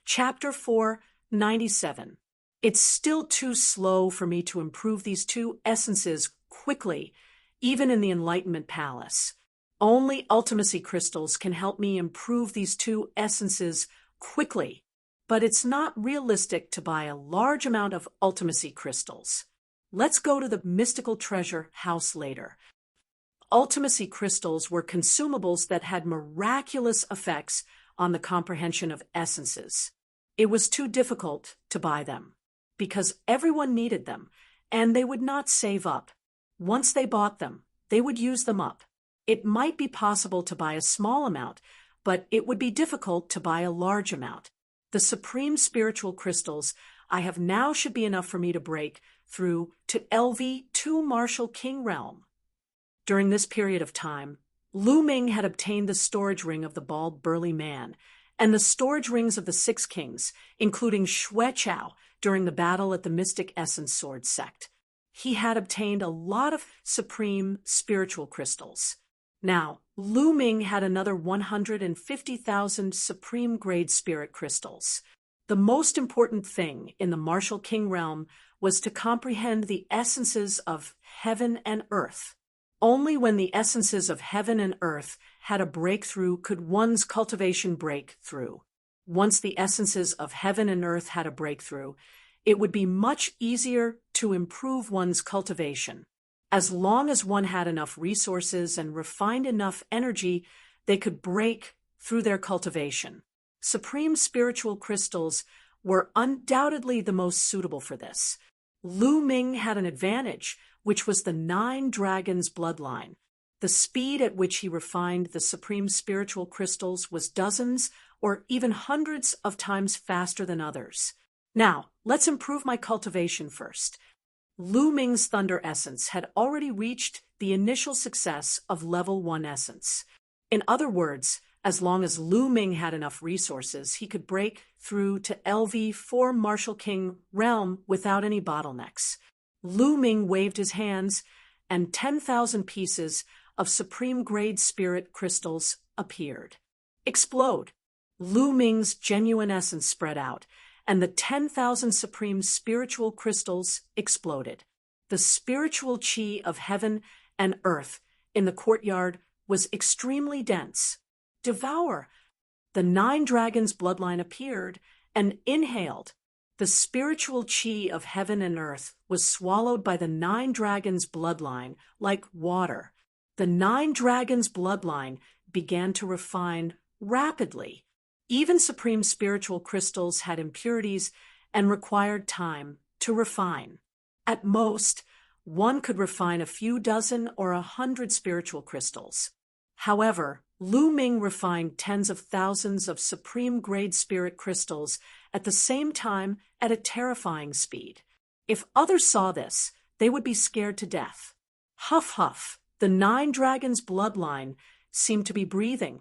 Chapter 497. It's still too slow for me to improve these two essences quickly, even in the Enlightenment Palace. Only ultimacy crystals can help me improve these two essences quickly, but it's not realistic to buy a large amount of ultimacy crystals. Let's go to the mystical treasure house later. Ultimacy crystals were consumables that had miraculous effects on the comprehension of essences. It was too difficult to buy them, because everyone needed them, and they would not save up. Once they bought them, they would use them up. It might be possible to buy a small amount, but it would be difficult to buy a large amount. The supreme spiritual crystals I have now should be enough for me to break through to LV2 Martial King Realm. During this period of time, Lu Ming had obtained the storage ring of the bald burly man, and the storage rings of the 6 kings, including Xue Chao during the battle at the Mystic Essence Sword Sect. He had obtained a lot of supreme spiritual crystals. Now, Lu Ming had another 150,000 supreme-grade spirit crystals. The most important thing in the Martial King Realm was to comprehend the essences of heaven and earth. Only when the essences of heaven and earth had a breakthrough could one's cultivation break through. Once the essences of heaven and earth had a breakthrough, it would be much easier to improve one's cultivation. As long as one had enough resources and refined enough energy, they could break through their cultivation. Supreme spiritual crystals were undoubtedly the most suitable for this. Lu Ming had an advantage, which was the 9 dragons bloodline. The speed at which he refined the supreme spiritual crystals was dozens or even hundreds of times faster than others. Now, let's improve my cultivation first. Lu Ming's Thunder Essence had already reached the initial success of Level 1 Essence. In other words, as long as Lu Ming had enough resources, he could break through to LV4 Martial King Realm without any bottlenecks. Lu Ming waved his hands, and 10,000 pieces of supreme-grade spirit crystals appeared. Explode! Lu Ming's genuine essence spread out, and the 10,000 supreme spiritual crystals exploded. The spiritual chi of heaven and earth in the courtyard was extremely dense. Devour! The 9 dragons bloodline appeared and inhaled. The spiritual chi of heaven and earth was swallowed by the 9 dragons' bloodline like water. The 9 dragons' bloodline began to refine rapidly. Even supreme spiritual crystals had impurities and required time to refine. At most, one could refine a few dozen or 100 spiritual crystals. However, Lu Ming refined tens of thousands of supreme-grade spirit crystals at the same time at a terrifying speed. If others saw this, they would be scared to death. Huff huff, the 9 dragons' bloodline seemed to be breathing.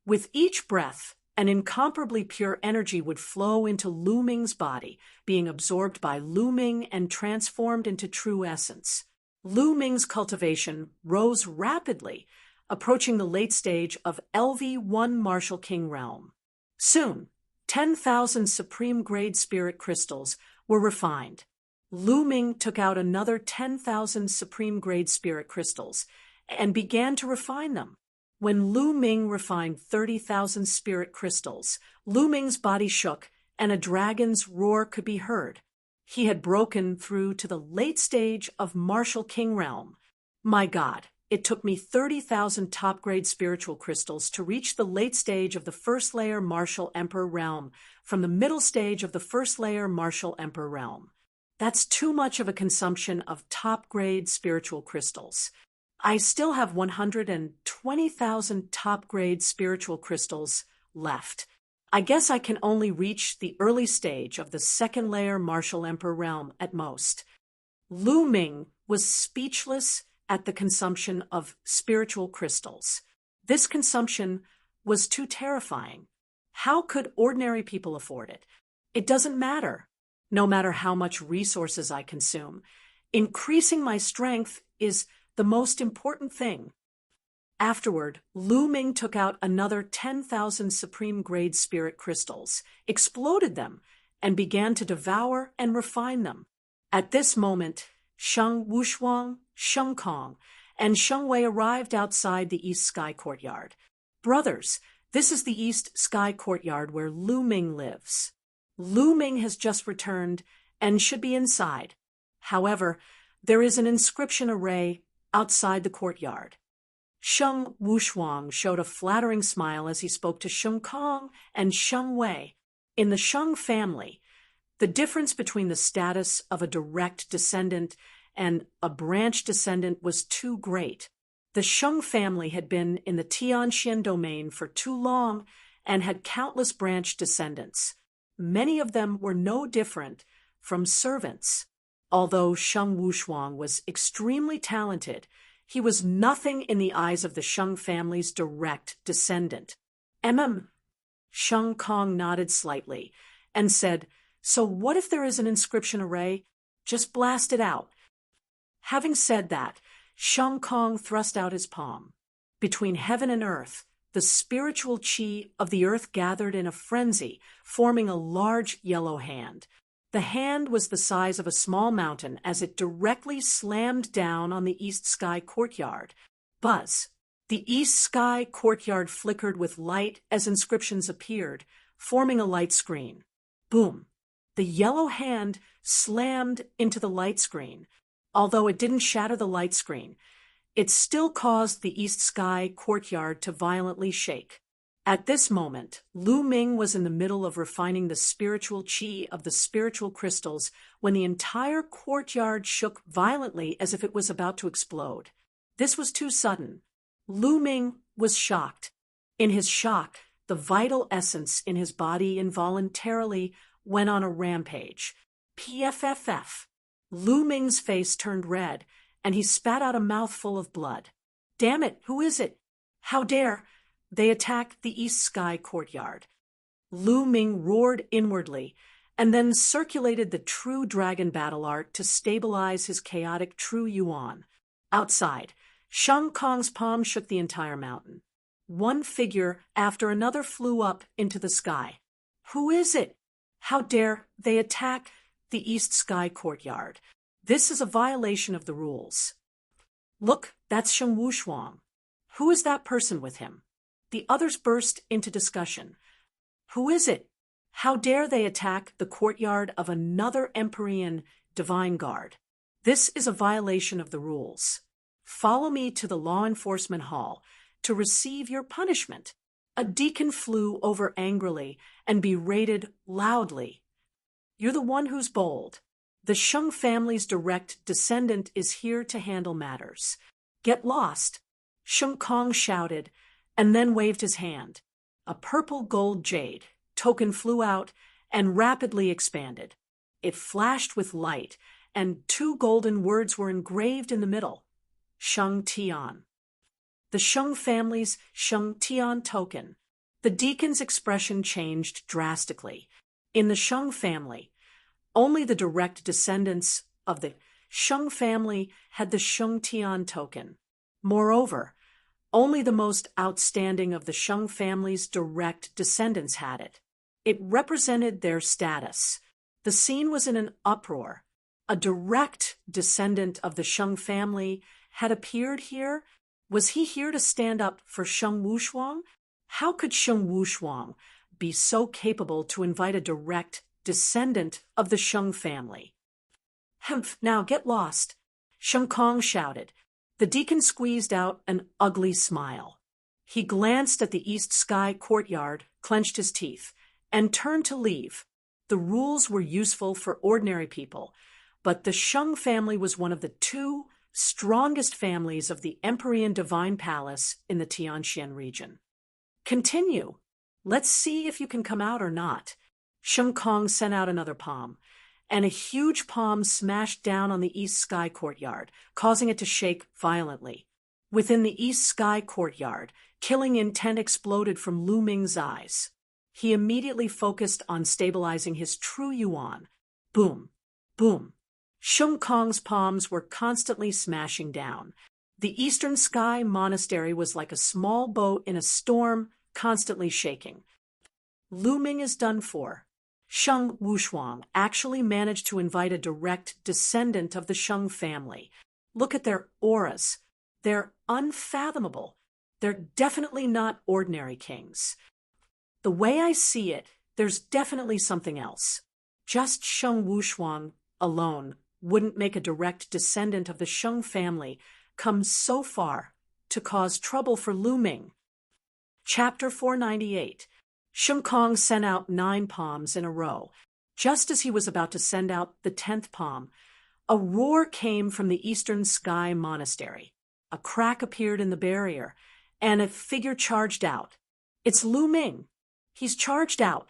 With each breath, an incomparably pure energy would flow into Lu Ming's body, being absorbed by Lu Ming and transformed into true essence. Lu Ming's cultivation rose rapidly, approaching the late stage of LV1 Martial King realm. Soon, 10,000 supreme-grade spirit crystals were refined. Lu Ming took out another 10,000 supreme-grade spirit crystals and began to refine them. When Lu Ming refined 30,000 spirit crystals, Lu Ming's body shook and a dragon's roar could be heard. He had broken through to the late stage of Martial King realm. My God, it took me 30,000 top-grade spiritual crystals to reach the late stage of the first layer Martial Emperor realm from the middle stage of the first layer Martial Emperor realm. That's too much of a consumption of top-grade spiritual crystals. I still have 120,000 top-grade spiritual crystals left. I guess I can only reach the early stage of the second layer Martial Emperor realm at most. Lu Ming was speechless at the consumption of spiritual crystals. This consumption was too terrifying. How could ordinary people afford it? It doesn't matter. No matter how much resources I consume, increasing my strength is the most important thing. Afterward, Lu Ming took out another 10,000 supreme-grade spirit crystals, exploded them, and began to devour and refine them. At this moment, Sheng Wushuang, Sheng Kong, and Sheng Wei arrived outside the East Sky Courtyard. Brothers, this is the East Sky Courtyard where Lu Ming lives. Lu Ming has just returned and should be inside. However, there is an inscription array outside the courtyard. Sheng Wushuang showed a flattering smile as he spoke to Sheng Kong and Sheng Wei. In the Sheng family, the difference between the status of a direct descendant and a branch descendant was too great. The Sheng family had been in the Tianxian domain for too long and had countless branch descendants. Many of them were no different from servants. Although Sheng Wushuang was extremely talented, he was nothing in the eyes of the Sheng family's direct descendant. Sheng Kong nodded slightly and said, "So what if there is an inscription array? Just blast it out." Having said that, Sheng Kong thrust out his palm. Between heaven and earth, the spiritual chi of the earth gathered in a frenzy, forming a large yellow hand. The hand was the size of a small mountain as it directly slammed down on the East Sky Courtyard. Buzz! The East Sky Courtyard flickered with light as inscriptions appeared, forming a light screen. Boom! The yellow hand slammed into the light screen. Although it didn't shatter the light screen, it still caused the East Sky Courtyard to violently shake. At this moment, Lu Ming was in the middle of refining the spiritual chi of the spiritual crystals when the entire courtyard shook violently as if it was about to explode. This was too sudden. Lu Ming was shocked. In his shock, the vital essence in his body involuntarily went on a rampage. PFFF. Lu Ming's face turned red, and he spat out a mouthful of blood. Damn it, who is it? How dare they attack the East Sky Courtyard? Lu Ming roared inwardly, and then circulated the true dragon battle art to stabilize his chaotic true yuan. Outside, Sheng Kong's palm shook the entire mountain. One figure after another flew up into the sky. Who is it? How dare they attack the East Sky Courtyard? This is a violation of the rules. Look, that's Sheng Wushuang. Who is that person with him? The others burst into discussion. Who is it? How dare they attack the courtyard of another Empyrean divine guard? This is a violation of the rules. Follow me to the law enforcement hall to receive your punishment. A deacon flew over angrily and berated loudly. You're the one who's bold. The Sheng family's direct descendant is here to handle matters. Get lost, Sheng Kong shouted, and then waved his hand. A purple gold jade token flew out and rapidly expanded. It flashed with light, and 2 golden words were engraved in the middle. Sheng Tian. The Sheng family's Sheng Tian token. The deacon's expression changed drastically. In the Sheng family, only the direct descendants of the Sheng family had the Sheng Tian token. Moreover, only the most outstanding of the Sheng family's direct descendants had it. It represented their status. The scene was in an uproar. A direct descendant of the Sheng family had appeared here. Was he here to stand up for Sheng Wushuang? How could Sheng Wushuang be so capable to invite a direct descendant of the Sheng family? Humph, now get lost, Sheng Kong shouted. The deacon squeezed out an ugly smile. He glanced at the East Sky courtyard, clenched his teeth, and turned to leave. The rules were useful for ordinary people, but the Sheng family was one of the 2 strongest families of the Empyrean Divine Palace in the Tianxian region. Continue. Let's see if you can come out or not. Sheng Kong sent out another palm, and a huge palm smashed down on the East Sky courtyard, causing it to shake violently. Within the East Sky courtyard, killing intent exploded from Lu Ming's eyes. He immediately focused on stabilizing his true yuan. Boom, boom. Sheng Kong's palms were constantly smashing down. The Eastern Sky Monastery was like a small boat in a storm, constantly shaking. Lu Ming is done for. Sheng Wushuang actually managed to invite a direct descendant of the Sheng family. Look at their auras. They're unfathomable. They're definitely not ordinary kings. The way I see it, there's definitely something else. Just Sheng Wushuang alone wouldn't make a direct descendant of the Sheng family come so far to cause trouble for Lu Ming. Chapter 498. Sheng Kong sent out 9 palms in a row. Just as he was about to send out the 10th palm, a roar came from the Eastern Sky Monastery. A crack appeared in the barrier, and a figure charged out. It's Lu Ming. He's charged out.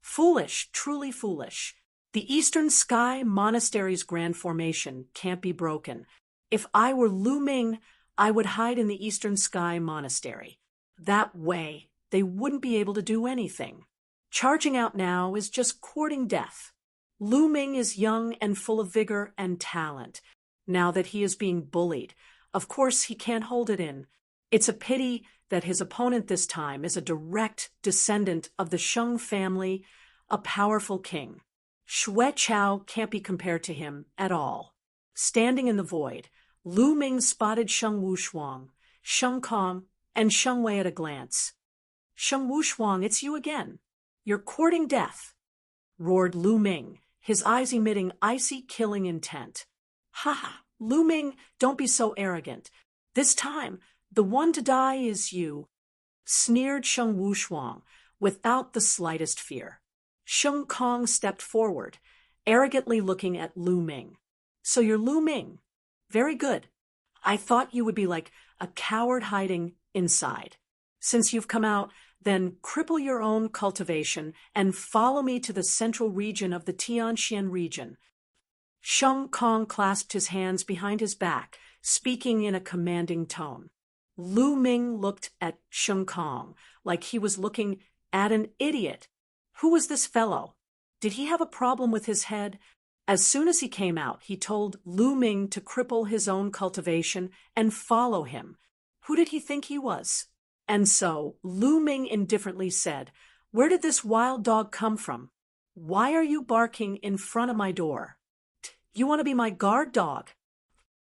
Foolish, truly foolish. The Eastern Sky Monastery's grand formation can't be broken. If I were Lu Ming, I would hide in the Eastern Sky Monastery. That way, they wouldn't be able to do anything. Charging out now is just courting death. Lu Ming is young and full of vigor and talent. Now that he is being bullied, of course he can't hold it in. It's a pity that his opponent this time is a direct descendant of the Sheng family, a powerful king. Xue Chao can't be compared to him at all. Standing in the void, Lu Ming spotted Sheng Wushuang, Sheng Kong, and Sheng Wei at a glance. Sheng Wushuang, it's you again. You're courting death, roared Lu Ming, his eyes emitting icy killing intent. Ha ha, Lu Ming, don't be so arrogant. This time, the one to die is you, sneered Sheng Wushuang without the slightest fear. Sheng Kong stepped forward, arrogantly looking at Lu Ming. So you're Lu Ming. Very good. I thought you would be like a coward hiding inside. Since you've come out, then cripple your own cultivation and follow me to the central region of the Tianxian region. Sheng Kong clasped his hands behind his back, speaking in a commanding tone. Lu Ming looked at Sheng Kong like he was looking at an idiot. Who was this fellow? Did he have a problem with his head? As soon as he came out, he told Lu Ming to cripple his own cultivation and follow him. Who did he think he was? And so Lu Ming indifferently said, "Where did this wild dog come from? Why are you barking in front of my door? You want to be my guard dog?"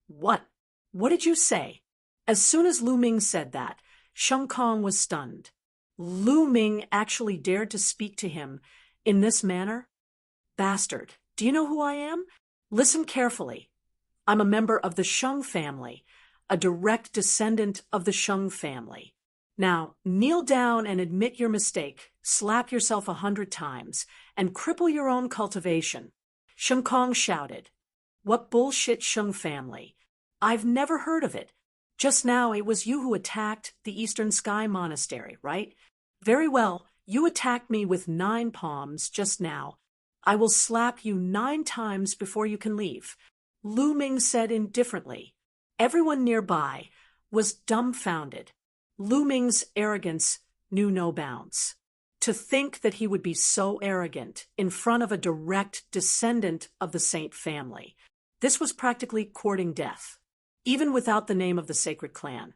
What? What did you say? As soon as Lu Ming said that, Sheng Kong was stunned. Lu Ming actually dared to speak to him in this manner? Bastard, do you know who I am? Listen carefully. I'm a member of the Sheng family, a direct descendant of the Sheng family. Now, kneel down and admit your mistake, slap yourself 100 times, and cripple your own cultivation. Sheng Kong shouted. What bullshit Sheng family? I've never heard of it. Just now it was you who attacked the Eastern Sky Monastery, right? Very well, you attacked me with 9 palms just now. I will slap you 9 times before you can leave. Lu Ming said indifferently. Everyone nearby was dumbfounded. Lu Ming's arrogance knew no bounds. To think that he would be so arrogant in front of a direct descendant of the Saint family. This was practically courting death. Even without the name of the sacred clan,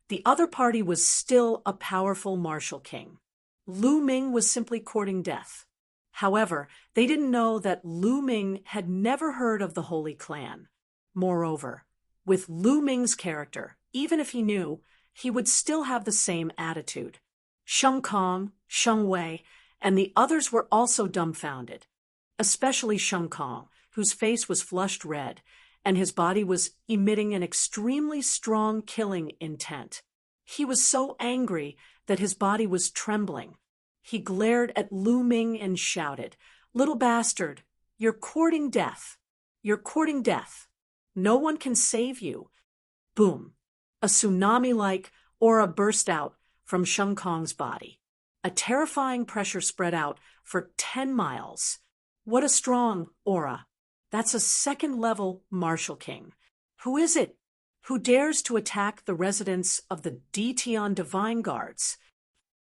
the other party was still a powerful martial king. Lu Ming was simply courting death. However, they didn't know that Lu Ming had never heard of the Holy Clan. Moreover, with Lu Ming's character, even if he knew, he would still have the same attitude. Sheng Kong, Sheng Wei, and the others were also dumbfounded, especially Sheng Kong, whose face was flushed red, and his body was emitting an extremely strong killing intent. He was so angry that his body was trembling. He glared at Lu Ming and shouted, "Little bastard, you're courting death. You're courting death. No one can save you." Boom. A tsunami-like aura burst out from Sheng Kong's body. A terrifying pressure spread out for 10 miles. What a strong aura. That's a second-level martial king. Who is it? Who dares to attack the residents of the Ditian Divine Guards?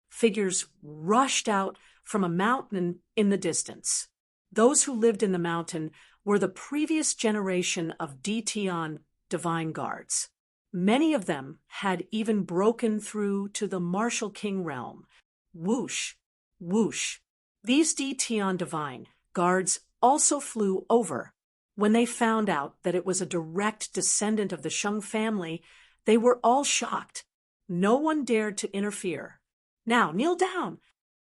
Figures rushed out from a mountain in the distance. Those who lived in the mountain were the previous generation of Ditian Divine Guards. Many of them had even broken through to the martial king realm. Whoosh, whoosh. These Ditian Divine Guards also flew over. When they found out that it was a direct descendant of the Sheng family, they were all shocked. No one dared to interfere. "Now, kneel down!"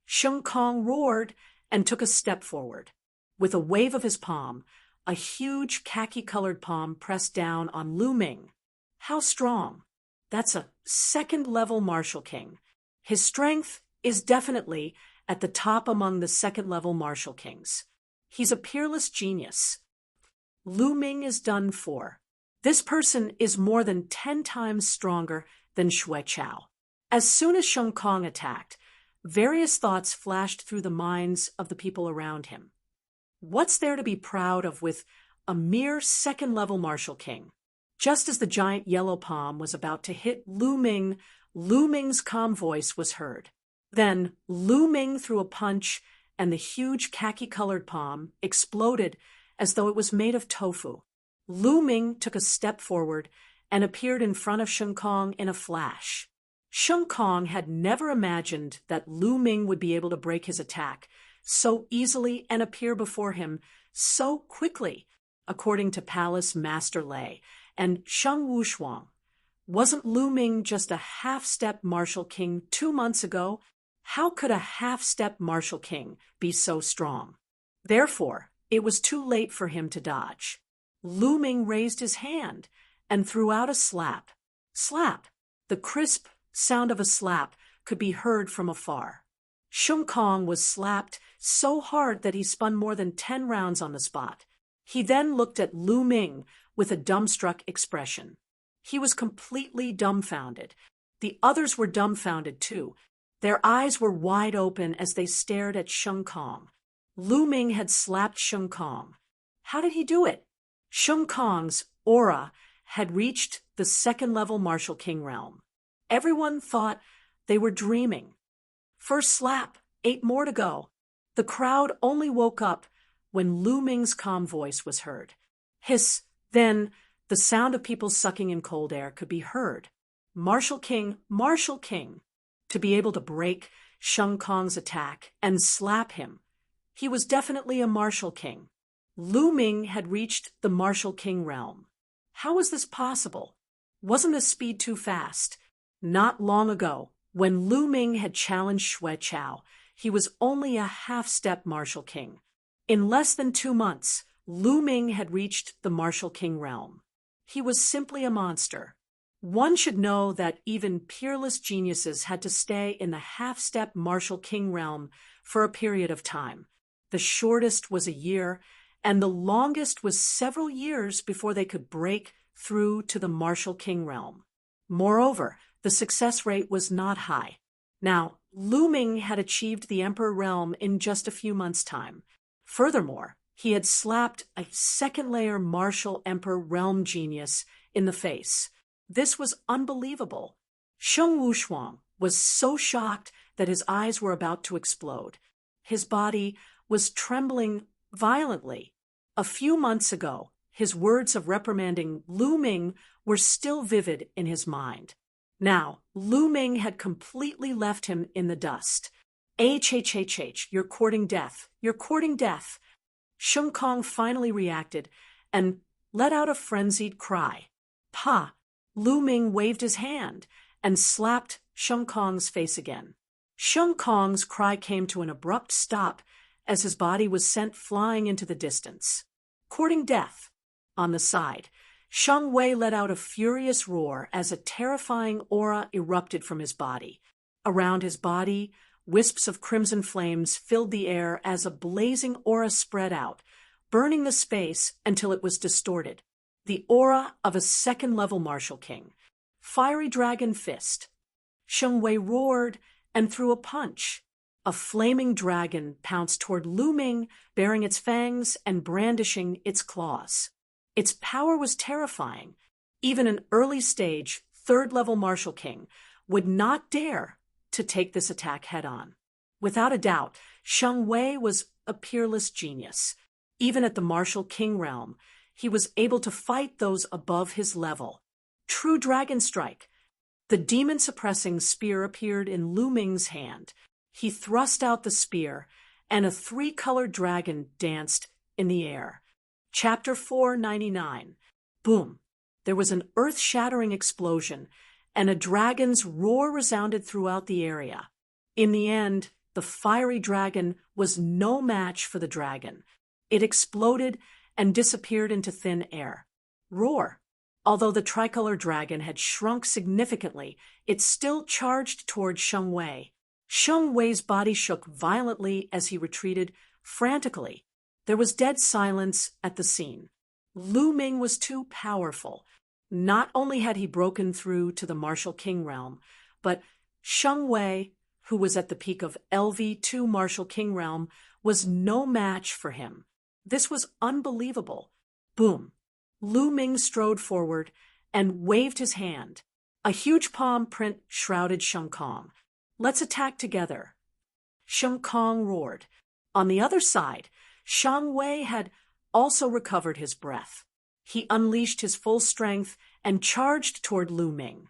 Sheng Kong roared and took a step forward. With a wave of his palm, a huge khaki-colored palm pressed down on Lu Ming. How strong! That's a second-level martial king. His strength is definitely at the top among the second-level martial kings. He's a peerless genius. Lu Ming is done for. This person is more than 10 times stronger than Shui Chao. As soon as Sheng Kong attacked, various thoughts flashed through the minds of the people around him. What's there to be proud of with a mere second-level martial king? Just as the giant yellow palm was about to hit Lu Ming, Lu Ming's calm voice was heard. Then Lu Ming threw a punch, and the huge khaki-colored palm exploded as though it was made of tofu. Lu Ming took a step forward and appeared in front of Sheng Kong in a flash. Sheng Kong had never imagined that Lu Ming would be able to break his attack so easily and appear before him so quickly, according to Palace Master Lei and Sheng Wushuang. Wasn't Lu Ming just a half-step martial king 2 months ago? How could a half-step martial king be so strong? Therefore, it was too late for him to dodge. Lu Ming raised his hand and threw out a slap. Slap! The crisp sound of a slap could be heard from afar. Sheng Kong was slapped so hard that he spun more than 10 rounds on the spot. He then looked at Lu Ming with a dumbstruck expression. He was completely dumbfounded. The others were dumbfounded too. Their eyes were wide open as they stared at Sheng Kong. Lu Ming had slapped Sheng Kong. How did he do it? Sheng Kong's aura had reached the second-level martial king realm. Everyone thought they were dreaming. First slap, 8 more to go. The crowd only woke up when Lu Ming's calm voice was heard. Hiss, then the sound of people sucking in cold air could be heard. Martial King, Martial King. To be able to break Sheng Kong's attack and slap him. He was definitely a martial king. Lu Ming had reached the martial king realm. How was this possible? Wasn't his speed too fast? Not long ago, When Lu Ming had challenged Xue Chao, he was only a half-step martial king. In less than 2 months, Lu Ming had reached the martial king realm. He was simply a monster. One should know that even peerless geniuses had to stay in the half-step martial king realm for a period of time. The shortest was a year, and the longest was several years before they could break through to the martial king realm. Moreover, the success rate was not high. Now, Lu Ming had achieved the emperor realm in just a few months' time. Furthermore, he had slapped a second-layer martial emperor realm genius in the face. This was unbelievable. Sheng Wushuang was so shocked that his eyes were about to explode. His body was trembling violently. A few months ago, his words of reprimanding Lu Ming were still vivid in his mind. Now, Lu Ming had completely left him in the dust. You're courting death. You're courting death. Sheng Kong finally reacted and let out a frenzied cry. Pa! Lu Ming waved his hand and slapped Sheng Kong's face again. Sheng Kong's cry came to an abrupt stop as his body was sent flying into the distance. Courting death. On the side, Sheng Wei let out a furious roar as a terrifying aura erupted from his body. Around his body, wisps of crimson flames filled the air as a blazing aura spread out, burning the space until it was distorted. The aura of a second-level martial king. Fiery dragon fist. Sheng Wei roared and threw a punch. A flaming dragon pounced toward Lu Ming, baring its fangs and brandishing its claws. Its power was terrifying. Even an early-stage, third-level martial king would not dare to take this attack head-on. Without a doubt, Sheng Wei was a peerless genius. Even at the martial king realm, he was able to fight those above his level. True dragon strike. The demon-suppressing spear appeared in Lu Ming's hand. He thrust out the spear, and a 3-colored dragon danced in the air. Chapter 499. Boom! There was an earth-shattering explosion, and a dragon's roar resounded throughout the area. In the end, the fiery dragon was no match for the dragon. It exploded and disappeared into thin air. Roar! Although the tricolor dragon had shrunk significantly, it still charged toward Sheng Wei. Sheng Wei's body shook violently as he retreated frantically. There was dead silence at the scene. Lu Ming was too powerful. Not only had he broken through to the martial king realm, but Sheng Wei, who was at the peak of LV2 martial king realm, was no match for him. This was unbelievable. Boom! Lu Ming strode forward and waved his hand. A huge palm print shrouded Sheng Kong. Let's attack together. Sheng Kong roared. On the other side, Sheng Wei had also recovered his breath. He unleashed his full strength and charged toward Lu Ming.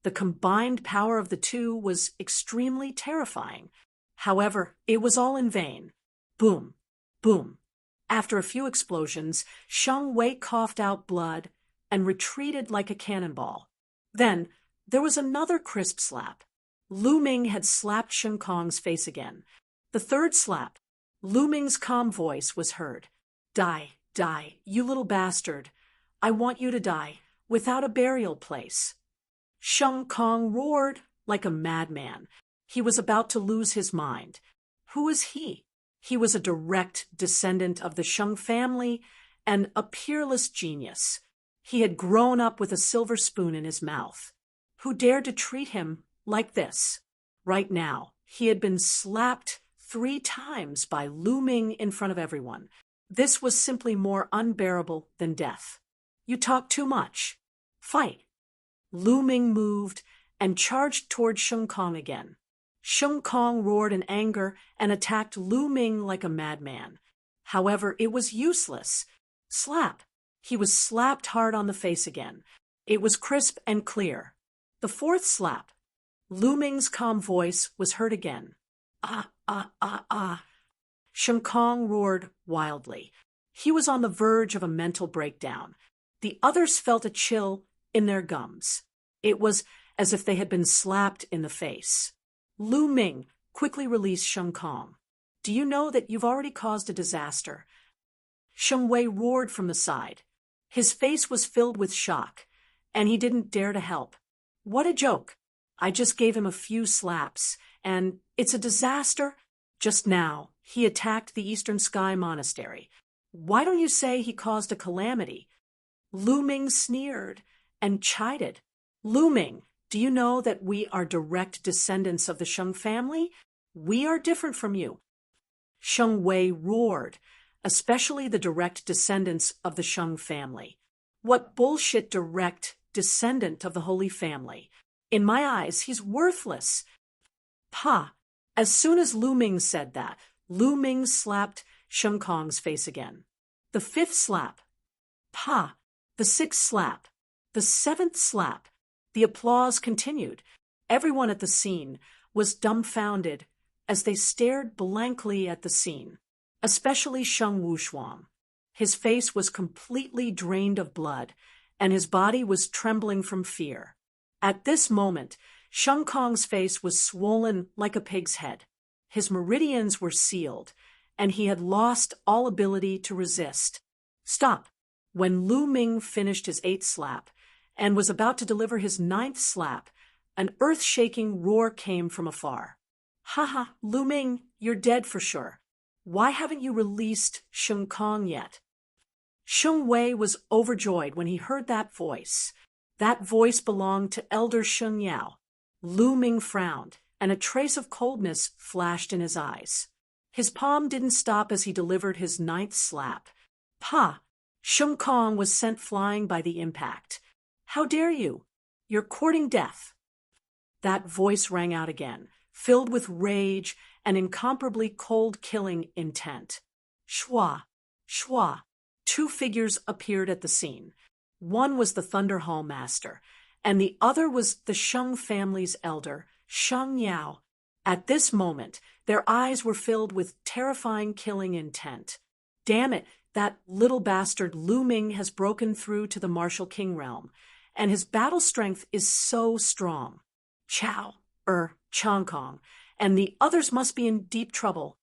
The combined power of the two was extremely terrifying. However, it was all in vain. Boom! Boom! After a few explosions, Sheng Wei coughed out blood and retreated like a cannonball. Then, there was another crisp slap. Lu Ming had slapped Sheng Kong's face again. The third slap. Lu Ming's calm voice was heard. Die, die, you little bastard. I want you to die, without a burial place. Sheng Kong roared like a madman. He was about to lose his mind. Who was he? He was a direct descendant of the Sheng family and a peerless genius. He had grown up with a silver spoon in his mouth. Who dared to treat him like this? Right now, he had been slapped 3 times by Lu Ming in front of everyone. This was simply more unbearable than death. You talk too much. Fight. Lu Ming moved and charged toward Sheng Kong again. Sheng Kong roared in anger and attacked Lu Ming like a madman. However, it was useless. Slap. He was slapped hard on the face again. It was crisp and clear. The fourth slap. Lu Ming's calm voice was heard again. Ah, ah, ah, ah. Sheng Kong roared wildly. He was on the verge of a mental breakdown. The others felt a chill in their gums. It was as if they had been slapped in the face. Lu Ming quickly released Sheng Kong. Do you know that you've already caused a disaster? Sheng Wei roared from the side. His face was filled with shock, and he didn't dare to help. What a joke! I just gave him a few slaps, and it's a disaster? Just now, he attacked the Eastern Sky Monastery. Why don't you say he caused a calamity? Lu Ming sneered and chided. Lu Ming, do you know that we are direct descendants of the Sheng family? We are different from you. Sheng Wei roared, especially the direct descendants of the Sheng family. What bullshit direct descendant of the Holy Family? In my eyes, he's worthless. Pa! As soon as Lu Ming said that, Lu Ming slapped Sheng Kong's face again. The 5th slap. Pa! The 6th slap. The 7th slap. The applause continued. Everyone at the scene was dumbfounded as they stared blankly at the scene, especially Sheng Wushuang. His face was completely drained of blood, and his body was trembling from fear. At this moment, Sheng Kong's face was swollen like a pig's head. His meridians were sealed, and he had lost all ability to resist. Stop! When Lu Ming finished his 8th slap and was about to deliver his 9th slap, an earth-shaking roar came from afar. Ha, Lu Ming, you're dead for sure. Why haven't you released Sheng Kong yet? Sheng Wei was overjoyed when he heard that voice. That voice belonged to Elder Sheng Yao. Lu Ming frowned, and a trace of coldness flashed in his eyes. His palm didn't stop as he delivered his 9th slap. Pa! Sheng Kong was sent flying by the impact. How dare you? You're courting death. That voice rang out again, filled with rage and incomparably cold-killing intent. Shua! Shua! 2 figures appeared at the scene. One was the Thunder Hall Master, and the other was the Sheng family's elder, Sheng Yao. At this moment, their eyes were filled with terrifying killing intent. Damn it, that little bastard Lu Ming has broken through to the Martial King realm, and his battle strength is so strong. Chong Kong, and the others must be in deep trouble.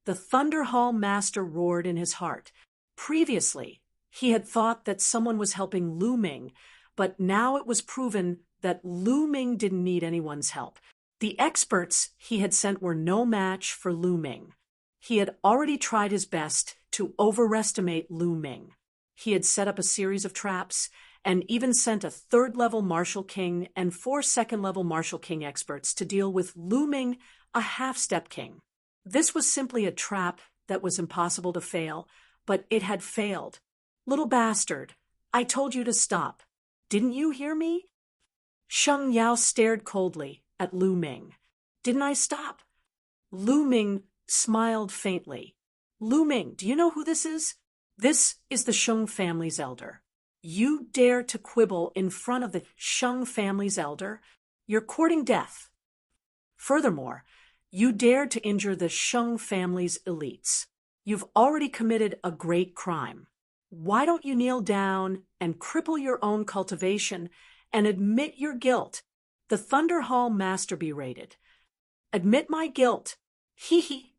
The Thunder Hall Master roared in his heart. Previously, he had thought that someone was helping Lu Ming, but now it was proven that Lu Ming didn't need anyone's help. The experts he had sent were no match for Lu Ming. He had already tried his best to overestimate Lu Ming. He had set up a series of traps and even sent a 3rd-level Martial King and 4 2nd-level Martial King experts to deal with Lu Ming, a half-step king. This was simply a trap that was impossible to fail, but it had failed. Little bastard, I told you to stop. Didn't you hear me? Sheng Yao stared coldly at Lu Ming. Didn't I stop? Lu Ming smiled faintly. Lu Ming, do you know who this is? This is the Sheng family's elder. You dare to quibble in front of the Sheng family's elder? You're courting death. Furthermore, you dared to injure the Sheng family's elites. You've already committed a great crime. Why don't you kneel down and cripple your own cultivation and admit your guilt? The Thunder Hall Master berated. Admit my guilt.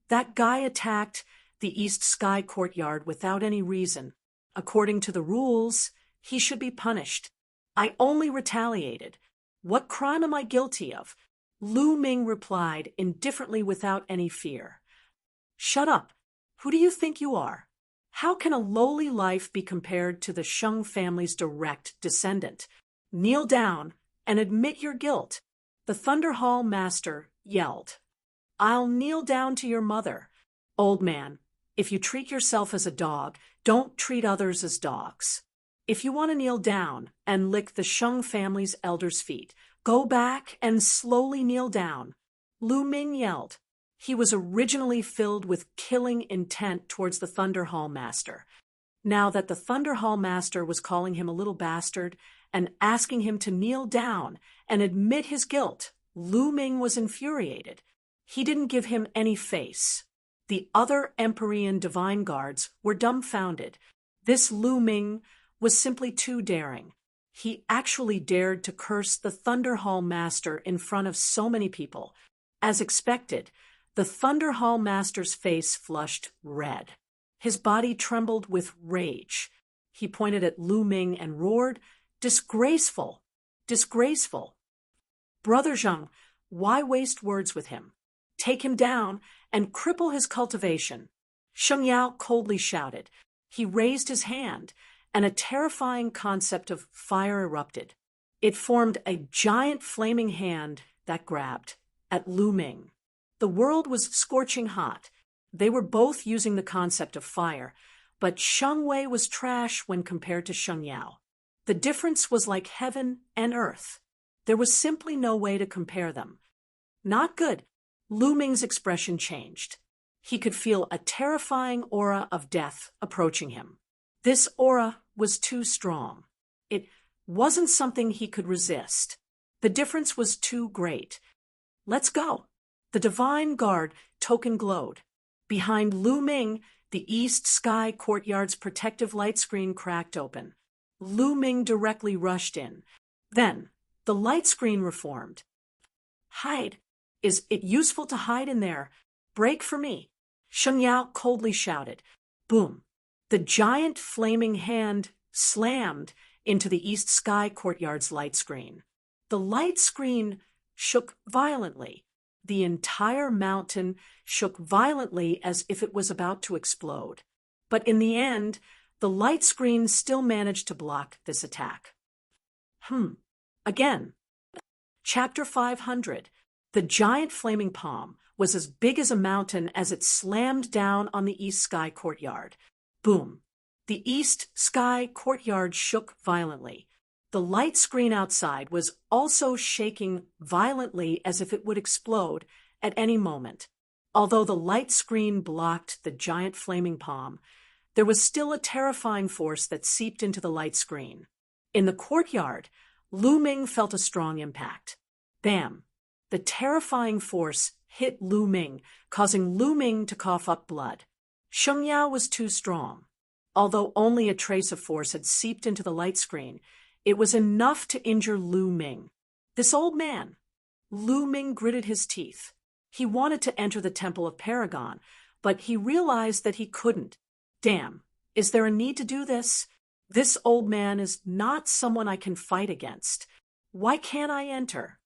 That guy attacked the East Sky Courtyard without any reason. According to the rules, he should be punished. I only retaliated. What crime am I guilty of? Lu Ming replied indifferently without any fear. Shut up. Who do you think you are? How can a lowly life be compared to the Sheng family's direct descendant? Kneel down and admit your guilt. The Thunder Hall Master yelled. I'll kneel down to your mother. Old man, if you treat yourself as a dog, don't treat others as dogs. If you want to kneel down and lick the Sheng family's elder's feet, go back and slowly kneel down. Lu Ming yelled. He was originally filled with killing intent towards the Thunder Hall Master. Now that the Thunder Hall Master was calling him a little bastard and asking him to kneel down and admit his guilt, Lu Ming was infuriated. He didn't give him any face. The other Empyrean Divine Guards were dumbfounded. This Lu Ming was simply too daring. He actually dared to curse the Thunder Hall Master in front of so many people. As expected, the Thunder Hall Master's face flushed red. His body trembled with rage. He pointed at Lu Ming and roared, "Disgraceful! Disgraceful! Brother Zheng, why waste words with him? Take him down and cripple his cultivation." Sheng Yao coldly shouted. He raised his hand, and a terrifying concept of fire erupted. It formed a giant flaming hand that grabbed at Lu Ming. The world was scorching hot. They were both using the concept of fire, but Sheng Wei was trash when compared to Sheng Yao. The difference was like heaven and earth. There was simply no way to compare them. Not good. Lu Ming's expression changed. He could feel a terrifying aura of death approaching him. This aura was too strong. It wasn't something he could resist. The difference was too great. "Let's go." The divine guard token glowed. Behind Lu Ming, the east sky courtyard's protective light screen cracked open. Lu Ming directly rushed in. Then, the light screen reformed. "Hide. Is it useful to hide in there? Break for me." Sheng Yao coldly shouted. Boom. The giant flaming hand slammed into the east sky courtyard's light screen. The light screen shook violently. The entire mountain shook violently as if it was about to explode. But in the end, the light screen still managed to block this attack. Again. Chapter 500. The giant flaming palm was as big as a mountain as it slammed down on the east sky courtyard. Boom. The east sky courtyard shook violently. The light screen outside was also shaking violently as if it would explode at any moment. Although the light screen blocked the giant flaming palm, there was still a terrifying force that seeped into the light screen. In the courtyard, Lu Ming felt a strong impact. Bam! The terrifying force hit Lu Ming, causing Lu Ming to cough up blood. Sheng Yao was too strong. Although only a trace of force had seeped into the light screen, it was enough to injure Lu Ming. This old man. Lu Ming gritted his teeth. He wanted to enter the Temple of Paragon, but he realized that he couldn't. Damn, is there a need to do this? This old man is not someone I can fight against. Why can't I enter?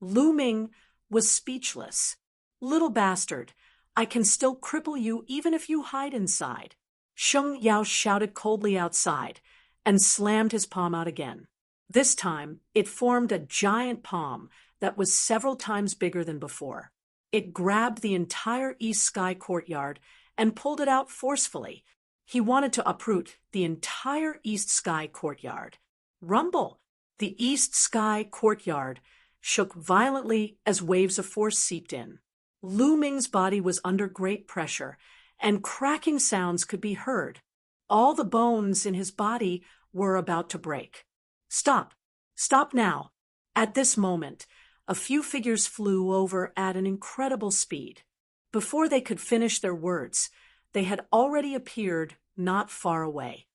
Lu Ming was speechless. Little bastard, I can still cripple you even if you hide inside. Sheng Yao shouted coldly outside and slammed his palm out again. This time, it formed a giant palm that was several times bigger than before. It grabbed the entire east sky courtyard and pulled it out forcefully. He wanted to uproot the entire east sky courtyard. Rumble! The east sky courtyard shook violently as waves of force seeped in. Lu Ming's body was under great pressure, and cracking sounds could be heard. All the bones in his body were about to break. Stop! Stop now! At this moment, a few figures flew over at an incredible speed. Before they could finish their words, they had already appeared not far away.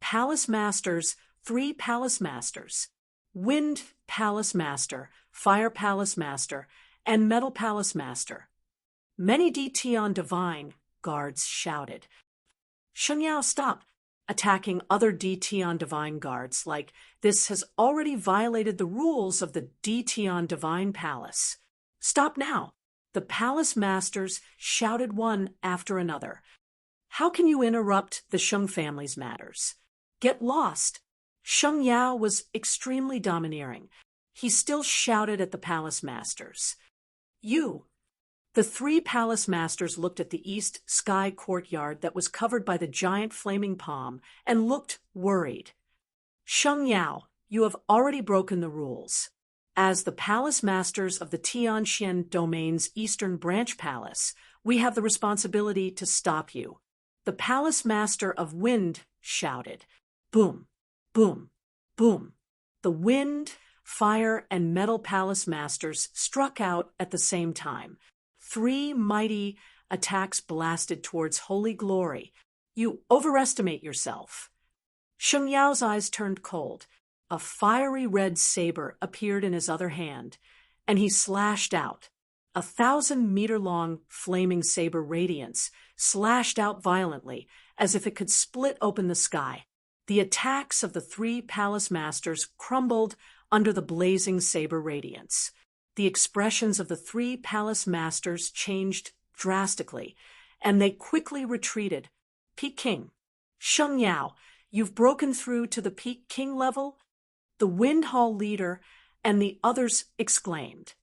Palace Masters, 3 Palace Masters. Wind Palace Master, Fire Palace Master, and Metal Palace Master. Many DT Divine guards shouted. Sheng Yao, stop! Attacking other DT Divine guards like this has already violated the rules of the DT Divine Palace. Stop now! The Palace Masters shouted one after another. How can you interrupt the Sheng family's matters? Get lost! Sheng Yao was extremely domineering. He still shouted at the Palace Masters. You! The 3 Palace Masters looked at the east sky courtyard that was covered by the giant flaming palm and looked worried. Sheng Yao, you have already broken the rules. As the Palace Masters of the Tianxian Domain's Eastern Branch Palace, we have the responsibility to stop you. The Palace Master of Wind shouted. Boom! Boom! Boom! The Wind, Fire, and Metal Palace Masters struck out at the same time. 3 mighty attacks blasted towards Holy Glory. You overestimate yourself. Sheng Yao's eyes turned cold. A fiery red saber appeared in his other hand, and he slashed out. 1,000-meter-long flaming saber radiance slashed out violently, as if it could split open the sky. The attacks of the three palace masters crumbled under the blazing saber radiance. The expressions of the three palace masters changed drastically, and they quickly retreated. Peking. Sheng Yao, you've broken through to the Peking level? The Wind Hall leader and the others exclaimed.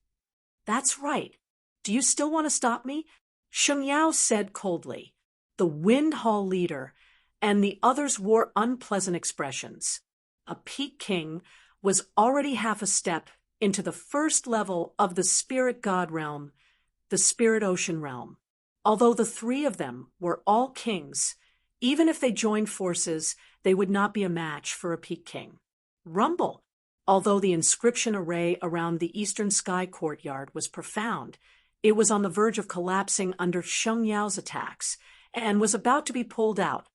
That's right. Do you still want to stop me? Sheng Yao said coldly. The Wind Hall leader and the others wore unpleasant expressions. A Peking was already half a step into the first level of the spirit god realm, the spirit ocean realm. Although the three of them were all kings, even if they joined forces, they would not be a match for a Peking. Rumble. Although the inscription array around the eastern sky courtyard was profound, it was on the verge of collapsing under Sheng Yao's attacks and was about to be pulled out.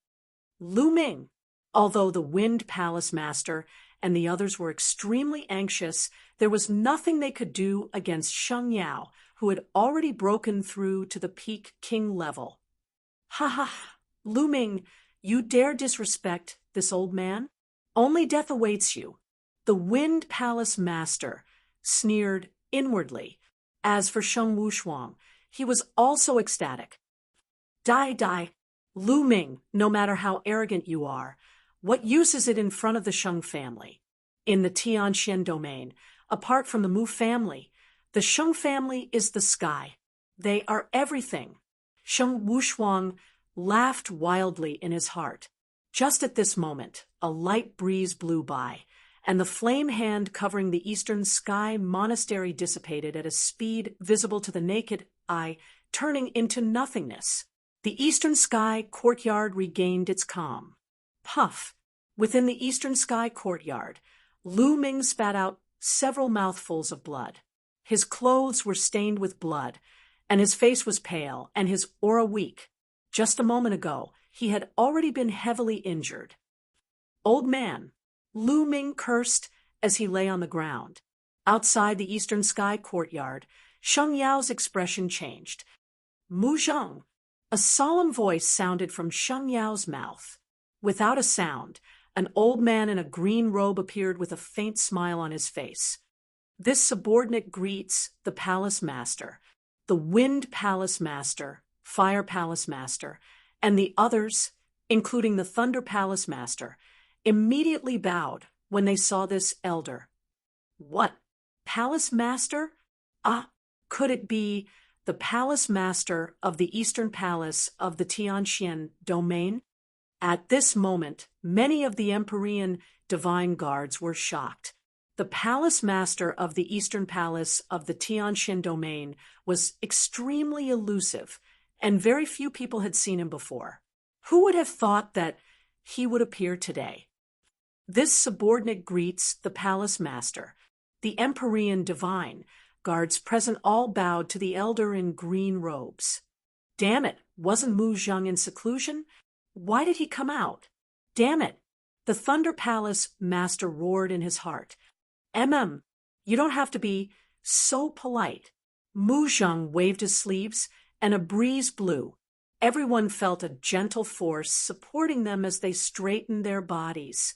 Lu Ming. Although the Wind Palace Master and the others were extremely anxious, there was nothing they could do against Sheng Yao, who had already broken through to the Peak King level. Ha ha! Lu Ming, you dare disrespect this old man? Only death awaits you. The Wind Palace Master sneered inwardly. As for Sheng Wushuang, he was also ecstatic. Die. Lu Ming, no matter how arrogant you are, what use is it in front of the Sheng family? In the Tianxian domain, apart from the Mu family, the Sheng family is the sky. They are everything. Sheng Wushuang laughed wildly in his heart. Just at this moment, a light breeze blew by, and the flame hand covering the eastern sky monastery dissipated at a speed visible to the naked eye, turning into nothingness. The eastern sky courtyard regained its calm. Puff! Within the eastern sky courtyard, Lu Ming spat out several mouthfuls of blood. His clothes were stained with blood, and his face was pale, and his aura weak. Just a moment ago, he had already been heavily injured. Old man, Lu Ming cursed as he lay on the ground. Outside the eastern sky courtyard, Sheng Yao's expression changed. Mu Zheng. A solemn voice sounded from Sheng Yao's mouth. Without a sound, an old man in a green robe appeared with a faint smile on his face. This subordinate greets the palace master, the Wind Palace Master, Fire Palace Master, and the others, including the Thunder Palace Master, immediately bowed when they saw this elder. What? Palace Master? Could it be the Palace Master of the Eastern Palace of the Tianxian domain? At this moment, many of the Empyrean divine guards were shocked. The Palace Master of the Eastern Palace of the Tianxian domain was extremely elusive, and very few people had seen him before. Who would have thought that he would appear today? This subordinate greets the Palace Master. The Empyrean divine guards present all bowed to the elder in green robes. Damn it, wasn't Mu Zheng in seclusion? Why did he come out? Damn it! The Thunder Palace Master roared in his heart. You don't have to be so polite. Mu Zheng waved his sleeves, and a breeze blew. Everyone felt a gentle force supporting them as they straightened their bodies.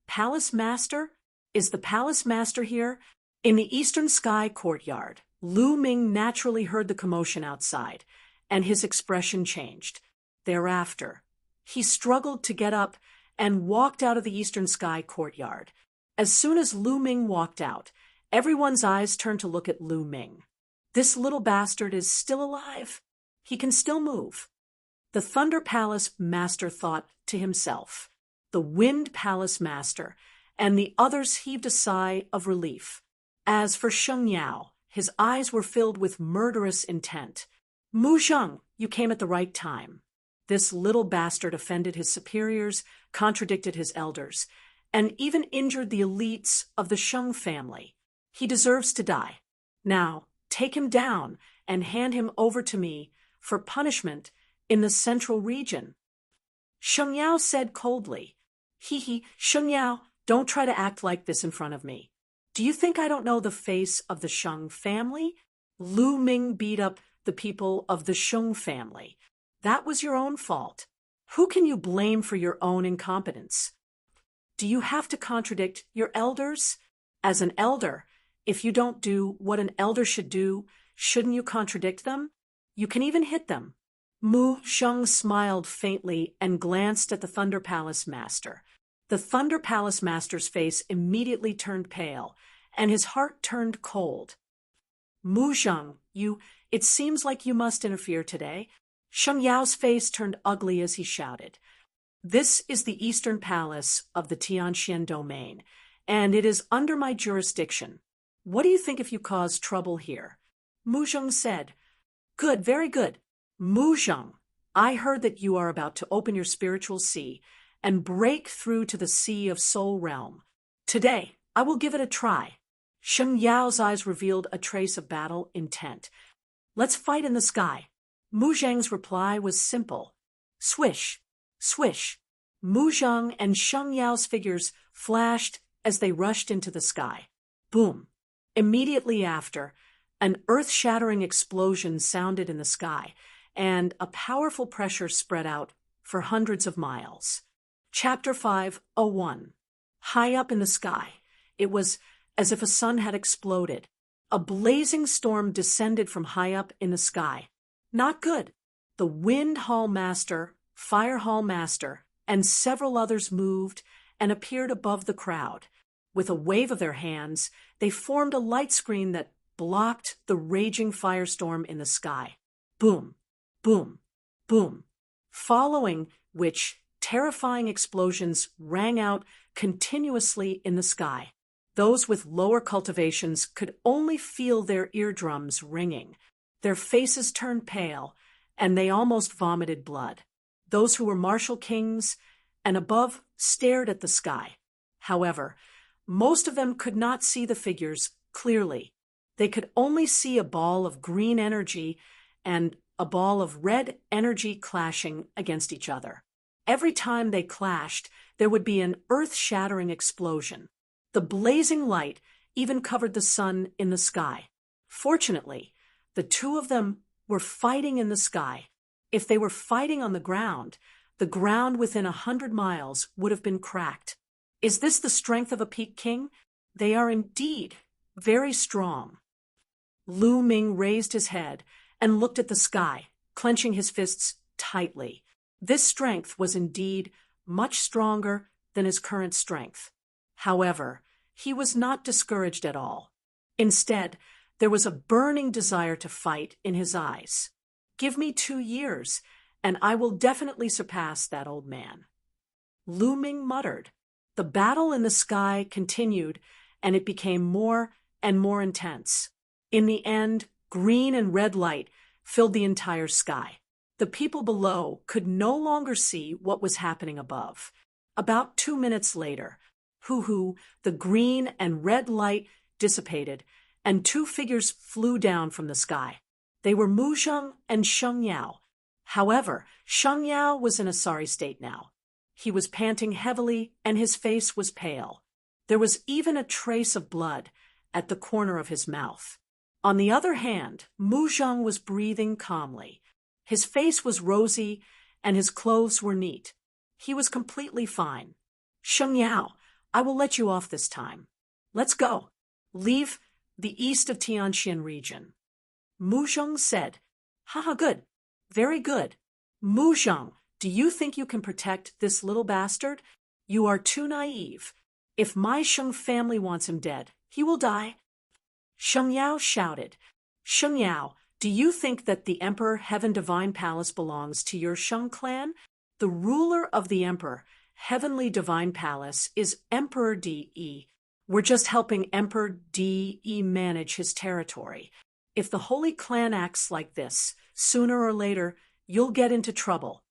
Palace Master? Is the Palace Master here? In the eastern sky courtyard, Lu Ming naturally heard the commotion outside, and his expression changed. Thereafter, he struggled to get up and walked out of the eastern sky courtyard. As soon as Lu Ming walked out, everyone's eyes turned to look at Lu Ming. This little bastard is still alive. He can still move. The Thunder Palace Master thought to himself. The Wind Palace Master and the others heaved a sigh of relief. As for Sheng Yao, his eyes were filled with murderous intent. Mu Zheng, you came at the right time. This little bastard offended his superiors, contradicted his elders, and even injured the elites of the Sheng family. He deserves to die. Now, take him down and hand him over to me for punishment in the central region. Sheng Yao said coldly. Sheng Yao, Don't try to act like this in front of me. Do you think I don't know the face of the Sheng family? Lu Ming beat up the people of the Sheng family. That was your own fault. Who can you blame for your own incompetence? Do you have to contradict your elders? As an elder, if you don't do what an elder should do, shouldn't you contradict them? You can even hit them. Mu Sheng smiled faintly and glanced at the Thunder Palace Master. The Thunder Palace Master's face immediately turned pale, and his heart turned cold. Mu Sheng, it seems like you must interfere today. Sheng Yao's face turned ugly as he shouted. This is the Eastern Palace of the Tianxian domain, and it is under my jurisdiction. What do you think if you cause trouble here? Mu Sheng said. Good, very good. Mu Sheng, I heard that you are about to open your spiritual sea and break through to the Sea of Soul Realm. Today, I will give it a try. Sheng Yao's eyes revealed a trace of battle intent. Let's fight in the sky. Mu Zheng's reply was simple. Swish, swish. Mu Zheng and Sheng Yao's figures flashed as they rushed into the sky. Boom. Immediately after, an earth-shattering explosion sounded in the sky, and a powerful pressure spread out for hundreds of miles. Chapter 5:01. High up in the sky, it was as if a sun had exploded. A blazing storm descended from high up in the sky. Not good. The Wind Hall Master, Fire Hall Master, and several others moved and appeared above the crowd. With a wave of their hands, they formed a light screen that blocked the raging firestorm in the sky. Boom, boom, boom. Following which, terrifying explosions rang out continuously in the sky. Those with lower cultivations could only feel their eardrums ringing. Their faces turned pale, and they almost vomited blood. Those who were martial kings and above stared at the sky. However, most of them could not see the figures clearly. They could only see a ball of green energy and a ball of red energy clashing against each other. Every time they clashed, there would be an earth-shattering explosion. The blazing light even covered the sun in the sky. Fortunately, the two of them were fighting in the sky. If they were fighting on the ground within 100 miles would have been cracked. Is this the strength of a Peak King? They are indeed very strong. Lu Ming raised his head and looked at the sky, clenching his fists tightly. This strength was indeed much stronger than his current strength. However, he was not discouraged at all. Instead, there was a burning desire to fight in his eyes. Give me 2 years, and I will definitely surpass that old man. Lu Ming muttered. The battle in the sky continued, and it became more and more intense. In the end, green and red light filled the entire sky. The people below could no longer see what was happening above. About 2 minutes later, the green and red light dissipated, and 2 figures flew down from the sky. They were Mu Zheng and Sheng Yao. However, Sheng Yao was in a sorry state now. He was panting heavily, and his face was pale. There was even a trace of blood at the corner of his mouth. On the other hand, Mu Zheng was breathing calmly. His face was rosy, and his clothes were neat. He was completely fine. Sheng Yao, I will let you off this time. Let's go. Leave the east of Tianxian region. Mu Zheng said. Haha, good. Very good. Mu Zheng, do you think you can protect this little bastard? You are too naive. If my Sheng family wants him dead, he will die. Sheng Yao shouted. Sheng Yao, do you think that the Emperor Heaven Divine Palace belongs to your Sheng clan? The ruler of the Emperor Heavenly Divine Palace is Emperor De. We're just helping Emperor De manage his territory. If the Holy Clan acts like this, sooner or later, you'll get into trouble.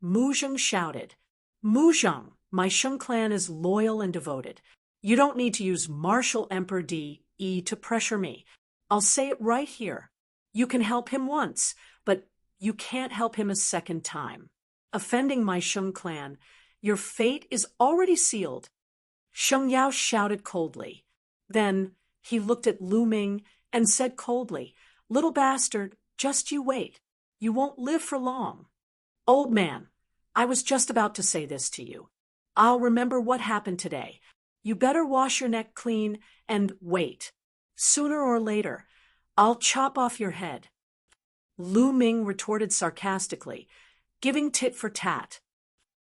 Mu Zheng shouted. Mu Zheng, my Sheng clan is loyal and devoted. You don't need to use martial Emperor De to pressure me. I'll say it right here. You can help him once, but you can't help him a second time. Offending my Sheng clan, your fate is already sealed. Sheng Yao shouted coldly. Then he looked at Lu Ming and said coldly, "Little bastard, just you wait. You won't live for long." "Old man, I was just about to say this to you. I'll remember what happened today. You better wash your neck clean and wait. Sooner or later, I'll chop off your head." Lu Ming retorted sarcastically, giving tit for tat.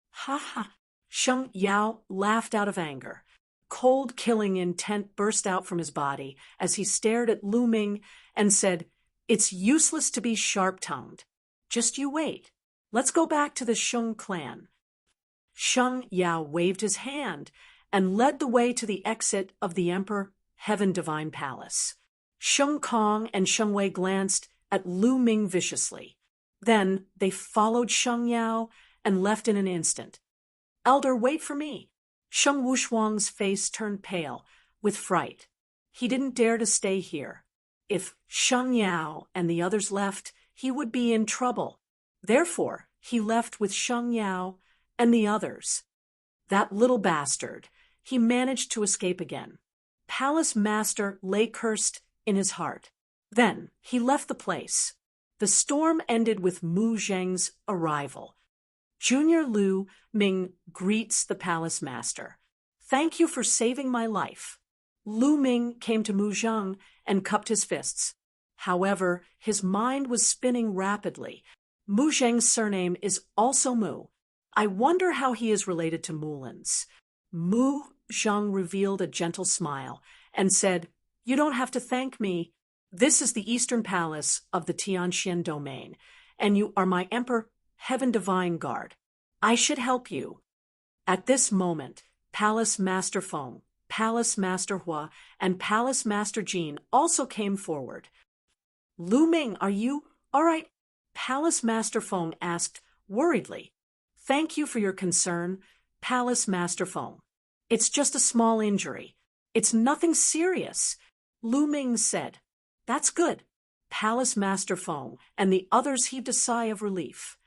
"Ha ha!" Sheng Yao laughed out of anger. Cold killing intent burst out from his body as he stared at Lu Ming and said, "It's useless to be sharp-tongued. Just you wait. Let's go back to the Sheng clan." Sheng Yao waved his hand and led the way to the exit of the Emperor Heaven Divine Palace. Sheng Kong and Sheng Wei glanced at Lu Ming viciously. Then they followed Sheng Yao and left in an instant. "Elder, wait for me." Sheng Wushuang's face turned pale with fright. He didn't dare to stay here. If Sheng Yao and the others left, he would be in trouble. Therefore, he left with Sheng Yao and the others. That little bastard. He managed to escape again. Palace Master lay cursed in his heart. Then he left the place. The storm ended with Mu Zheng's arrival. Junior Lu Ming greets the Palace Master. "Thank you for saving my life." Lu Ming came to Mu Zheng and cupped his fists. However, his mind was spinning rapidly. Mu Zheng's surname is also Mu. I wonder how he is related to Mulin's. Mu Zheng revealed a gentle smile and said, "You don't have to thank me. This is the Eastern Palace of the Tianxian domain, and you are my Emperor Heaven Divine Guard. I should help you." At this moment, Palace Master Feng, Palace Master Hua, and Palace Master Jin also came forward. "Lu Ming, are you all right?" Palace Master Feng asked worriedly. "Thank you for your concern, Palace Master Feng. It's just a small injury. It's nothing serious," Lu Ming said. "That's good." Palace Master Feng and the others heaved a sigh of relief.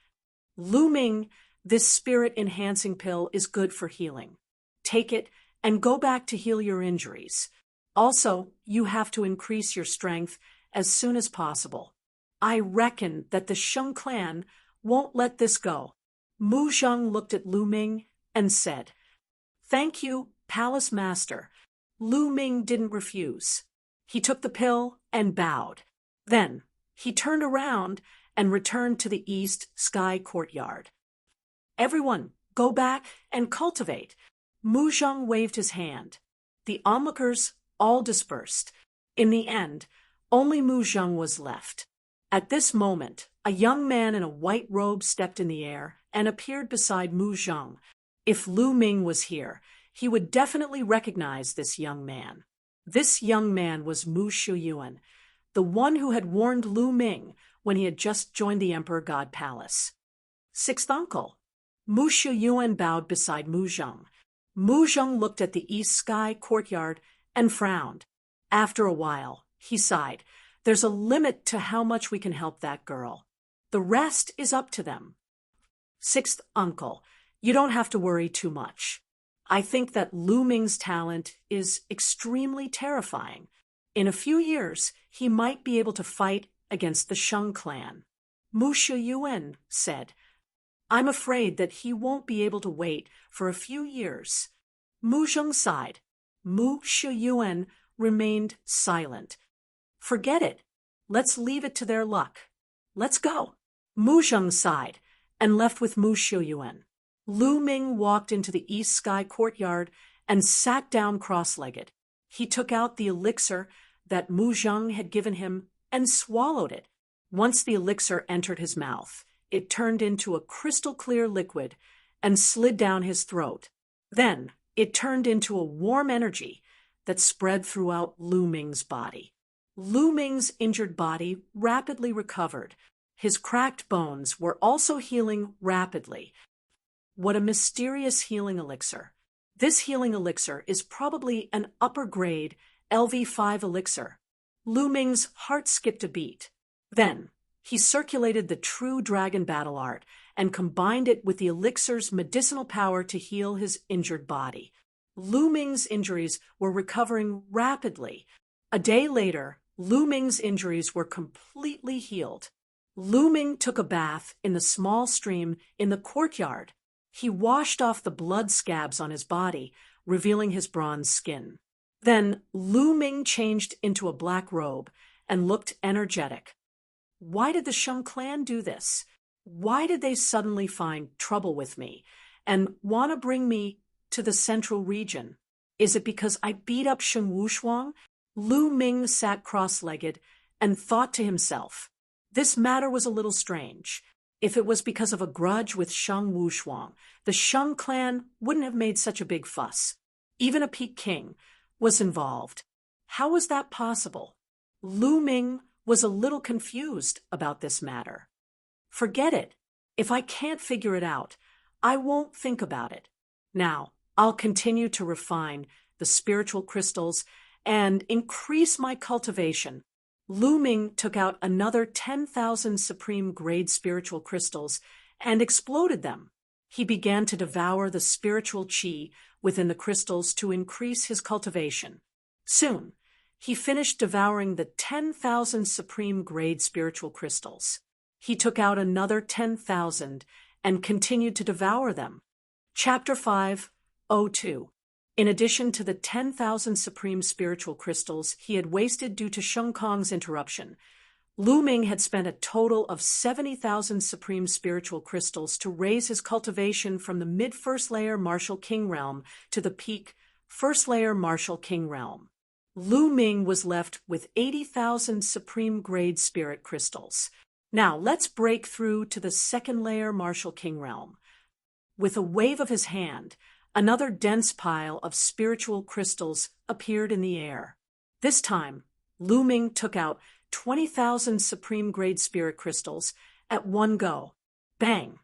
"Lu Ming, this spirit-enhancing pill is good for healing. Take it and go back to heal your injuries. Also, you have to increase your strength as soon as possible. I reckon that the Sheng clan won't let this go." Mu Zheng looked at Lu Ming and said, "Thank you, Palace Master." Lu Ming didn't refuse. He took the pill and bowed. Then he turned around and returned to the East Sky Courtyard. "Everyone, go back and cultivate." Mu Zheng waved his hand. The onlookers all dispersed. In the end, only Mu Zheng was left. At this moment, a young man in a white robe stepped in the air and appeared beside Mu Zheng. If Lu Ming was here, he would definitely recognize this young man. This young man was Mu Shuyuan, the one who had warned Lu Ming when he had just joined the Emperor God Palace. "Sixth uncle." Mu Shuyuan bowed beside Mu Zheng. Mu Zheng looked at the East Sky Courtyard and frowned. After a while, he sighed. "There's a limit to how much we can help that girl. The rest is up to them." "Sixth uncle, you don't have to worry too much. I think that Lu Ming's talent is extremely terrifying. In a few years, he might be able to fight against the Sheng clan." Mu Shuyuan said, "I'm afraid that he won't be able to wait for a few years." Mu Zheng sighed. Mu Shuyuan remained silent. "Forget it. Let's leave it to their luck. Let's go." Mu Zheng sighed and left with Mu Shuyuan. Lu Ming walked into the East Sky Courtyard and sat down cross-legged. He took out the elixir that Mu Zheng had given him and swallowed it. Once the elixir entered his mouth, it turned into a crystal-clear liquid and slid down his throat. Then it turned into a warm energy that spread throughout Lu Ming's body. Lu Ming's injured body rapidly recovered. His cracked bones were also healing rapidly. What a mysterious healing elixir. This healing elixir is probably an upper-grade LV5 elixir. Lu Ming's heart skipped a beat. Then he circulated the true dragon battle art and combined it with the elixir's medicinal power to heal his injured body. Lu Ming's injuries were recovering rapidly. A day later, Lu Ming's injuries were completely healed. Lu Ming took a bath in the small stream in the courtyard. He washed off the blood scabs on his body, revealing his bronze skin. Then Lu Ming changed into a black robe and looked energetic. Why did the Sheng clan do this? Why did they suddenly find trouble with me and want to bring me to the central region? Is it because I beat up Sheng Wushuang? Lu Ming sat cross-legged and thought to himself, this matter was a little strange. If it was because of a grudge with Sheng Wushuang, the Sheng clan wouldn't have made such a big fuss. Even a Peak King was involved. How was that possible? Lu Ming was a little confused about this matter. Forget it. If I can't figure it out, I won't think about it. Now, I'll continue to refine the spiritual crystals and increase my cultivation. Lu Ming took out another 10,000 supreme-grade spiritual crystals and exploded them. He began to devour the spiritual qi within the crystals to increase his cultivation. Soon, he finished devouring the 10,000 supreme-grade spiritual crystals. He took out another 10,000 and continued to devour them. Chapter 5:02. In addition to the 10,000 supreme spiritual crystals he had wasted due to Sheng Kong's interruption, Lu Ming had spent a total of 70,000 supreme spiritual crystals to raise his cultivation from the mid-first layer martial king realm to the peak first layer martial king realm. Lu Ming was left with 80,000 supreme grade spirit crystals. Now let's break through to the second layer martial king realm. With a wave of his hand, another dense pile of spiritual crystals appeared in the air. This time, Lu Ming took out 20,000 supreme-grade spirit crystals at one go. Bang!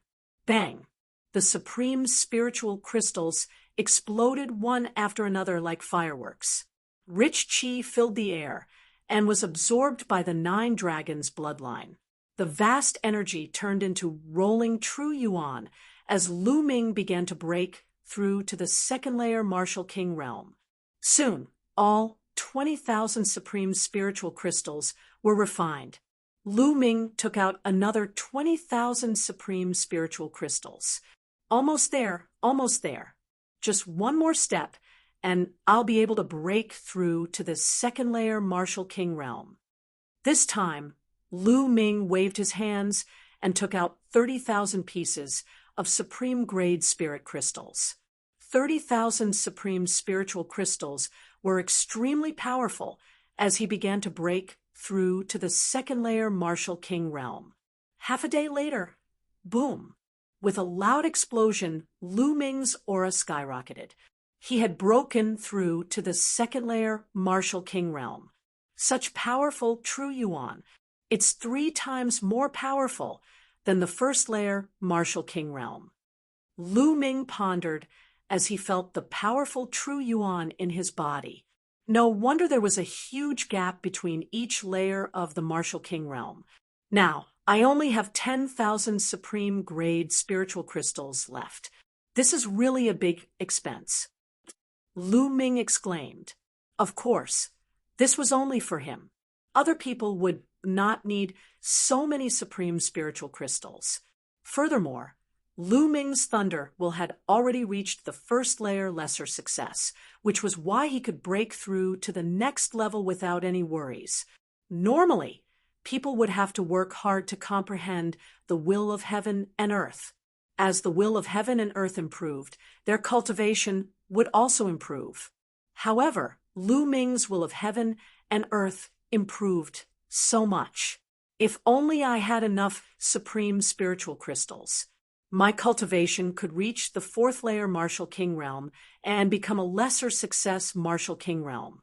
Bang! The supreme spiritual crystals exploded one after another like fireworks. Rich qi filled the air and was absorbed by the 9 dragons' bloodline. The vast energy turned into rolling true yuan as Lu Ming began to break through to the second layer martial king realm. Soon, all 20,000 supreme spiritual crystals were refined. Lu Ming took out another 20,000 supreme spiritual crystals. Almost there, almost there. Just one more step, and I'll be able to break through to the second layer martial king realm. This time, Lu Ming waved his hands and took out 30,000 pieces of supreme-grade spirit crystals. 30,000 supreme spiritual crystals were extremely powerful as he began to break through to the second layer martial king realm. Half a day later, boom! With a loud explosion, Lu Ming's aura skyrocketed. He had broken through to the second layer martial king realm. Such powerful true yuan. It's 3 times more powerful than the first layer martial king realm. Lu Ming pondered as he felt the powerful true yuan in his body. No wonder there was a huge gap between each layer of the martial king realm. Now, I only have 10,000 supreme grade spiritual crystals left. This is really a big expense. Lu Ming exclaimed. Of course, this was only for him. Other people would not need so many supreme spiritual crystals. Furthermore, Lu Ming's thunder will had already reached the first layer lesser success, which was why he could break through to the next level without any worries. Normally, people would have to work hard to comprehend the will of heaven and earth. As the will of heaven and earth improved, their cultivation would also improve. However, Lu Ming's will of heaven and earth improved so much. If only I had enough supreme spiritual crystals, my cultivation could reach the 4th layer martial king realm and become a lesser success martial king realm.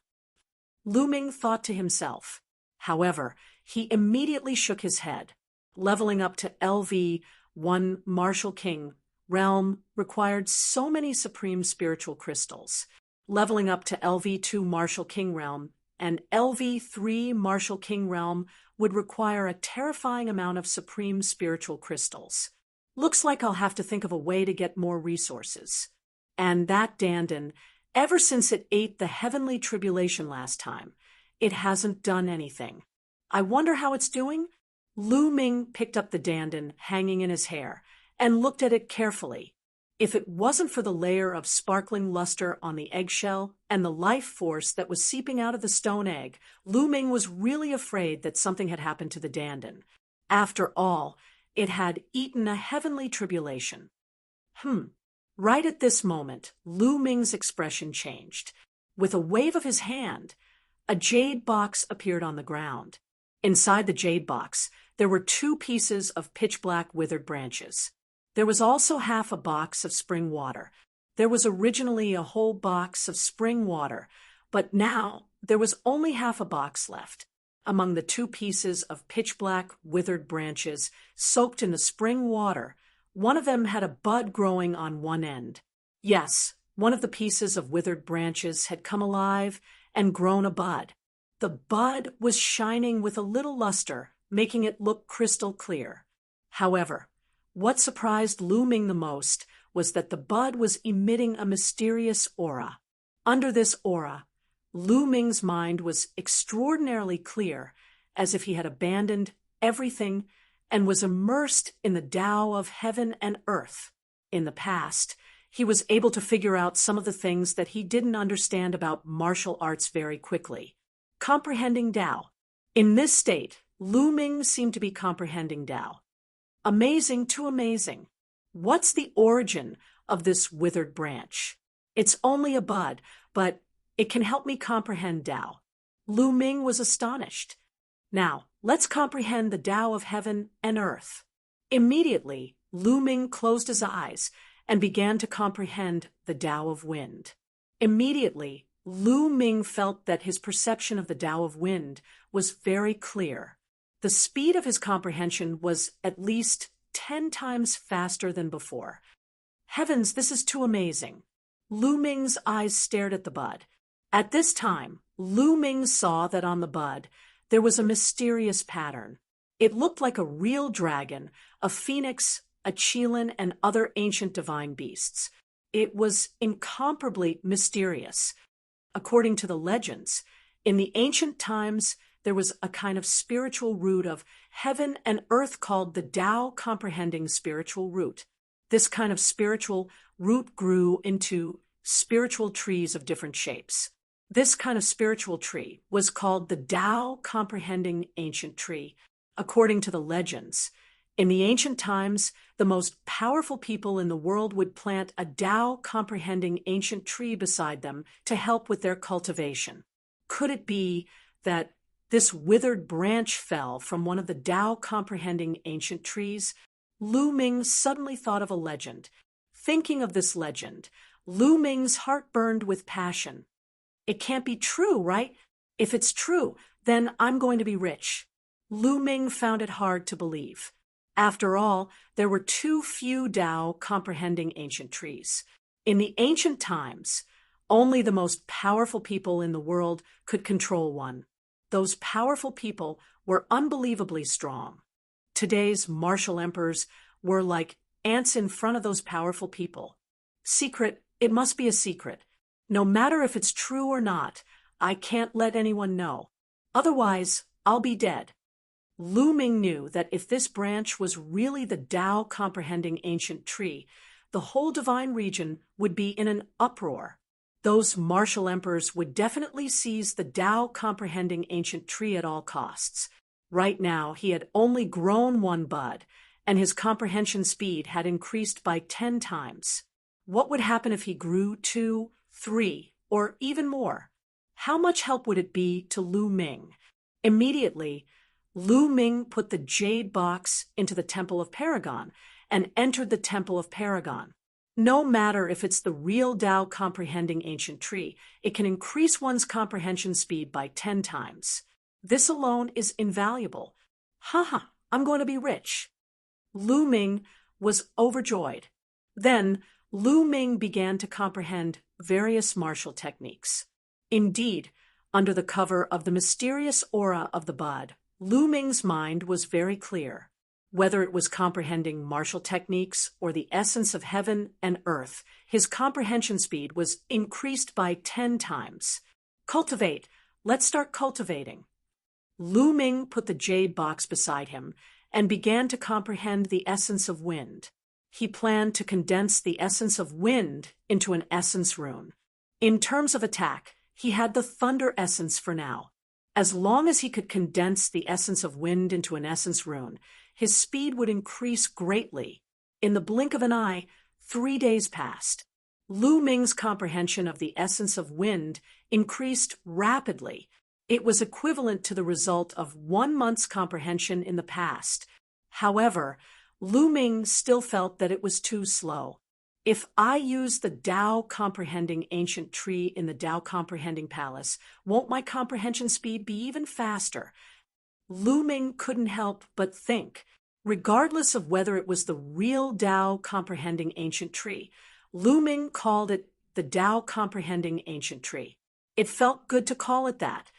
Lu Ming thought to himself. However, he immediately shook his head. Leveling up to LV1 martial king realm required so many supreme spiritual crystals. Leveling up to LV2 martial king realm and LV3 martial king realm would require a terrifying amount of supreme spiritual crystals. Looks like I'll have to think of a way to get more resources. And that Dandan Ever since it ate the heavenly tribulation last time, it hasn't done anything. I wonder how it's doing? Lu Ming picked up the dandan hanging in his hair and looked at it carefully. If it wasn't for the layer of sparkling luster on the eggshell and the life force that was seeping out of the stone egg, Lu Ming was really afraid that something had happened to the dandan. After all, it had eaten a heavenly tribulation. Right at this moment, Lu Ming's expression changed. With a wave of his hand, a jade box appeared on the ground. Inside the jade box, there were 2 pieces of pitch-black withered branches. There was also half a box of spring water. There was originally a whole box of spring water, but now there was only half a box left. Among the 2 pieces of pitch-black withered branches soaked in the spring water, one of them had a bud growing on one end. Yes, one of the pieces of withered branches had come alive and grown a bud. The bud was shining with a little luster, making it look crystal clear. However, what surprised Lu Ming the most was that the bud was emitting a mysterious aura. Under this aura, Lu Ming's mind was extraordinarily clear, as if he had abandoned everything and was immersed in the Tao of heaven and earth. In the past, he was able to figure out some of the things that he didn't understand about martial arts very quickly. Comprehending Tao. In this state, Lu Ming seemed to be comprehending Tao. Amazing to amazing. What's the origin of this withered branch? It's only a bud, but it can help me comprehend Tao. Lu Ming was astonished. Now, let's comprehend the Tao of heaven and earth. Immediately, Lu Ming closed his eyes and began to comprehend the Tao of wind. Immediately, Lu Ming felt that his perception of the Tao of wind was very clear. The speed of his comprehension was at least 10 times faster than before. Heavens, this is too amazing. Lu Ming's eyes stared at the bud. At this time, Lu Ming saw that on the bud, there was a mysterious pattern. It looked like a real dragon, a phoenix, a qilin, and other ancient divine beasts. It was incomparably mysterious. According to the legends, in the ancient times, there was a kind of spiritual root of heaven and earth called the Tao comprehending spiritual root. This kind of spiritual root grew into spiritual trees of different shapes. This kind of spiritual tree was called the Tao comprehending ancient tree. According to the legends, in the ancient times, the most powerful people in the world would plant a Tao comprehending ancient tree beside them to help with their cultivation. Could it be that this withered branch fell from one of the Tao comprehending ancient trees? Lu Ming suddenly thought of a legend. Thinking of this legend, Lu Ming's heart burned with passion. It can't be true, right? If it's true, then I'm going to be rich. Lu Ming found it hard to believe. After all, there were too few Tao comprehending ancient trees. In the ancient times, only the most powerful people in the world could control one. Those powerful people were unbelievably strong. Today's martial emperors were like ants in front of those powerful people. Secret, it must be a secret. No matter if it's true or not, I can't let anyone know. Otherwise, I'll be dead. Lu Ming knew that if this branch was really the Tao comprehending ancient tree, the whole divine region would be in an uproar. Those martial emperors would definitely seize the Tao comprehending ancient tree at all costs. Right now, he had only grown one bud, and his comprehension speed had increased by 10 times. What would happen if he grew 2, 3, or even more? How much help would it be to Lu Ming? Immediately, Lu Ming put the jade box into the Temple of Paragon and entered the Temple of Paragon. No matter if it's the real Tao comprehending ancient tree, it can increase one's comprehension speed by 10 times. This alone is invaluable. I'm going to be rich. Lu Ming was overjoyed. Then, Lu Ming began to comprehend various martial techniques. Indeed, under the cover of the mysterious aura of the bud, Lu Ming's mind was very clear. Whether it was comprehending martial techniques or the essence of heaven and earth, his comprehension speed was increased by 10 times. Cultivate. Let's start cultivating. Lu Ming put the jade box beside him and began to comprehend the essence of wind. He planned to condense the essence of wind into an essence rune. In terms of attack, he had the thunder essence for now. As long as he could condense the essence of wind into an essence rune, his speed would increase greatly. In the blink of an eye, 3 days passed. Lu Ming's comprehension of the essence of wind increased rapidly. It was equivalent to the result of 1 month's comprehension in the past. However, Lu Ming still felt that it was too slow. If I use the Tao Comprehending Ancient Tree in the Tao Comprehending Palace, won't my comprehension speed be even faster? Lu Ming couldn't help but think. Regardless of whether it was the real Tao Comprehending Ancient Tree, Lu Ming called it the Tao Comprehending Ancient Tree. It felt good to call it that.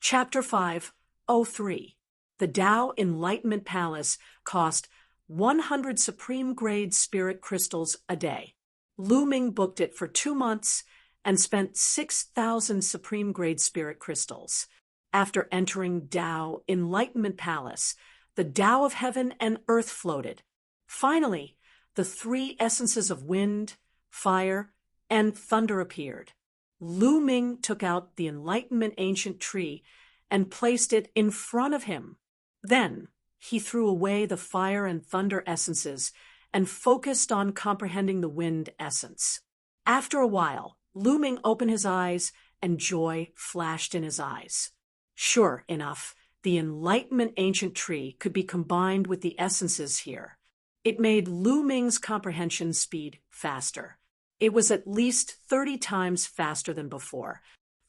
Chapter 5:03. The Tao Enlightenment Palace cost 100 supreme-grade spirit crystals a day. Lu Ming booked it for 2 months and spent 6,000 supreme-grade spirit crystals. After entering Tao Enlightenment Palace, the Tao of heaven and earth floated. Finally, the 3 essences of wind, fire, and thunder appeared. Lu Ming took out the Enlightenment Ancient Tree and placed it in front of him. Then, he threw away the fire and thunder essences and focused on comprehending the wind essence. After a while, Lu Ming opened his eyes and joy flashed in his eyes. Sure enough, the Enlightenment Ancient Tree could be combined with the essences here. It made Lu Ming's comprehension speed faster. It was at least 30 times faster than before.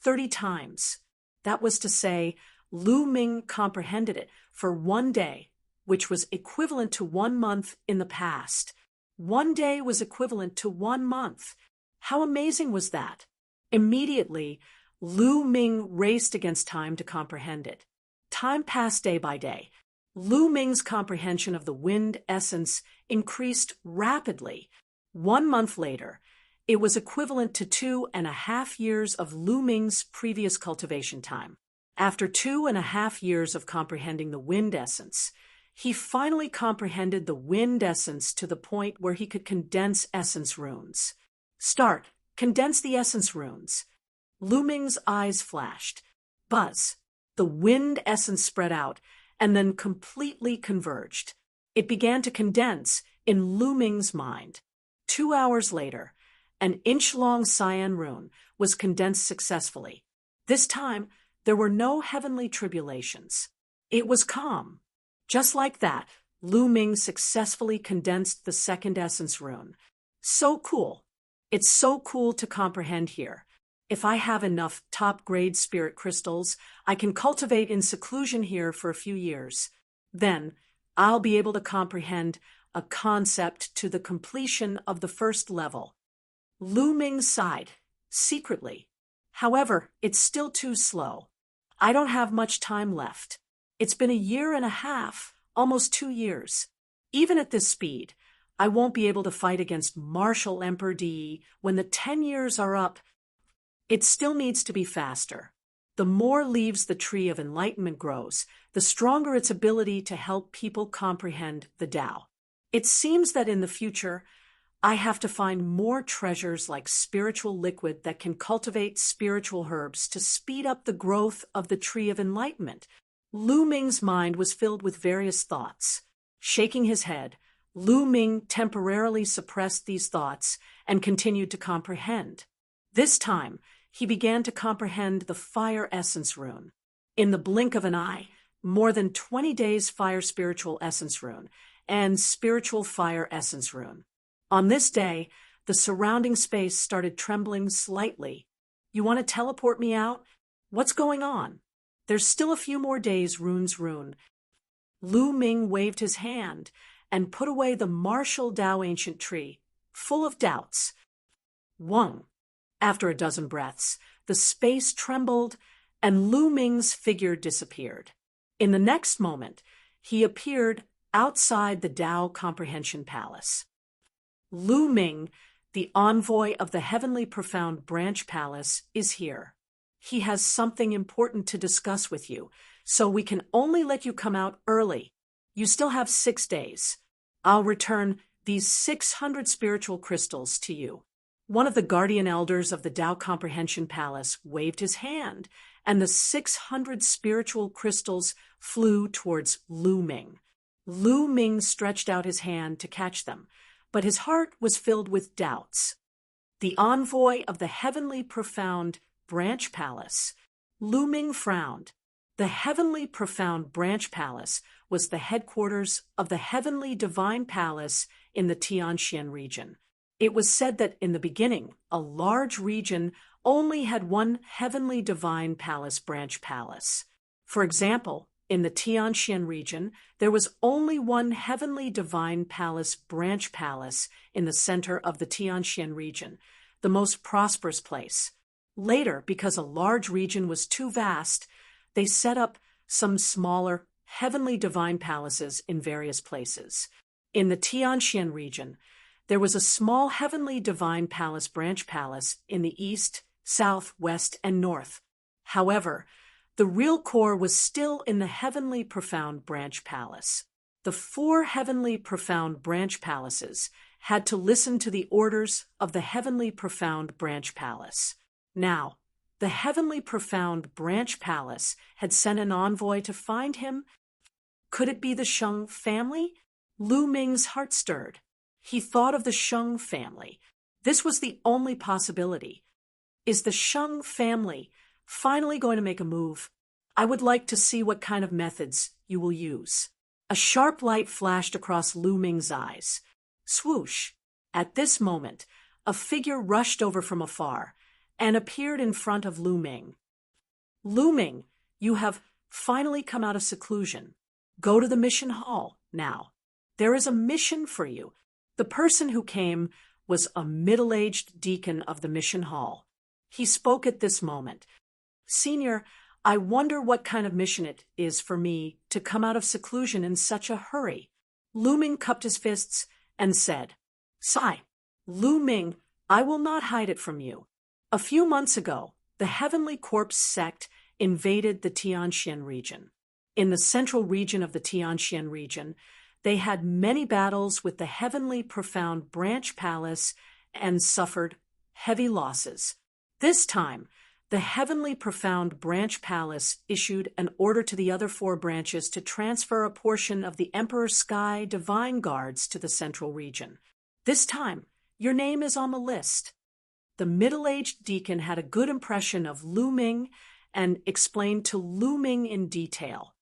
30 times. That was to say, Lu Ming comprehended it for 1 day, which was equivalent to 1 month in the past. 1 day was equivalent to 1 month. How amazing was that? Immediately, Lu Ming raced against time to comprehend it. Time passed day by day. Lu Ming's comprehension of the wind essence increased rapidly. 1 month later, it was equivalent to 2.5 years of Lu Ming's previous cultivation time. After 2.5 years of comprehending the wind essence, he finally comprehended the wind essence to the point where he could condense essence runes. Start. Condense the essence runes. Lu Ming's eyes flashed. Buzz. The wind essence spread out and then completely converged. It began to condense in Lu Ming's mind. 2 hours later, an inch-long cyan rune was condensed successfully. This time, there were no heavenly tribulations. It was calm. Just like that, Lu Ming successfully condensed the second essence rune. So cool. It's so cool to comprehend here. If I have enough top-grade spirit crystals, I can cultivate in seclusion here for a few years. Then, I'll be able to comprehend a concept to the completion of the first level. Lu Ming sighed, secretly. However, it's still too slow. I don't have much time left. It's been 1.5 years, almost 2 years. Even at this speed, I won't be able to fight against Martial Emperor Di when the 10 years are up. It still needs to be faster. The more leaves the tree of enlightenment grows, the stronger its ability to help people comprehend the Tao. It seems that in the future, I have to find more treasures like spiritual liquid that can cultivate spiritual herbs to speed up the growth of the tree of enlightenment. Lu Ming's mind was filled with various thoughts. Shaking his head, Lu Ming temporarily suppressed these thoughts and continued to comprehend. This time, he began to comprehend the fire essence rune. In the blink of an eye, more than 20 days fire spiritual essence rune and spiritual fire essence rune. On this day, the surrounding space started trembling slightly. You want to teleport me out? What's going on? There's still a few more days, runes rune. Lu Ming waved his hand and put away the martial Tao ancient tree, full of doubts. Wang. After a dozen breaths, the space trembled and Lu Ming's figure disappeared. In the next moment, he appeared outside the Tao Comprehension Palace. Lu Ming, the envoy of the Heavenly Profound Branch Palace, is here. He has something important to discuss with you, so we can only let you come out early. You still have 6 days. I'll return these 600 spiritual crystals to you. One of the guardian elders of the Tao Comprehension Palace waved his hand, and the 600 spiritual crystals flew towards Lu Ming. Lu Ming stretched out his hand to catch them, but his heart was filled with doubts. The envoy of the Heavenly Profound Branch Palace. Lu Ming frowned. The Heavenly Profound Branch Palace was the headquarters of the Heavenly Divine Palace in the Tianxian region. It was said that in the beginning, a large region only had one Heavenly Divine Palace branch palace. For example, in the Tianxian region, there was only one Heavenly Divine Palace branch palace in the center of the Tianxian region, the most prosperous place. Later, because a large region was too vast, they set up some smaller Heavenly Divine Palaces in various places. In the Tianxian region, there was a small Heavenly Divine Palace branch palace in the east, south, west, and north. However, the real core was still in the Heavenly Profound Branch Palace. The 4 Heavenly Profound Branch Palaces had to listen to the orders of the Heavenly Profound Branch Palace. Now, the Heavenly Profound Branch Palace had sent an envoy to find him. Could it be the Sheng family? Lu Ming's heart stirred. He thought of the Sheng family. This was the only possibility. Is the Sheng family finally going to make a move? I would like to see what kind of methods you will use. A sharp light flashed across Lu Ming's eyes. Swoosh! At this moment, a figure rushed over from afar and appeared in front of Lu Ming. Lu Ming, you have finally come out of seclusion. Go to the mission hall now. There is a mission for you. The person who came was a middle-aged deacon of the mission hall. He spoke at this moment. Senior, I wonder what kind of mission it is for me to come out of seclusion in such a hurry. Lu Ming cupped his fists and said, Sigh, Lu Ming, I will not hide it from you. A few months ago, the Heavenly Corpse sect invaded the Tianxian region. In the central region of the Tianxian region, they had many battles with the Heavenly Profound Branch Palace and suffered heavy losses. This time, the Heavenly Profound Branch Palace issued an order to the other 4 branches to transfer a portion of the Emperor Sky Divine Guards to the central region. This time, your name is on the list. The middle-aged deacon had a good impression of Lu Ming and explained to Lu Ming in detail.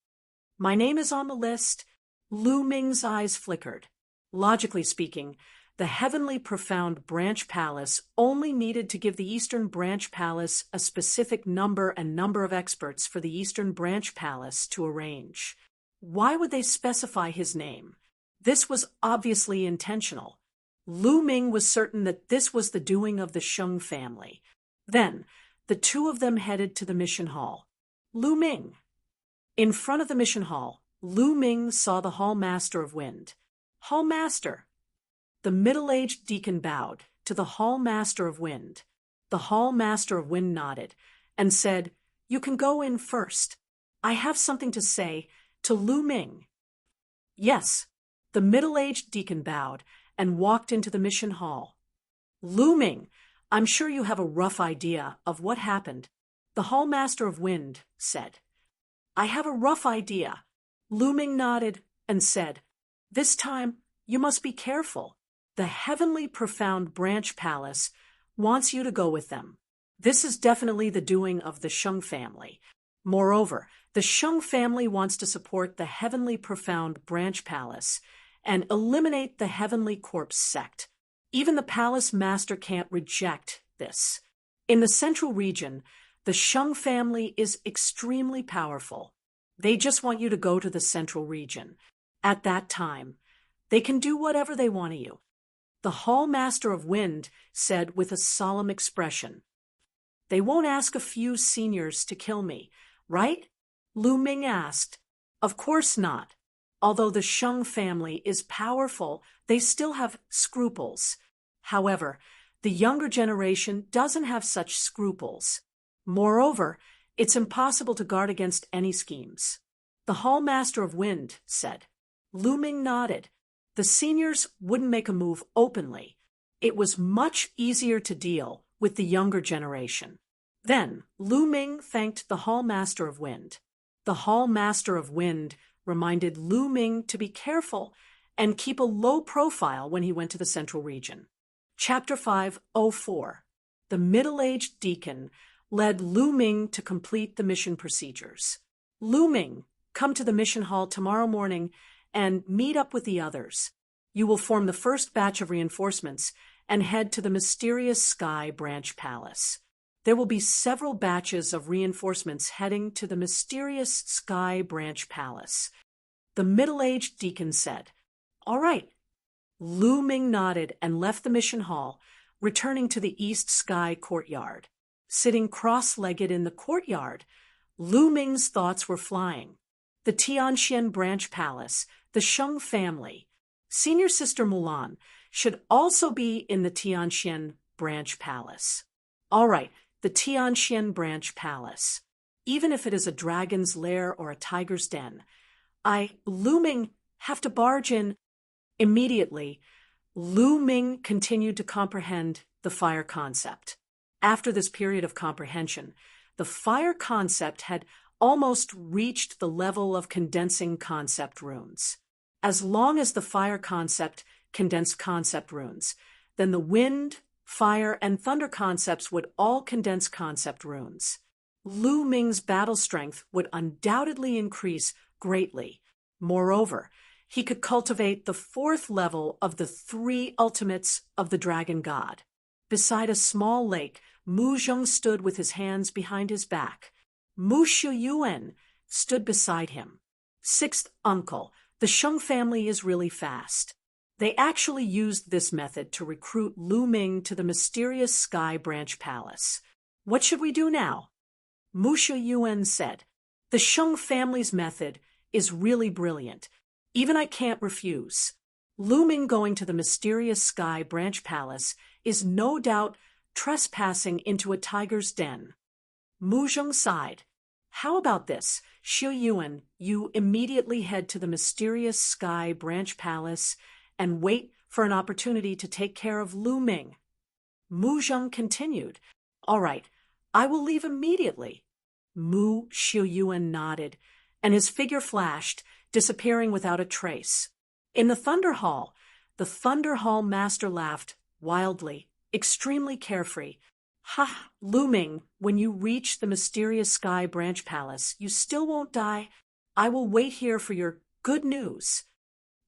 My name is on the list. Lu Ming's eyes flickered. Logically speaking, the Heavenly Profound Branch Palace only needed to give the Eastern Branch Palace a specific number and number of experts for the Eastern Branch Palace to arrange. Why would they specify his name? This was obviously intentional. Lu Ming was certain that this was the doing of the Sheng family. Then, the 2 of them headed to the mission hall. Lu Ming. In front of the mission hall, Lu Ming saw the Hall Master of Wind. Hall Master. The middle-aged deacon bowed to the Hall Master of Wind. The Hall Master of Wind nodded and said, You can go in first. I have something to say to Lu Ming. Yes. The middle-aged deacon bowed and walked into the mission hall. Lu Ming, I'm sure you have a rough idea of what happened. The Hall Master of Wind said. I have a rough idea. Lu Ming nodded and said, This time, you must be careful. The Heavenly Profound Branch Palace wants you to go with them. This is definitely the doing of the Sheng family. Moreover, the Sheng family wants to support the Heavenly Profound Branch Palace and eliminate the Heavenly Corpse sect. Even the palace master can't reject this. In the central region, the Sheng family is extremely powerful. They just want you to go to the central region. At that time, they can do whatever they want to you. The Hall Master of Wind said with a solemn expression, They won't ask a few seniors to kill me, right? Lu Ming asked. Of course not. Although the Shang family is powerful, they still have scruples. However, the younger generation doesn't have such scruples. Moreover, it's impossible to guard against any schemes. The Hall Master of Wind said. Lu Ming nodded. The seniors wouldn't make a move openly. It was much easier to deal with the younger generation. Then Lu Ming thanked the Hall Master of Wind. The Hall Master of Wind reminded Lu Ming to be careful and keep a low profile when he went to the Central Region. Chapter 504. The middle-aged deacon led Lu Ming to complete the mission procedures. Lu Ming, come to the mission hall tomorrow morning and meet up with the others. You will form the first batch of reinforcements and head to the mysterious Sky Branch Palace. There will be several batches of reinforcements heading to the mysterious Sky Branch Palace. The middle-aged deacon said, All right. Lu Ming nodded and left the mission hall, returning to the East Sky courtyard. Sitting cross-legged in the courtyard, Lu Ming's thoughts were flying. The Tianxian Branch Palace, the Shang family, Senior Sister Mulan, should also be in the Tianxian Branch Palace. All right, the Tianxian Branch Palace. Even if it is a dragon's lair or a tiger's den, Lu Ming, have to barge in. Immediately, Lu Ming continued to comprehend the fire concept. After this period of comprehension, the fire concept had almost reached the level of condensing concept runes. As long as the fire concept condensed concept runes, then the wind, fire, and thunder concepts would all condense concept runes. Lu Ming's battle strength would undoubtedly increase greatly. Moreover, he could cultivate the fourth level of the three ultimates of the dragon god. Beside a small lake, Mu Zheng stood with his hands behind his back. Mu Shiyuan stood beside him. Sixth uncle, the Shang family is really fast. They actually used this method to recruit Lu Ming to the mysterious Sky Branch Palace. What should we do now? Mu Shiyuan said, The Shang family's method is really brilliant. Even I can't refuse. Lu Ming going to the mysterious Sky Branch Palace is no doubt trespassing into a tiger's den. Mu Zheng sighed. How about this, Xu Yuan, you immediately head to the mysterious Sky Branch Palace and wait for an opportunity to take care of Lu Ming. Mu Zheng continued, All right, I will leave immediately. Mu Shiyuan nodded, and his figure flashed, disappearing without a trace. In the Thunder Hall, the Thunder Hall master laughed wildly, extremely carefree. Ha, Lu Ming, when you reach the mysterious Sky Branch Palace, you still won't die. I will wait here for your good news.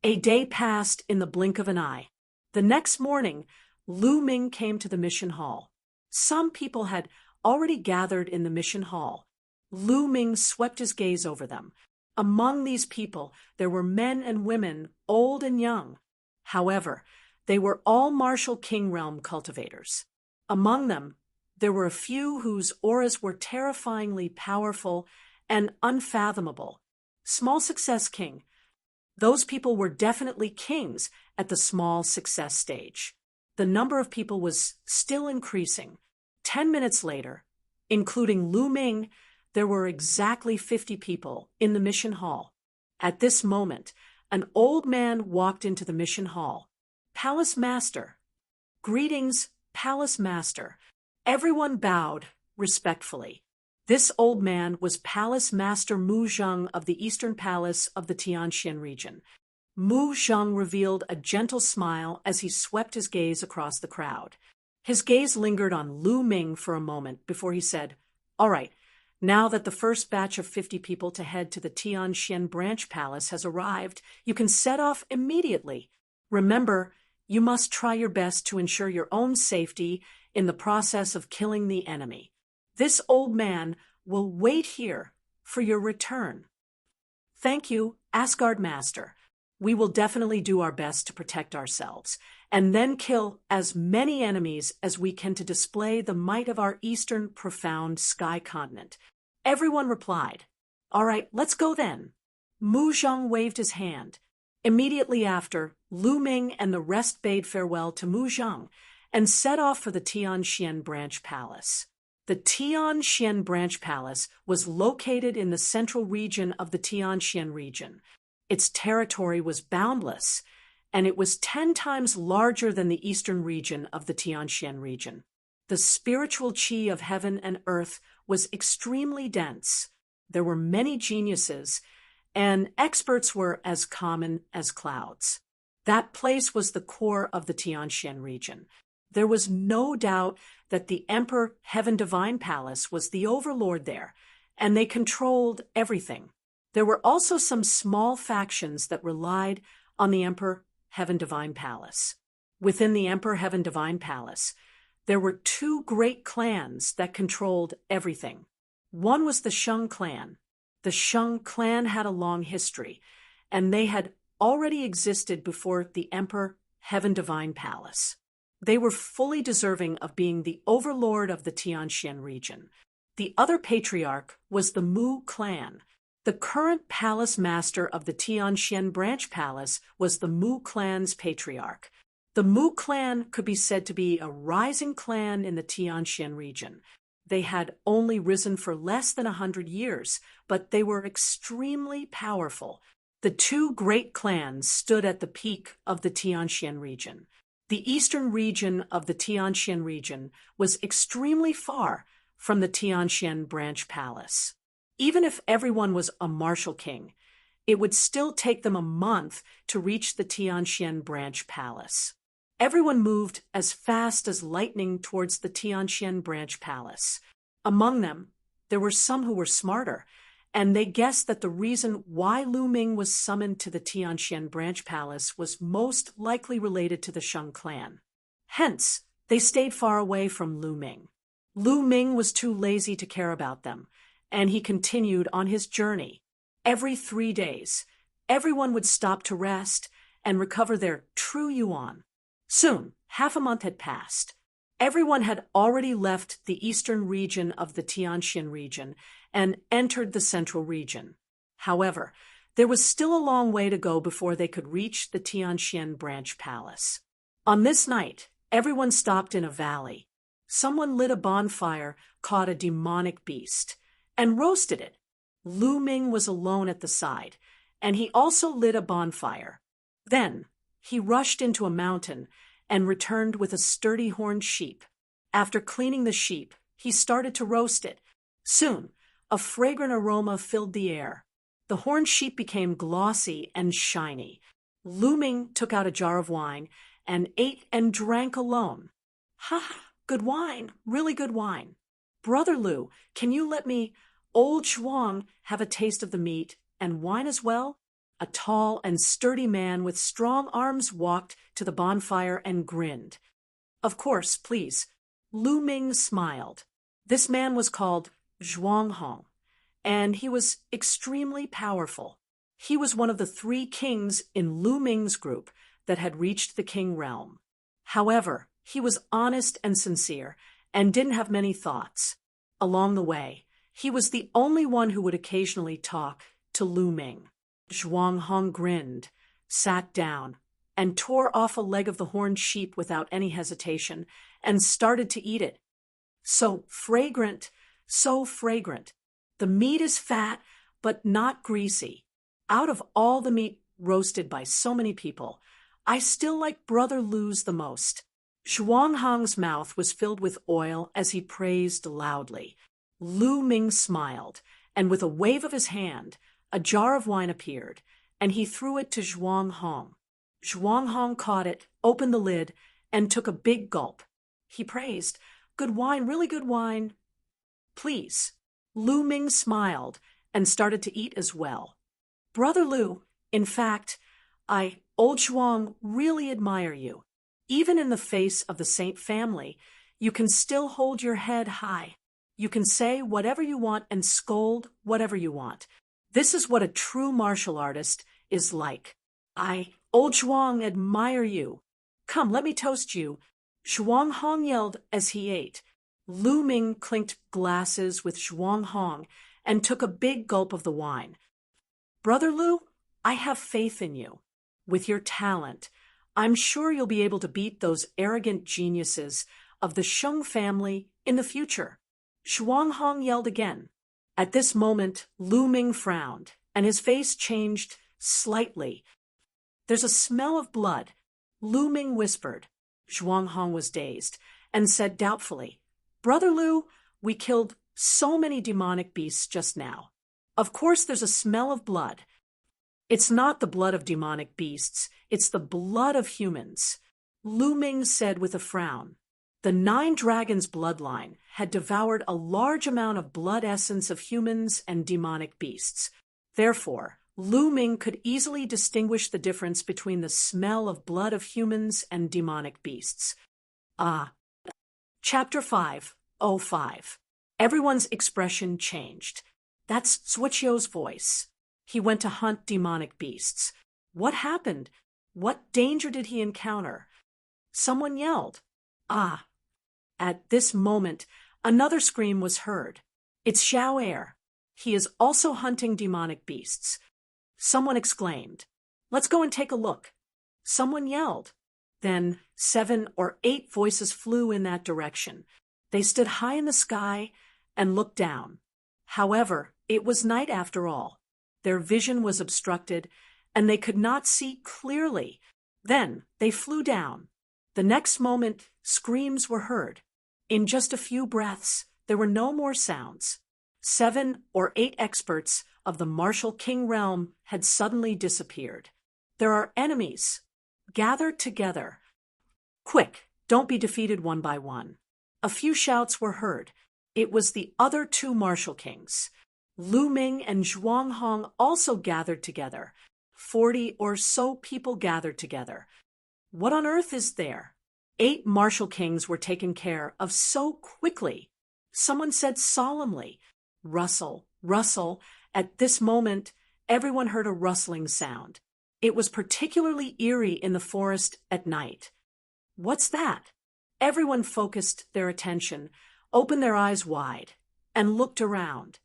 A day passed in the blink of an eye. The next morning, Lu Ming came to the mission hall. Some people had already gathered in the mission hall. Lu Ming swept his gaze over them. Among these people, there were men and women, old and young. However, they were all martial king realm cultivators. Among them, there were a few whose auras were terrifyingly powerful and unfathomable. Small Success King. Those people were definitely kings at the small success stage. The number of people was still increasing. 10 minutes later, including Lu Ming, there were exactly 50 people in the mission hall. At this moment, an old man walked into the mission hall. Palace Master. Greetings, Palace Master. Everyone bowed respectfully. This old man was Palace Master Mu Zheng of the Eastern Palace of the Tianxian region. Mu Zheng revealed a gentle smile as he swept his gaze across the crowd. His gaze lingered on Lu Ming for a moment before he said, All right, now that the first batch of 50 people to head to the Tianxian Branch Palace has arrived, you can set off immediately. Remember, you must try your best to ensure your own safety in the process of killing the enemy. This old man will wait here for your return. Thank you, Asgard Master. We will definitely do our best to protect ourselves, and then kill as many enemies as we can to display the might of our eastern profound sky continent. Everyone replied, All right, let's go then. Mu Zheng waved his hand. Immediately after, Lu Ming and the rest bade farewell to Mu Zheng and set off for the Tianxian Branch Palace. The Tianxian Branch Palace was located in the central region of the Tianxian region. Its territory was boundless, and it was 10 times larger than the eastern region of the Tianxian region. The spiritual qi of heaven and earth was extremely dense. There were many geniuses, and experts were as common as clouds. That place was the core of the Tianxian region. There was no doubt that the Emperor Heaven Divine Palace was the overlord there, and they controlled everything. There were also some small factions that relied on the Emperor Heaven Divine Palace. Within the Emperor Heaven Divine Palace, there were 2 great clans that controlled everything. One was the Sheng clan. The Sheng clan had a long history, and they had already existed before the Emperor Heaven Divine Palace. They were fully deserving of being the overlord of the Tianxian region. The other patriarch was the Mu clan. The current palace master of the Tianxian Branch Palace was the Mu clan's patriarch. The Mu clan could be said to be a rising clan in the Tianxian region. They had only risen for less than 100 years, but they were extremely powerful. The 2 great clans stood at the peak of the Tianxian region. The eastern region of the Tianxian region was extremely far from the Tianxian Branch Palace. Even if everyone was a martial king, it would still take them a month to reach the Tianxian Branch Palace. Everyone moved as fast as lightning towards the Tianxian Branch Palace. Among them, there were some who were smarter, and they guessed that the reason why Lu Ming was summoned to the Tianxian Branch Palace was most likely related to the Sheng clan. Hence, they stayed far away from Lu Ming. Lu Ming was too lazy to care about them, and he continued on his journey. Every 3 days, everyone would stop to rest and recover their true yuan. Soon, half a month had passed. Everyone had already left the eastern region of the Tianxian region and entered the central region. However, there was still a long way to go before they could reach the Tianxian Branch Palace. On this night, everyone stopped in a valley. Someone lit a bonfire, caught a demonic beast, and roasted it. Lu Ming was alone at the side, and he also lit a bonfire. Then, he rushed into a mountain and returned with a sturdy horned sheep. After cleaning the sheep, he started to roast it. Soon, a fragrant aroma filled the air. The horned sheep became glossy and shiny. Lu Ming took out a jar of wine and ate and drank alone. Ha! Good wine, really good wine. Brother Lu, can you let me, old Zhuang, have a taste of the meat and wine as well? A tall and sturdy man with strong arms walked to the bonfire and grinned. Of course, please. Lu Ming smiled. This man was called Zhuang Hong, and he was extremely powerful. He was one of the 3 kings in Lu Ming's group that had reached the king realm. However, he was honest and sincere and didn't have many thoughts. Along the way, he was the only one who would occasionally talk to Lu Ming. Zhuang Hong grinned, sat down, and tore off a leg of the horned sheep without any hesitation, and started to eat it. So fragrant, so fragrant. The meat is fat, but not greasy. Out of all the meat roasted by so many people, I still like Brother Lu's the most. Zhuang Hong's mouth was filled with oil as he praised loudly. Lu Ming smiled, and with a wave of his hand, a jar of wine appeared, and he threw it to Zhuang Hong. Zhuang Hong caught it, opened the lid, and took a big gulp. He praised, "Good wine, really good wine." "Please." Lu Ming smiled and started to eat as well. "Brother Lu, in fact, old Zhuang, really admire you. Even in the face of the Saint family, you can still hold your head high. You can say whatever you want and scold whatever you want. This is what a true martial artist is like. Old Zhuang, admire you. Come, let me toast you." Zhuang Hong yelled as he ate. Lu Ming clinked glasses with Zhuang Hong and took a big gulp of the wine. Brother Lu, I have faith in you. With your talent, I'm sure you'll be able to beat those arrogant geniuses of the Sheng family in the future. Zhuanghong yelled again. At this moment, Lu Ming frowned, and his face changed slightly. There's a smell of blood, Lu Ming whispered. Zhuanghong was dazed, and said doubtfully, Brother Lu, we killed so many demonic beasts just now. Of course there's a smell of blood. It's not the blood of demonic beasts, it's the blood of humans, Lu Ming said with a frown. The 9 dragons' bloodline had devoured a large amount of blood essence of humans and demonic beasts. Therefore, Lu Ming could easily distinguish the difference between the smell of blood of humans and demonic beasts. Chapter 5:05. Everyone's expression changed. That's Suochio's voice. He went to hunt demonic beasts. What happened? What danger did he encounter? Someone yelled. At this moment, another scream was heard. It's Xiao Air. He is also hunting demonic beasts. Someone exclaimed. Let's go and take a look. Someone yelled. Then 7 or 8 voices flew in that direction. They stood high in the sky and looked down. However, it was night after all. Their vision was obstructed, and they could not see clearly. Then they flew down. The next moment, screams were heard. In just a few breaths, there were no more sounds. 7 or 8 experts of the martial king realm had suddenly disappeared. There are enemies. Gather together. Quick, don't be defeated one by one. A few shouts were heard. It was the other 2 martial kings. Lu Ming and Zhuanghong also gathered together. 40 or so people gathered together. What on earth is there? 8 martial kings were taken care of so quickly. Someone said solemnly, Rustle, rustle. At this moment, everyone heard a rustling sound. It was particularly eerie in the forest at night. What's that? Everyone focused their attention, opened their eyes wide, and looked around.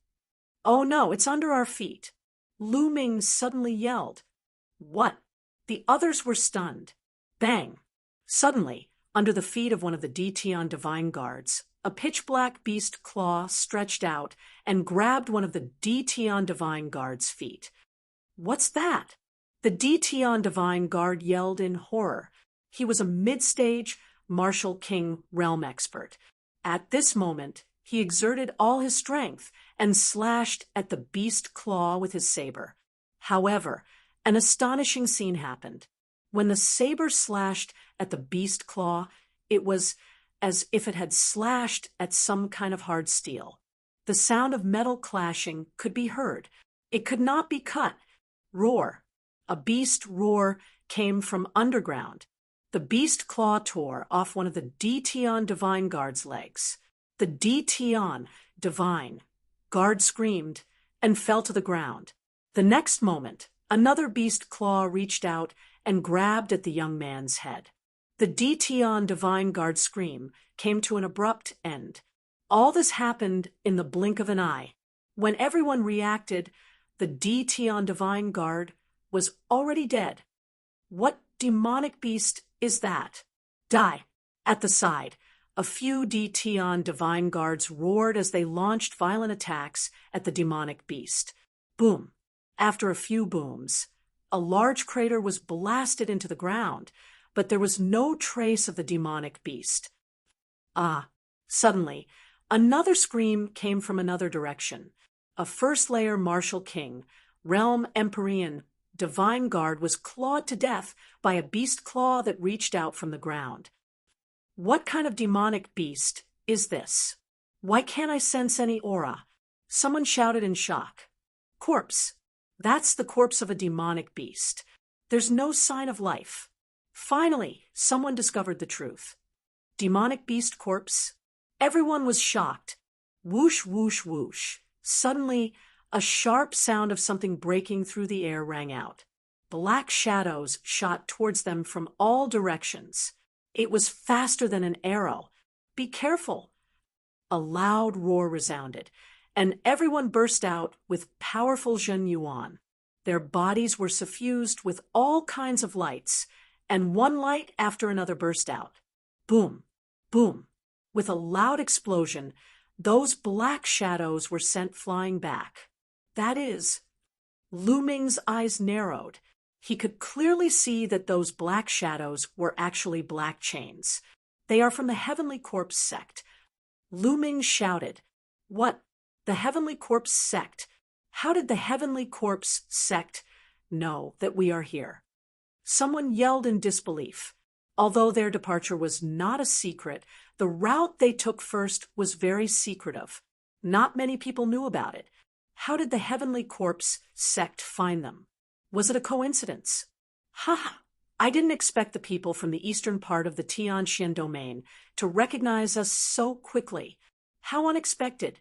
Oh no, it's under our feet. Lu Ming suddenly yelled. What? The others were stunned. Bang! Suddenly, under the feet of one of the Ditian divine guards, a pitch-black beast claw stretched out and grabbed one of the Ditian divine guard's feet. What's that? The Ditian divine guard yelled in horror. He was a mid-stage martial king realm expert. At this moment, he exerted all his strength and slashed at the beast claw with his saber. However, an astonishing scene happened. When the saber slashed at the beast claw, it was as if it had slashed at some kind of hard steel. The sound of metal clashing could be heard. It could not be cut. Roar. A beast roar came from underground. The beast claw tore off one of the Ditian divine guard's legs. The Ditian divine guard screamed and fell to the ground. The next moment, another beast claw reached out and grabbed at the young man's head. The Ditian divine guard scream came to an abrupt end. All this happened in the blink of an eye. When everyone reacted, the Ditian divine guard was already dead. What demonic beast is that? Die! At the side, a few Ditian divine guards roared as they launched violent attacks at the demonic beast. Boom! After a few booms, a large crater was blasted into the ground, but there was no trace of the demonic beast. Suddenly, another scream came from another direction. A first-layer martial king, realm Empyrean, divine guard was clawed to death by a beast claw that reached out from the ground. What kind of demonic beast is this? Why can't I sense any aura? Someone shouted in shock. Corpse. That's the corpse of a demonic beast. There's no sign of life. Finally, someone discovered the truth. Demonic beast corpse? Everyone was shocked. Whoosh, whoosh, whoosh. Suddenly, a sharp sound of something breaking through the air rang out. Black shadows shot towards them from all directions. It was faster than an arrow. Be careful! A loud roar resounded, and everyone burst out with powerful Zhen Yuan. Their bodies were suffused with all kinds of lights, and one light after another burst out. Boom, boom. With a loud explosion, those black shadows were sent flying back. That is, Lu Ming's eyes narrowed. He could clearly see that those black shadows were actually black chains. They are from the Heavenly Corpse sect. Lu Ming shouted, "What? The Heavenly Corpse sect? How did the Heavenly Corpse sect know that we are here?" Someone yelled in disbelief. Although their departure was not a secret, the route they took first was very secretive. Not many people knew about it. How did the Heavenly Corpse sect find them? Was it a coincidence? Ha! I didn't expect the people from the eastern part of the Tianxian domain to recognize us so quickly. How unexpected!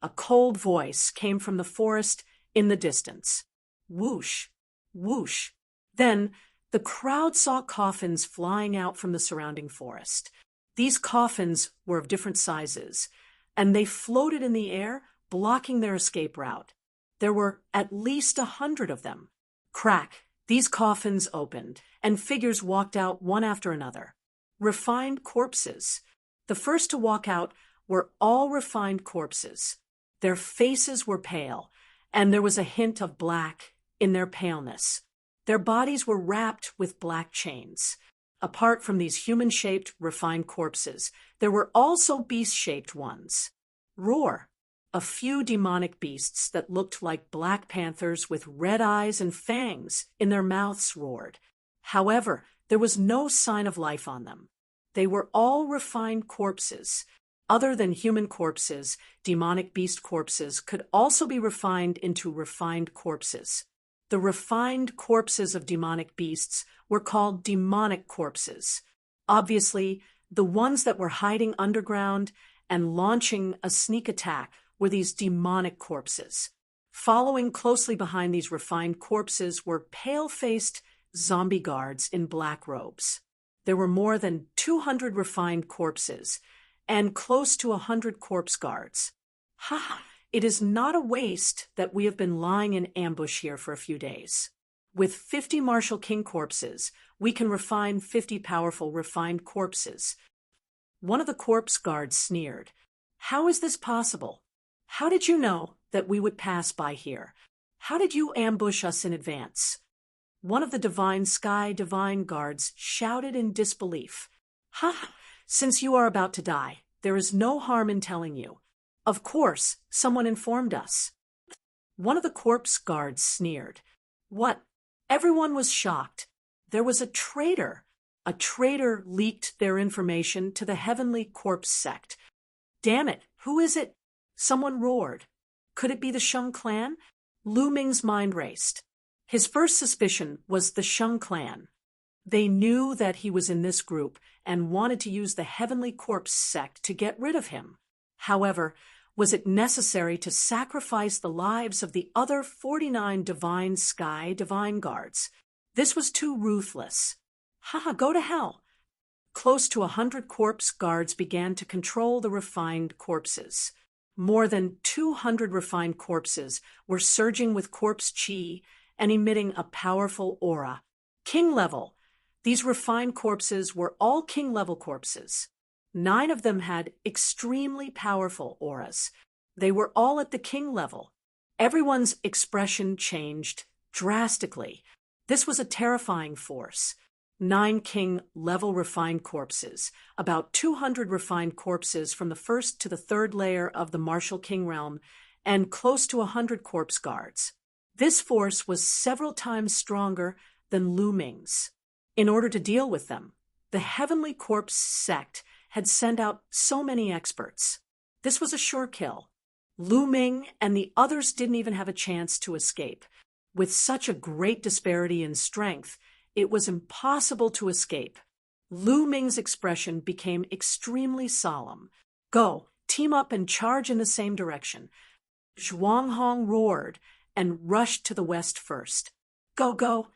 A cold voice came from the forest in the distance. Whoosh! Whoosh! Then the crowd saw coffins flying out from the surrounding forest. These coffins were of different sizes, and they floated in the air, blocking their escape route. There were at least 100 of them. Crack! These coffins opened, and figures walked out one after another. Refined corpses. The first to walk out were all refined corpses. Their faces were pale, and there was a hint of black in their paleness. Their bodies were wrapped with black chains. Apart from these human-shaped, refined corpses, there were also beast-shaped ones. Roar! A few demonic beasts that looked like black panthers with red eyes and fangs in their mouths roared. However, there was no sign of life on them. They were all refined corpses. Other than human corpses, demonic beast corpses could also be refined into refined corpses. The refined corpses of demonic beasts were called demonic corpses. Obviously, the ones that were hiding underground and launching a sneak attack were these demonic corpses. Following closely behind these refined corpses were pale-faced zombie guards in black robes. There were more than 200 refined corpses and close to 100 corpse guards. Ha! It is not a waste that we have been lying in ambush here for a few days. With 50 Martial King corpses, we can refine 50 powerful refined corpses. One of the corpse guards sneered. How is this possible? How did you know that we would pass by here? How did you ambush us in advance? One of the divine guards shouted in disbelief. Ha! Since you are about to die, there is no harm in telling you. Of course, someone informed us. One of the corpse guards sneered. What? Everyone was shocked. There was a traitor. A traitor leaked their information to the Heavenly Corpse sect. Damn it, who is it? Someone roared. Could it be the Sheng clan? Lu Ming's mind raced. His first suspicion was the Sheng clan. They knew that he was in this group and wanted to use the Heavenly Corpse sect to get rid of him. However, was it necessary to sacrifice the lives of the other 49 divine guards? This was too ruthless. Ha! Go to hell! Close to 100 corpse guards began to control the refined corpses. More than 200 refined corpses were surging with corpse chi and emitting a powerful aura. King level. These refined corpses were all king level corpses. 9 of them had extremely powerful auras. They were all at the king level. Everyone's expression changed drastically. This was a terrifying force. 9 king-level refined corpses, about 200 refined corpses from the first to the third layer of the Martial King realm, and close to 100 corpse guards. This force was several times stronger than Lu Ming's. In order to deal with them, the Heavenly Corpse sect had sent out so many experts. This was a sure kill. Lu Ming and the others didn't even have a chance to escape. With such a great disparity in strength, it was impossible to escape. Lu Ming's expression became extremely solemn. Go, team up and charge in the same direction. Zhuanghong roared and rushed to the west first. Go, go!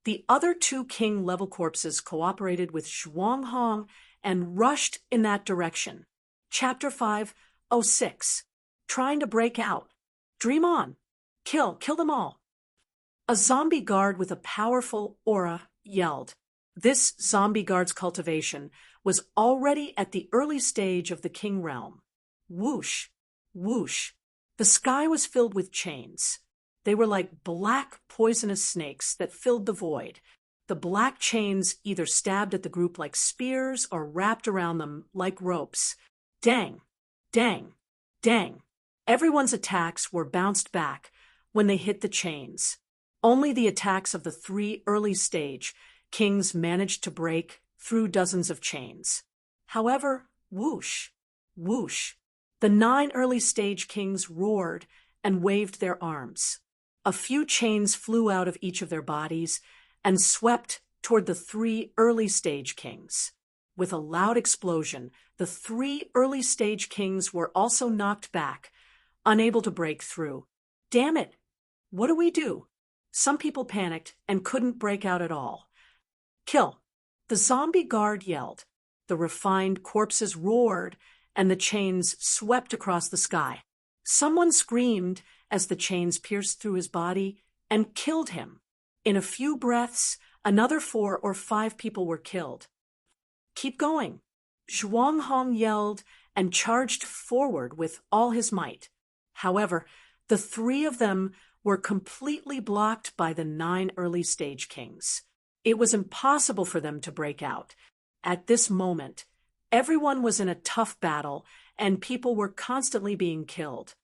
The other 2 king-level corpses cooperated with Zhuanghong and rushed in that direction. Chapter 5:06. Trying to break out. Dream on. Kill them all. A zombie guard with a powerful aura yelled. This zombie guard's cultivation was already at the early stage of the king realm. Whoosh, whoosh. The sky was filled with chains. They were like black, poisonous snakes that filled the void. The black chains either stabbed at the group like spears or wrapped around them like ropes. Dang, dang, dang. Everyone's attacks were bounced back when they hit the chains. Only the attacks of the 3 early stage kings managed to break through dozens of chains. However, whoosh, whoosh. The 9 early stage kings roared and waved their arms. A few chains flew out of each of their bodies and swept toward the 3 early stage kings. With a loud explosion, the 3 early stage kings were also knocked back, unable to break through. Damn it! What do we do? Some people panicked and couldn't break out at all. Kill! The zombie guard yelled. The refined corpses roared, and the chains swept across the sky. Someone screamed as the chains pierced through his body and killed him. In a few breaths, another 4 or 5 people were killed. Keep going! Zhuanghong yelled and charged forward with all his might. However, the 3 of them were completely blocked by the 9 early stage kings. It was impossible for them to break out. At this moment, everyone was in a tough battle, and people were constantly being killed.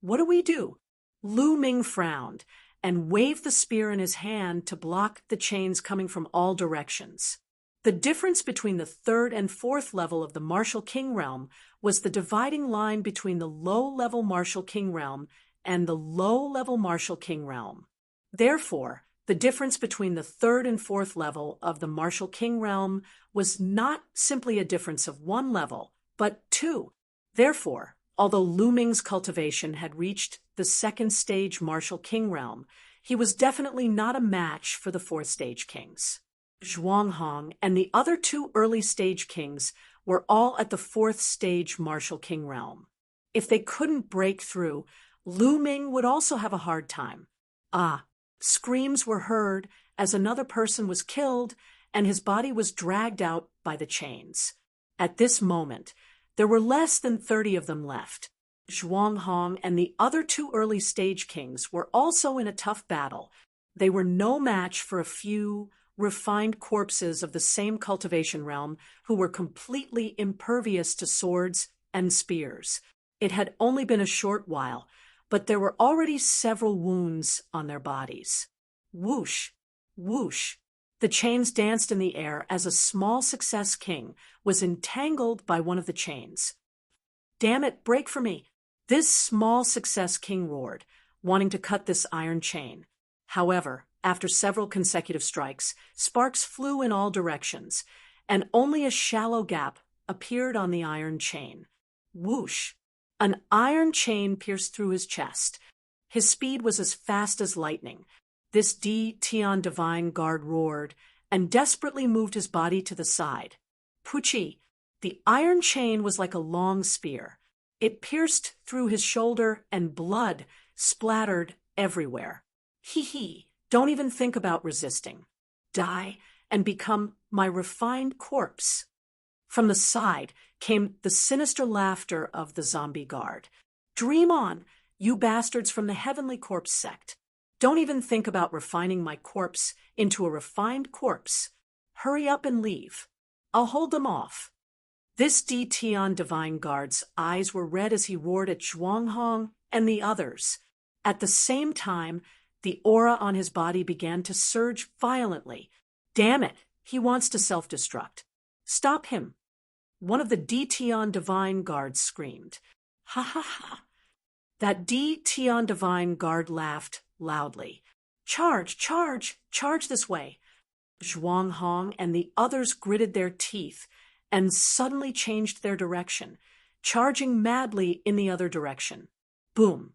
What do we do? Lu Ming frowned and waved the spear in his hand to block the chains coming from all directions. The difference between the 3rd and 4th level of the Martial King Realm was the dividing line between the low-level Martial King Realm and the low-level Martial King Realm. Therefore, the difference between the 3rd and 4th level of the Martial King Realm was not simply a difference of 1 level, but 2. Therefore, although Lu Ming's cultivation had reached the 2nd stage Martial King Realm, he was definitely not a match for the 4th stage kings. Zhuanghong and the other 2 early stage kings were all at the 4th stage Martial King Realm. If they couldn't break through, Lu Ming would also have a hard time. Screams were heard as another person was killed and his body was dragged out by the chains. At this moment, there were less than 30 of them left. Zhuanghong and the other 2 early stage kings were also in a tough battle. They were no match for a few refined corpses of the same cultivation realm who were completely impervious to swords and spears. It had only been a short while, but there were already several wounds on their bodies. Whoosh, whoosh. The chains danced in the air as a small success king was entangled by one of the chains. Damn it, break for me! This small success king roared, wanting to cut this iron chain. However, after several consecutive strikes, sparks flew in all directions, and only a shallow gap appeared on the iron chain. Whoosh! An iron chain pierced through his chest. His speed was as fast as lightning. This Tian divine guard roared and desperately moved his body to the side. Puchi! The iron chain was like a long spear. It pierced through his shoulder and blood splattered everywhere. Hee, don't even think about resisting. Die and become my refined corpse. From the side came the sinister laughter of the zombie guard. Dream on, you bastards from the Heavenly Corpse sect. Don't even think about refining my corpse into a refined corpse. Hurry up and leave. I'll hold them off. This Tian divine guard's eyes were red as he roared at Zhuanghong and the others. At the same time, the aura on his body began to surge violently. Damn it, he wants to self-destruct. Stop him. One of the Tian divine guards screamed. Ha ha ha. That Tian divine guard laughed loudly. Charge, charge, charge this way. Zhuanghong and the others gritted their teeth and suddenly changed their direction, charging madly in the other direction. Boom.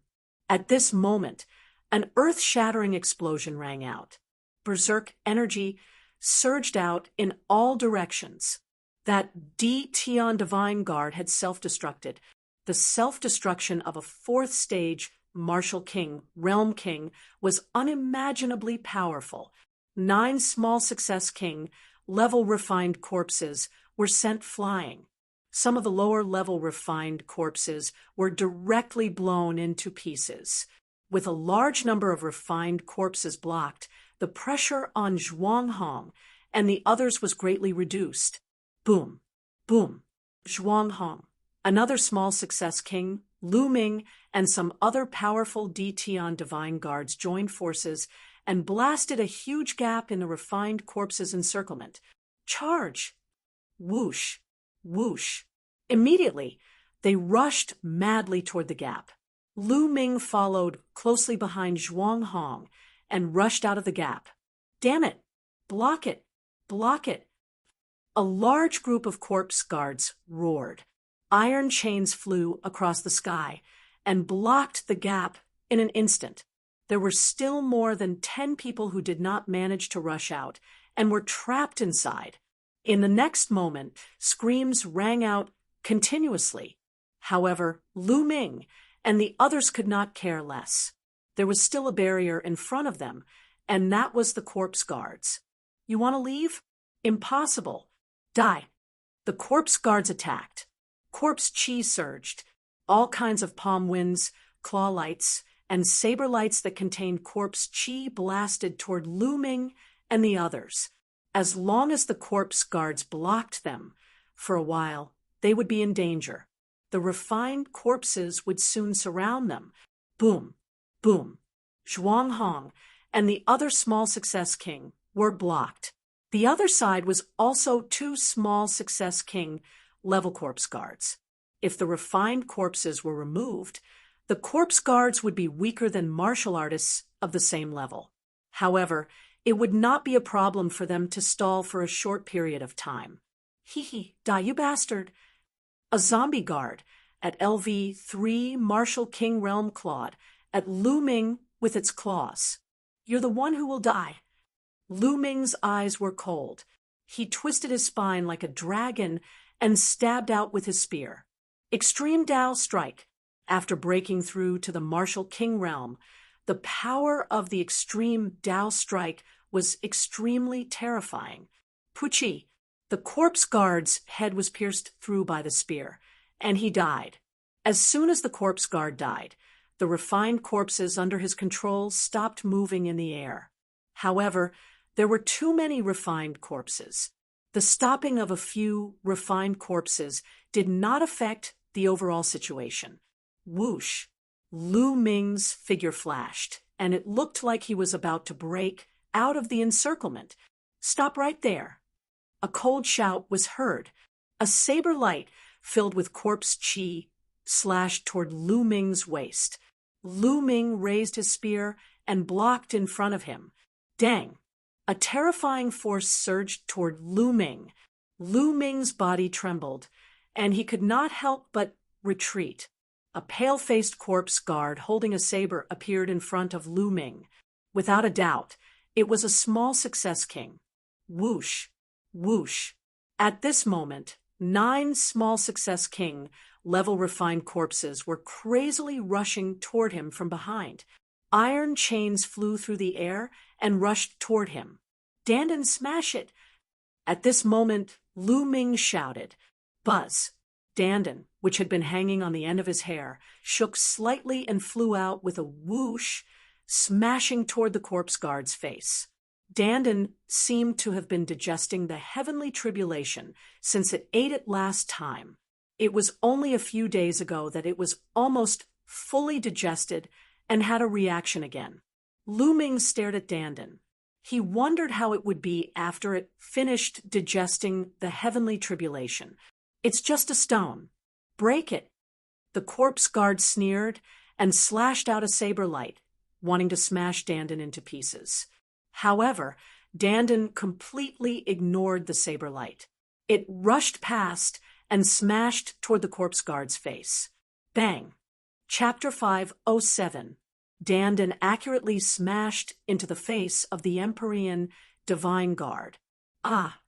At this moment, an earth-shattering explosion rang out. Berserk energy surged out in all directions. That Tian divine guard had self-destructed, the self-destruction of a 4th stage Martial King, Realm King, was unimaginably powerful. 9 small Success King, level refined corpses were sent flying. Some of the lower-level refined corpses were directly blown into pieces. With a large number of refined corpses blocked, the pressure on Zhuanghong and the others was greatly reduced. Boom, boom. Zhuanghong, another small Success King, Lu Ming, and some other powerful DT Divine Guards joined forces and blasted a huge gap in the refined corpses' encirclement. Charge! Whoosh! Whoosh! Immediately, they rushed madly toward the gap. Lu Ming followed closely behind Zhuanghong and rushed out of the gap. Damn it! Block it! Block it! A large group of corpse guards roared. Iron chains flew across the sky and blocked the gap in an instant. There were still more than 10 people who did not manage to rush out and were trapped inside. In the next moment, screams rang out continuously. However, Lu Ming and the others could not care less. There was still a barrier in front of them, and that was the corpse guards. You want to leave? Impossible. Die. The corpse guards attacked. Corpse chi surged. All kinds of palm winds, claw lights, and saber lights that contained corpse chi blasted toward Lu Ming and the others. As long as the corpse guards blocked them, for a while, they would be in danger. The refined corpses would soon surround them. Boom, boom. Zhuanghong and the other small Success King were blocked. The other side was also 2 small Success King level corpse guards. If the refined corpses were removed, the corpse guards would be weaker than martial artists of the same level. However, it would not be a problem for them to stall for a short period of time. Hee, die you bastard. A zombie guard at LV3 Martial King Realm clawed at Lu Ming with its claws. You're the one who will die. Lu Ming's eyes were cold. He twisted his spine like a dragon and stabbed out with his spear. Extreme Dao Strike. After breaking through to the Martial King realm, the power of the Extreme Dao Strike was extremely terrifying. Puchi, the corpse guard's head was pierced through by the spear, and he died. As soon as the corpse guard died, the refined corpses under his control stopped moving in the air. However, there were too many refined corpses. The stopping of a few refined corpses did not affect the overall situation. Whoosh! Lu Ming's figure flashed, and it looked like he was about to break out of the encirclement. Stop right there. A cold shout was heard. A saber light filled with corpse chi slashed toward Lu Ming's waist. Lu Ming raised his spear and blocked in front of him. Dang! A terrifying force surged toward Lu Ming. Lu Ming's body trembled, and he could not help but retreat. A pale-faced corpse guard holding a saber appeared in front of Lu Ming. Without a doubt, it was a small Success King. Whoosh! Whoosh! At this moment, 9 small Success King level refined corpses were crazily rushing toward him from behind. Iron chains flew through the air and rushed toward him. Dandan, smash it! At this moment, Lu Ming shouted. Buzz! Dandan, which had been hanging on the end of his hair, shook slightly and flew out with a whoosh, smashing toward the corpse guard's face. Dandan seemed to have been digesting the heavenly tribulation since it ate it last time. It was only a few days ago that it was almost fully digested and had a reaction again. Lu Ming stared at Dandan. He wondered how it would be after it finished digesting the heavenly tribulation. It's just a stone. Break it. The corpse guard sneered and slashed out a saber light, wanting to smash Dandan into pieces. However, Dandan completely ignored the saber light. It rushed past and smashed toward the corpse guard's face. Bang! Chapter 507. Dandan accurately smashed into the face of the Empyrean Divine Guard. Ah!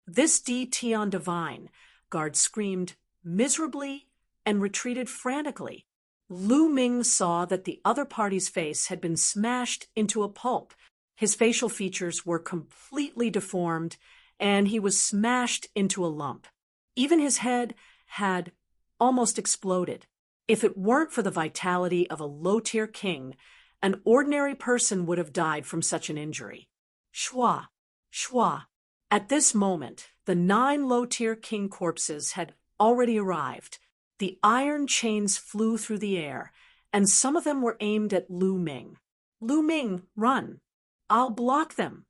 This DT Divine Guard screamed miserably and retreated frantically. Lu Ming saw that the other party's face had been smashed into a pulp. His facial features were completely deformed, and he was smashed into a lump. Even his head had almost exploded. If it weren't for the vitality of a low-tier king, an ordinary person would have died from such an injury. Shwa, shwa. At this moment, the 9 low-tier king corpses had already arrived. The iron chains flew through the air, and some of them were aimed at Lu Ming. Lu Ming, run! I'll block them!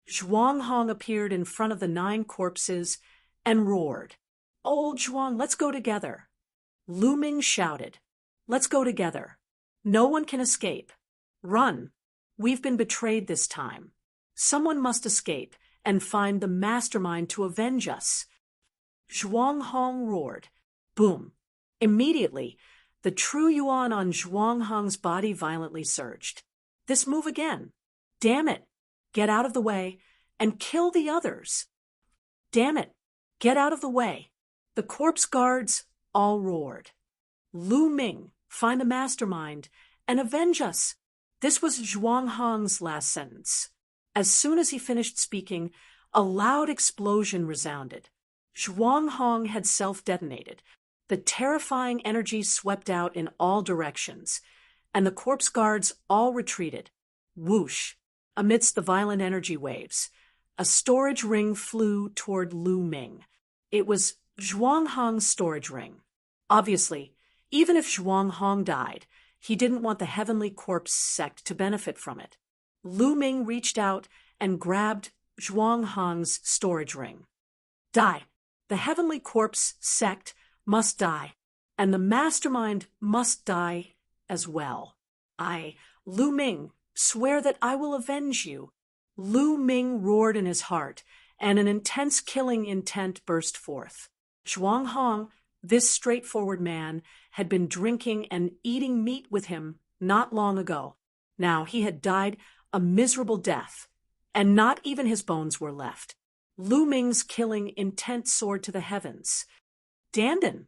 Zhuang Hong appeared in front of the 9 corpses and roared, "Old Zhuang, let's go together!" Lu Ming shouted, "Let's go together. No one can escape. Run! We've been betrayed this time. Someone must escape and find the mastermind to avenge us." Zhuang Hong roared. Boom! Immediately, the true yuan on Zhuang Hong's body violently surged. This move again. Damn it! Get out of the way and kill the others. Damn it! Get out of the way. The corpse guards all roared. Lu Ming, find the mastermind and avenge us. This was Zhuang Hong's last sentence. As soon as he finished speaking, a loud explosion resounded. Zhuang Hong had self-detonated. The terrifying energy swept out in all directions, and the corpse guards all retreated. Whoosh! Amidst the violent energy waves, a storage ring flew toward Lu Ming. It was Zhuang Hong's storage ring. Obviously, even if Zhuang Hong died, he didn't want the Heavenly Corpse sect to benefit from it. Lu Ming reached out and grabbed Zhuang Hong's storage ring. Die! The Heavenly Corpse sect must die, and the mastermind must die as well. Lu Ming, swear that I will avenge you. Lu Ming roared in his heart, and an intense killing intent burst forth. Zhuang Hong, this straightforward man, had been drinking and eating meat with him not long ago. Now he had died a miserable death, and not even his bones were left. Lu Ming's killing intent soared to the heavens. Dandan!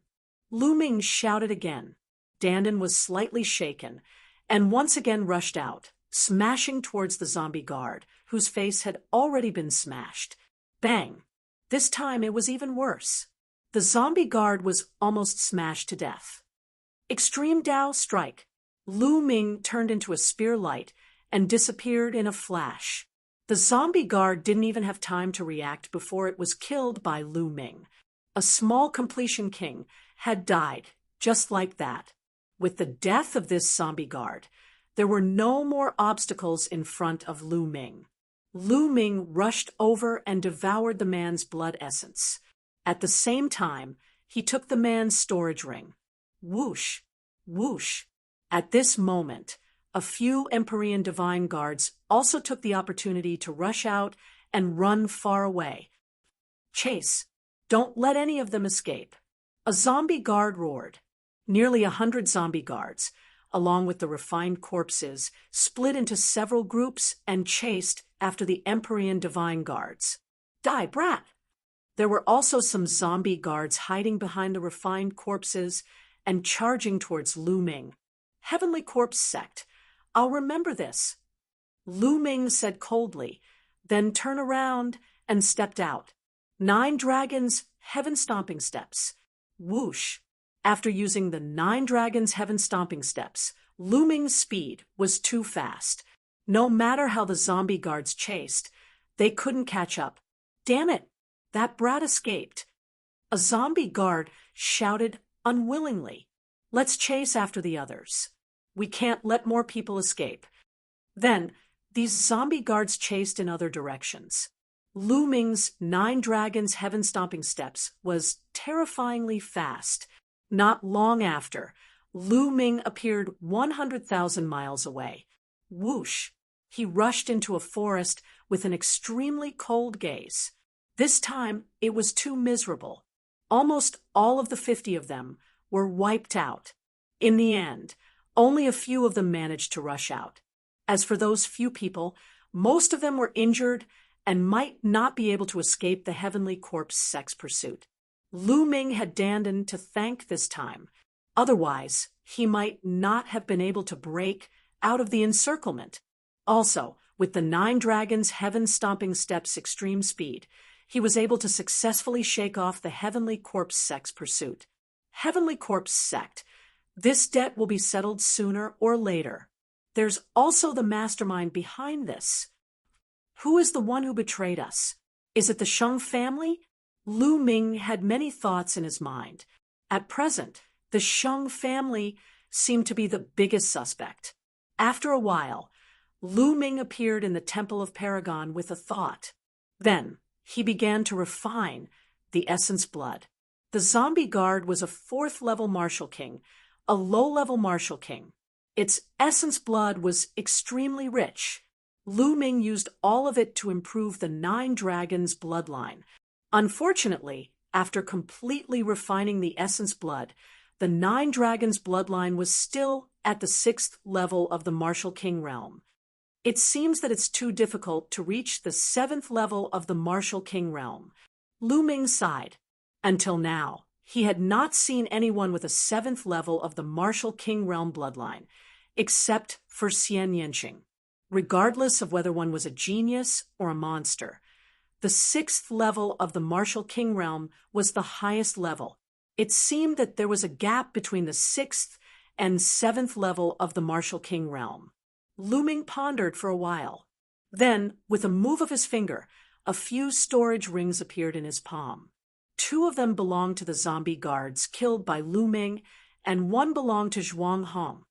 Lu Ming shouted again. Dandan was slightly shaken, and once again rushed out, smashing towards the zombie guard, whose face had already been smashed. Bang! This time it was even worse. The zombie guard was almost smashed to death. Extreme Dao strike! Lu Ming turned into a spear light and disappeared in a flash. The zombie guard didn't even have time to react before it was killed by Lu Ming. A small completion king had died just like that. With the death of this zombie guard, there were no more obstacles in front of Lu Ming. Lu Ming rushed over and devoured the man's blood essence. At the same time, he took the man's storage ring. Whoosh! Whoosh! At this moment, a few Empyrean divine guards also took the opportunity to rush out and run far away. Chase! Don't let any of them escape. A zombie guard roared. Nearly 100 zombie guards, along with the refined corpses, split into several groups and chased after the Empyrean divine guards. Die, brat! There were also some zombie guards hiding behind the refined corpses and charging towards Lu Ming. Heavenly Corpse sect, I'll remember this. Lu Ming said coldly, then turned around and stepped out. 9 dragons, heaven stomping steps. Whoosh! After using the 9 dragons' heaven stomping steps, Lu Ming's speed was too fast. No matter how the zombie guards chased, they couldn't catch up. Damn it! That brat escaped. A zombie guard shouted unwillingly, "Let's chase after the others. We can't let more people escape." Then, these zombie guards chased in other directions. Lu Ming's 9 dragons' heaven stomping steps was terrifyingly fast. Not long after, Lu Ming appeared 100,000 miles away. Whoosh! He rushed into a forest with an extremely cold gaze. This time, it was too miserable. Almost all of the 50 of them were wiped out. In the end, only a few of them managed to rush out. As for those few people, most of them were injured and might not be able to escape the Heavenly Corpse sect's pursuit. Lu Ming had Dandan to thank this time. Otherwise, he might not have been able to break out of the encirclement. Also, with the 9 dragons' heaven-stomping steps extreme speed, he was able to successfully shake off the Heavenly Corpse Sect's pursuit. Heavenly Corpse Sect. This debt will be settled sooner or later. There's also the mastermind behind this. Who is the one who betrayed us? Is it the Sheng family? Lu Ming had many thoughts in his mind. At present, the Sheng family seemed to be the biggest suspect. After a while, Lu Ming appeared in the Temple of Paragon with a thought. Then, he began to refine the essence blood. The zombie guard was a 4th-level martial king, a low-level martial king. Its essence blood was extremely rich. Lu Ming used all of it to improve the 9 dragons' bloodline. Unfortunately, after completely refining the essence blood, the 9 dragons' bloodline was still at the 6th level of the martial king realm. It seems that it's too difficult to reach the 7th level of the martial king realm. Lu Ming sighed. Until now, he had not seen anyone with a 7th level of the martial king realm bloodline, except for Xian Yanqing. Regardless of whether one was a genius or a monster, the 6th level of the martial king realm was the highest level. It seemed that there was a gap between the 6th and 7th level of the martial king realm. Lu Ming pondered for a while. Then, with a move of his finger, a few storage rings appeared in his palm. 2 of them belonged to the zombie guards killed by Lu Ming, and 1 belonged to Zhuang Hong.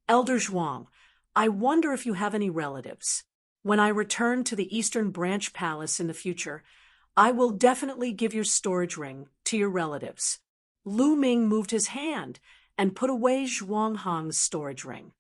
Elder Zhuang, I wonder if you have any relatives. When I return to the Eastern Branch Palace in the future, I will definitely give your storage ring to your relatives. Lu Ming moved his hand and put away Zhuang Hong's storage ring.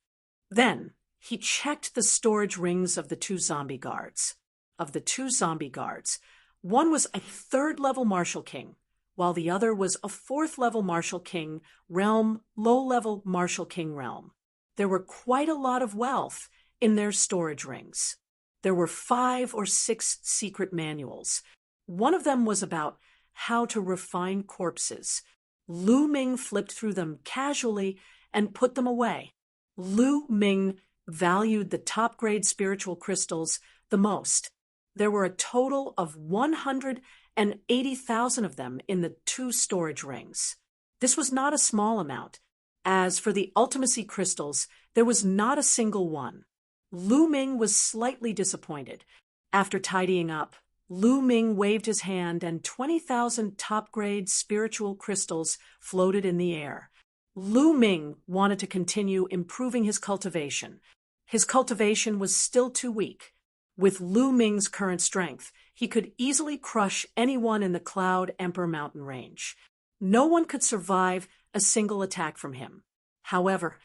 Then, he checked the storage rings of the 2 zombie guards. Of the 2 zombie guards, one was a 3rd-level martial king, while the other was a 4th-level martial king realm, low-level martial king realm. There were quite a lot of wealth in their storage rings. There were 5 or 6 secret manuals. One of them was about how to refine corpses. Lu Ming flipped through them casually and put them away. Lu Ming valued the top-grade spiritual crystals the most. There were a total of 180,000 of them in the 2 storage rings. This was not a small amount. As for the ultimacy crystals, there was not a single one. Lu Ming was slightly disappointed. After tidying up, Lu Ming waved his hand and 20,000 top-grade spiritual crystals floated in the air. Lu Ming wanted to continue improving his cultivation. His cultivation was still too weak. With Lu Ming's current strength, he could easily crush anyone in the Cloud Emperor mountain range. No one could survive a single attack from him. However,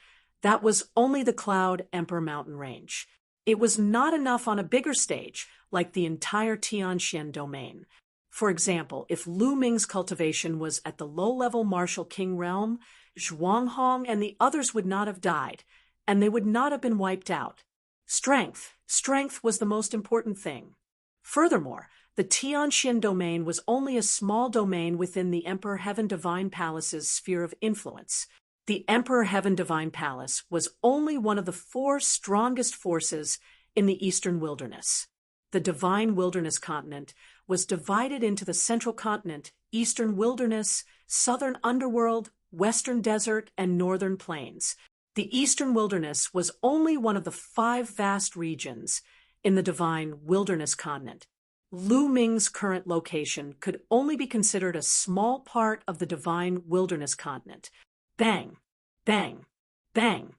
that was only the Cloud Emperor mountain range. It was not enough on a bigger stage, like the entire Tianxian domain. For example, if Lu Ming's cultivation was at the low-level martial king realm, Zhuang Hong and the others would not have died, and they would not have been wiped out. Strength was the most important thing. Furthermore, the Tianxian domain was only a small domain within the Emperor Heaven Divine Palace's sphere of influence. The Emperor Heaven Divine Palace was only one of the 4 strongest forces in the Eastern Wilderness. The Divine Wilderness continent was divided into the Central Continent, Eastern Wilderness, Southern Underworld, Western Desert, and Northern Plains. The Eastern Wilderness was only one of the 5 vast regions in the Divine Wilderness continent. Lu Ming's current location could only be considered a small part of the Divine Wilderness continent. Bang! Bang! Bang!